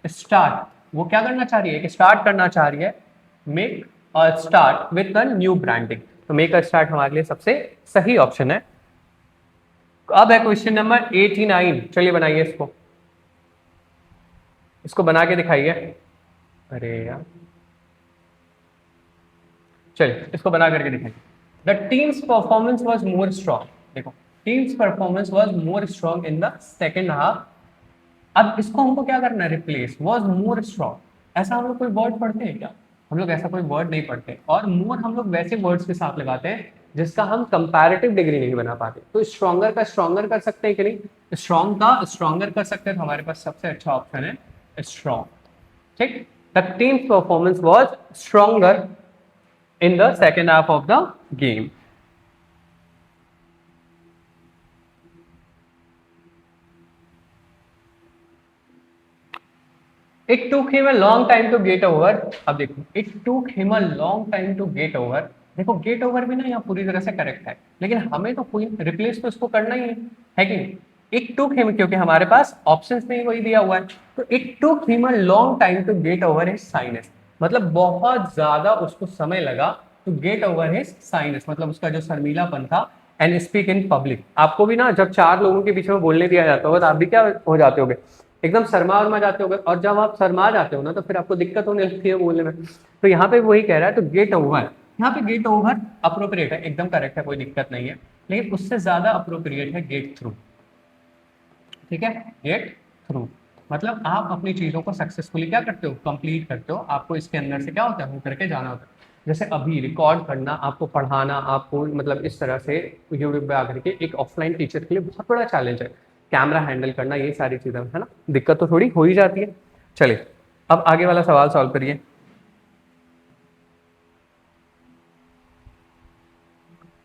start, वो क्या करना चाह रही है कि स्टार्ट करना चाह रही है, make start with a new branding. तो मेक अ स्टार्ट हमारे लिए सबसे सही ऑप्शन है। अब है क्वेश्चन नंबर 89, चलिए बनाइए इसको, इसको बना के दिखाइए। अरे यार, चलिए इसको बना करके दिखाइए। The team's performance was more strong, देखो team's performance was more strong in the second half. अब इसको हमको क्या करना है, रिप्लेस वाज मोर स्ट्रॉन्ग। ऐसा हम लोग कोई वर्ड पढ़ते हैं क्या, हम लोग ऐसा कोई वर्ड नहीं पढ़ते। और मोर हम लोग वैसे वर्ड्स के साथ लगाते हैं जिसका हम कंपैरेटिव डिग्री नहीं बना पाते। तो स्ट्रॉन्गर का स्ट्रॉन्गर कर सकते हैं कि नहीं, स्ट्रॉन्ग का स्ट्रॉन्गर कर सकते हैं, तो हमारे पास सबसे अच्छा ऑप्शन है स्ट्रॉन्ग। ठीक, the team's performance was stronger in the second half of the game. It took him a long time to get over। अब देखो it took him a long time to get over। देखो get over भी ना यहाँ पूरी तरह से correct है, लेकिन हमें तो कोई रिप्लेस तो इसको करना ही है कि नहीं। इट टुक हिम, क्योंकि हमारे पास ऑप्शंस में ही वही दिया हुआ है, तो it took him a long time to get over his sinus, मतलब बहुत ज्यादा उसको समय लगा to get over his sinus, मतलब उसका जो शर्मीलापन था। एंड स्पीक इन पब्लिक, आपको भी ना जब 4 लोगों के बीच में बोलने दिया जाता होगा तो आप भी क्या हो जाते होगे, एकदम शर्मा वर्मा जाते होगे। और जब आप शर्मा जाते हो ना तो फिर आपको दिक्कत होने लगती है बोलने में। तो यहाँ पे वही कह रहा है, तो गेट ओवर, यहाँ पे गेट ओवर अप्रोप्रिएट है, एकदम करेक्ट है, कोई दिक्कत नहीं है। लेकिन उससे ज्यादा अप्रोप्रिएट है गेट थ्रू। ठीक है, गेट थ्रू मतलब आप अपनी चीजों को सक्सेसफुली क्या करते हो, कंप्लीट करते हो। आपको इसके अंदर से क्या होता है, करके जाना होता है। जैसे अभी रिकॉर्ड करना, आपको पढ़ाना, आपको मतलब इस तरह से यूट्यूब पे आकर के एक ऑफलाइन टीचर के लिए बहुत बड़ा चैलेंज है। कैमरा हैंडल करना, ये सारी चीजें है ना, दिक्कत तो थोड़ी हो ही जाती है। चलिए अब आगे वाला सवाल सॉल्व करिए।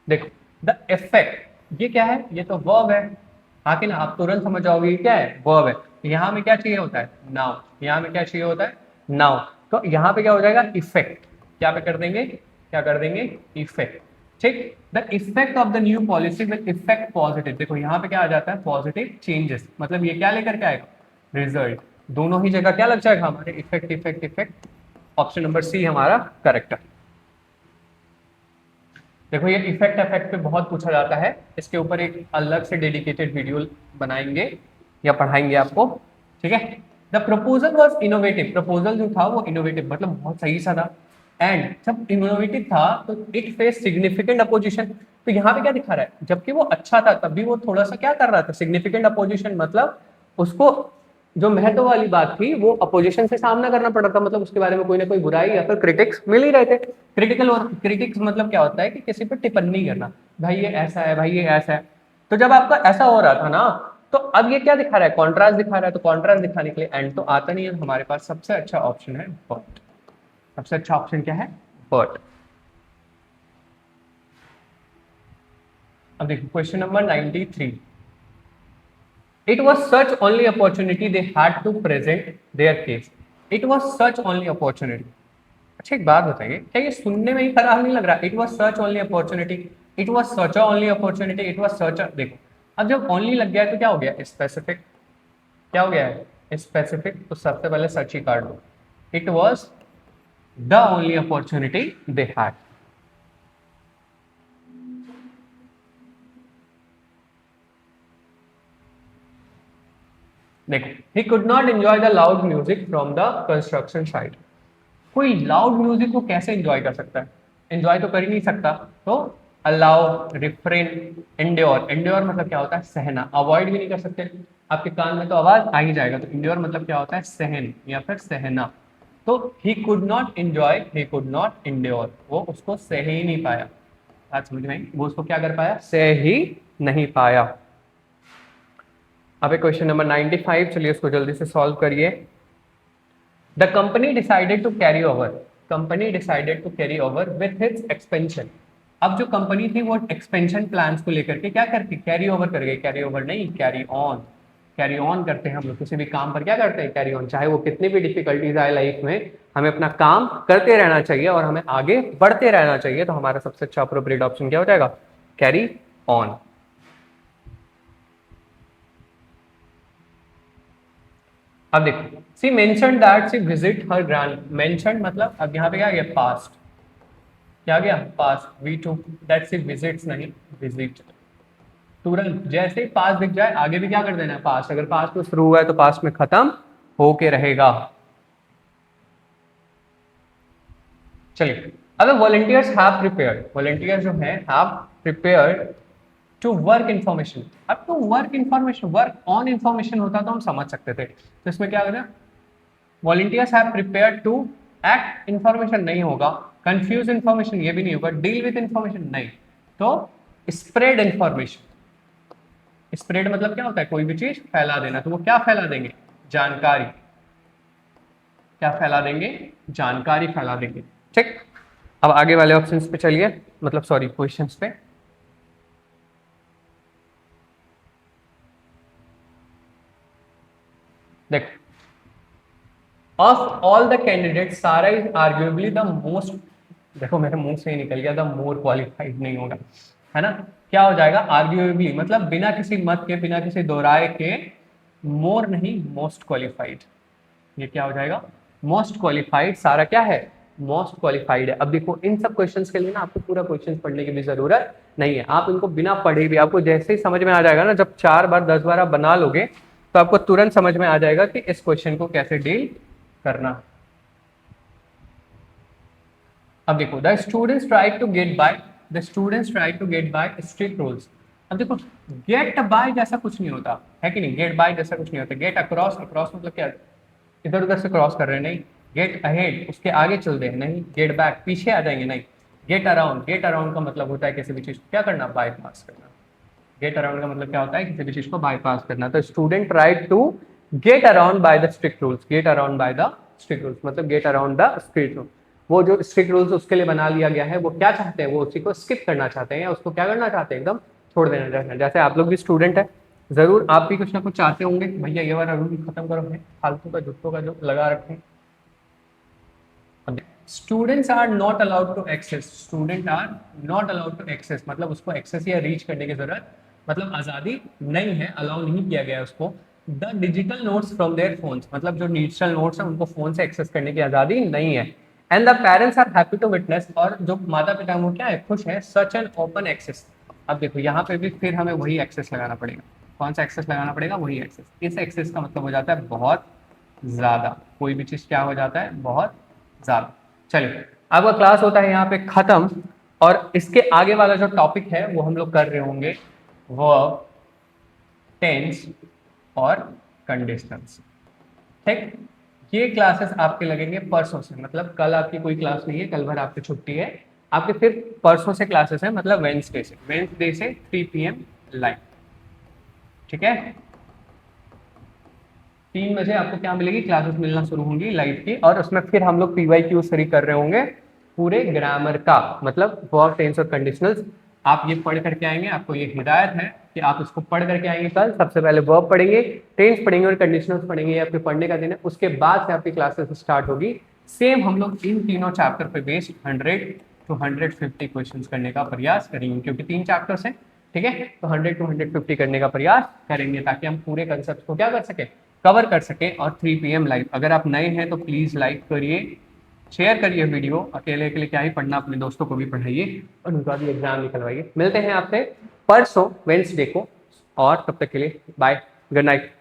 देखो द इफेक्ट, ये क्या है, ये तो वर्ब है। हाँ कि ना, आप तुरंत समझ जाओगे ये क्या है, वर्ब है। यहाँ में क्या चाहिए होता है, नाउ। यहाँ में क्या चाहिए होता है, नाउ। तो यहाँ पे क्या हो जाएगा, इफेक्ट। क्या पे कर देंगे, क्या कर देंगे, इफेक्ट। ठीक, the effect of the new policy will effect positive. देखो यहाँ पे क्या आ जाता है, पॉजिटिव चेंजेस, मतलब ये क्या लेकर के आएगा, रिजल्ट। दोनों ही जगह क्या लग जाएगा हमारे, effect effect effect. Option number C हमारा करेक्ट है। देखो ये इफेक्ट इफेक्ट पे बहुत पूछा जाता है, इसके ऊपर एक अलग से डेडिकेटेड वीडियो बनाएंगे या पढ़ाएंगे आपको। ठीक है, the proposal was innovative, proposal जो था वो इनोवेटिव मतलब बहुत सही सा था। एंड जब इनोवेटिव था तो इट फेस सिग्निफिकेंट अपोजिशन। तो यहाँ पे क्या दिखा रहा है, जबकि वो अच्छा था तब भी वो थोड़ा सा क्या कर रहा था, सिग्निफिकेंट अपोजिशन मतलब उसको जो महत्व वाली बात थी वो अपोजिशन से सामना करना पड़ रहा था, मतलब उसके बारे में कोई ना कोई बुराई या फिर क्रिटिक्स मिल ही रहे थे। क्रिटिकल और क्रिटिक्स मतलब क्या होता है कि किसी पर टिप्पणी करना, भाई ये ऐसा है, भाई ये ऐसा है। तो जब आपका ऐसा हो रहा था ना, तो अब ये क्या दिखा रहा है, कॉन्ट्रास्ट दिखा रहा है। तो कॉन्ट्रास्ट दिखाने के लिए एंड तो आता नहीं है, हमारे पास सबसे अच्छा ऑप्शन है बट। सबसे अच्छा ऑप्शन क्या है, बट। अब देखो question number 93। It was such only opportunity they had to present their case. It was such only opportunity. अच्छा एक बात बताइए, क्या ये सुनने में ही खराब नहीं लग रहा? It was such only opportunity, it was such only opportunity, it was such. देखो अब जब ओनली लग गया है तो क्या हो गया? स्पेसिफिक। क्या हो गया है? स्पेसिफिक। तो सबसे पहले सच ही काट दो। It was the only opportunity they had. देखो, he could not enjoy the loud music from the construction site। कोई लाउड म्यूजिक को कैसे एंजॉय कर सकता है? एंजॉय तो कर ही नहीं सकता। तो अलाउ, रिफ्रेन, एंड्योर। एंड्योर मतलब क्या होता है? सहना। अवॉइड भी नहीं कर सकते, आपके कान में तो आवाज आ ही जाएगा। तो एंड्योर मतलब क्या होता है? सहन या फिर सहना। तो he could not enjoy, he could not endure, वो उसको सह ही नहीं पाया। बात समझ में आई? वो उसको क्या कर पाया? सह ही नहीं पाया। अब क्वेश्चन नंबर 95, चलिए इसको जल्दी से सॉल्व करिए। The company decided to carry over, company decided to carry over with its expansion. अब जो कंपनी थी वो एक्सपेंशन प्लान्स को लेकर के क्या करती? कैरी ओवर कर गई। कैरी ओवर नहीं, कैरी ऑन। कैरी ऑन करते हैं हम लोग किसी भी काम पर, क्या करते हैं? Carry on. चाहे वो कितनी भी डिफिकल्टीज आए लाइफ में, हमें अपना काम करते रहना चाहिए और हमें आगे बढ़ते रहना चाहिए। तो हमारा सबसे अच्छा अप्रोप्रिएट ऑप्शन क्या हो जाएगा? Carry on. अब देखो, she mention that she visit her grand. Mention मतलब अब यहाँ पे क्या आ गया? पास्ट। क्या आ गया? Past. We to that see visits नहीं, विजिट। तुरंत जैसे ही पास्ट दिख जाए आगे भी क्या कर देना है? पास्ट। अगर पास्ट में शुरू हुआ है तो पास्ट में खत्म होके रहेगा। चलिए, अगर वॉलंटियर्स हैव प्रिपेयर्ड, वॉलंटियर जो है have prepared to work information. अब to work information, work on information होता तो हम समझ सकते थे। तो इसमें क्या करें? Volunteers have prepared to act information नहीं होगा, कंफ्यूज इन्फॉर्मेशन ये भी नहीं होगा, डील विद इन्फॉर्मेशन नहीं, तो स्प्रेड इन्फॉर्मेशन। स्प्रेड मतलब क्या होता है? कोई भी चीज फैला देना। तो वो क्या फैला देंगे? जानकारी। क्या फैला देंगे? जानकारी फैला देंगे। ठीक। अब आगे वाले ऑप्शंस पे चलिए, मतलब सॉरी क्वेश्चंस पे। देख, ऑफ ऑल द कैंडिडेट सारा इज आर्ग्यूएबली द मोस्ट, देखो मेरे मुंह से ही निकल गया, द मोर क्वालिफाइड नहीं होगा, है ना? क्या हो जाएगा? आर्ग्यूएबली मतलब बिना किसी मत के, बिना किसी दोहराए के, मोर नहीं मोस्ट क्वालिफाइड। ये क्या हो जाएगा? Most qualified. सारा क्या है? मोस्ट क्वालिफाइड है। अब देखो इन सब क्वेश्चंस के लिए ना आपको पूरा क्वेश्चंस पढ़ने की भी जरूरत नहीं है। आप इनको बिना पढ़े भी, आपको जैसे ही समझ में आ जाएगा ना, जब 4 बार 10 बार आप बना लोगे तो आपको तुरंत समझ में आ जाएगा कि इस क्वेश्चन को कैसे डील करना। अब देखो, the students try to get by, the students try to get by strict rules. अब देखो, गेट बाय जैसा कुछ नहीं होता है कि नहीं? गेट बाय जैसा कुछ नहीं होता। गेट अक्रॉस, अक्रॉस मतलब क्या? इधर उधर से क्रॉस कर रहे हैं नहीं। गेट अहेड उसके आगे चल रहे हैं नहीं। गेट बैक पीछे आ जाएंगे नहीं। गेट अराउंड, गेट अराउंड का मतलब होता है किसी भी चीज को क्या करना? बाईपास करना। गेट अराउंड का मतलब क्या होता है? किसी भी चीज को बाईपास करना। तो student right to get around by the strict rules. Get around by the strict rules मतलब get around the strict rule. वो जो स्ट्रिक्ट रूल्स उसके लिए बना लिया गया है, वो क्या चाहते हैं? वो उसी को स्किप करना चाहते हैं या उसको क्या करना चाहते हैं? एकदम छोड़ देना चाहते हैं। जैसे आप लोग भी स्टूडेंट है, जरूर आप भी कुछ ना कुछ चाहते होंगे, भैया ये वाला रूल खत्म करो है, फालतू का जुट्टों का जो लगा रखे हैं। Students are not allowed to access, student are not allowed to access मतलब उसको एक्सेस या रीच करने की जरूरत, मतलब आजादी नहीं है, अलाउ नहीं किया गया उसको। The digital notes from their phones मतलब जो डिजिटल नोट्स है उनको फोन से एक्सेस करने की आजादी नहीं है। And the parents are happy to witness और जो माता पिता वो क्या है? खुश है। Such an open access. अब देखो यहाँ पे भी फिर हमें वही एक्सेस लगाना पड़ेगा। कौन सा एक्सेस लगाना पड़ेगा? वही एक्सेस। इस एक्सेस का मतलब हो जाता है बहुत ज्यादा। कोई भी चीज क्या हो जाता है? बहुत ज्यादा। चलिए, आपका क्लास होता है यहाँ पे खत्म और इसके आगे वाला जो टॉपिक है वो हम लोग कर रहे होंगे वर्ब, टेंस और कंडीशनल्स। ठीक। ये क्लासेस आपके लगेंगे परसों से, मतलब कल आपकी कोई क्लास नहीं है, कल भर आपकी छुट्टी है। आपके फिर परसों से क्लासेस है, मतलब वेंसडे से, वेंसडे से 3 PM लाइव। ठीक है, 3 बजे आपको क्या मिलेगी? क्लासेस मिलना शुरू होंगी लाइव की, और उसमें फिर हम लोग PYQ सही कर रहे होंगे पूरे ग्रामर का, मतलब वर्ब, टेंस और कंडीशनल्स। आप ये पढ़ करके आएंगे, आपको ये हिदायत है कि आप इसको पढ़ करके आएंगे। कल सबसे पहले वर्ब पढ़ेंगे, टेंस पढ़ेंगे और कंडीशनल्स पढ़ेंगे। ये आपके पढ़ने का दिन है। उसके बाद से आपकी क्लासेस स्टार्ट होगी सेम हम लोग इन तीनों चैप्टर पे बेस्ड 100 to 150 क्वेश्चंस करने का प्रयास करेंगे, क्योंकि 3 चैप्टर्स हैं, ठीक है। तो 100 to 150 करने का प्रयास करेंगे ताकि हम पूरे कंसेप्ट को क्या कर सके, कवर कर सके। और 3 PM लाइव। अगर आप नए हैं तो प्लीज लाइक करिए, शेयर करिए वीडियो, अकेले अकेले क्या ही पढ़ना, अपने दोस्तों को भी पढ़ाइए और उनका भी एग्जाम निकलवाइए। मिलते हैं आपसे परसों वेंसडे को, और तब तक के लिए बाय, गुड नाइट।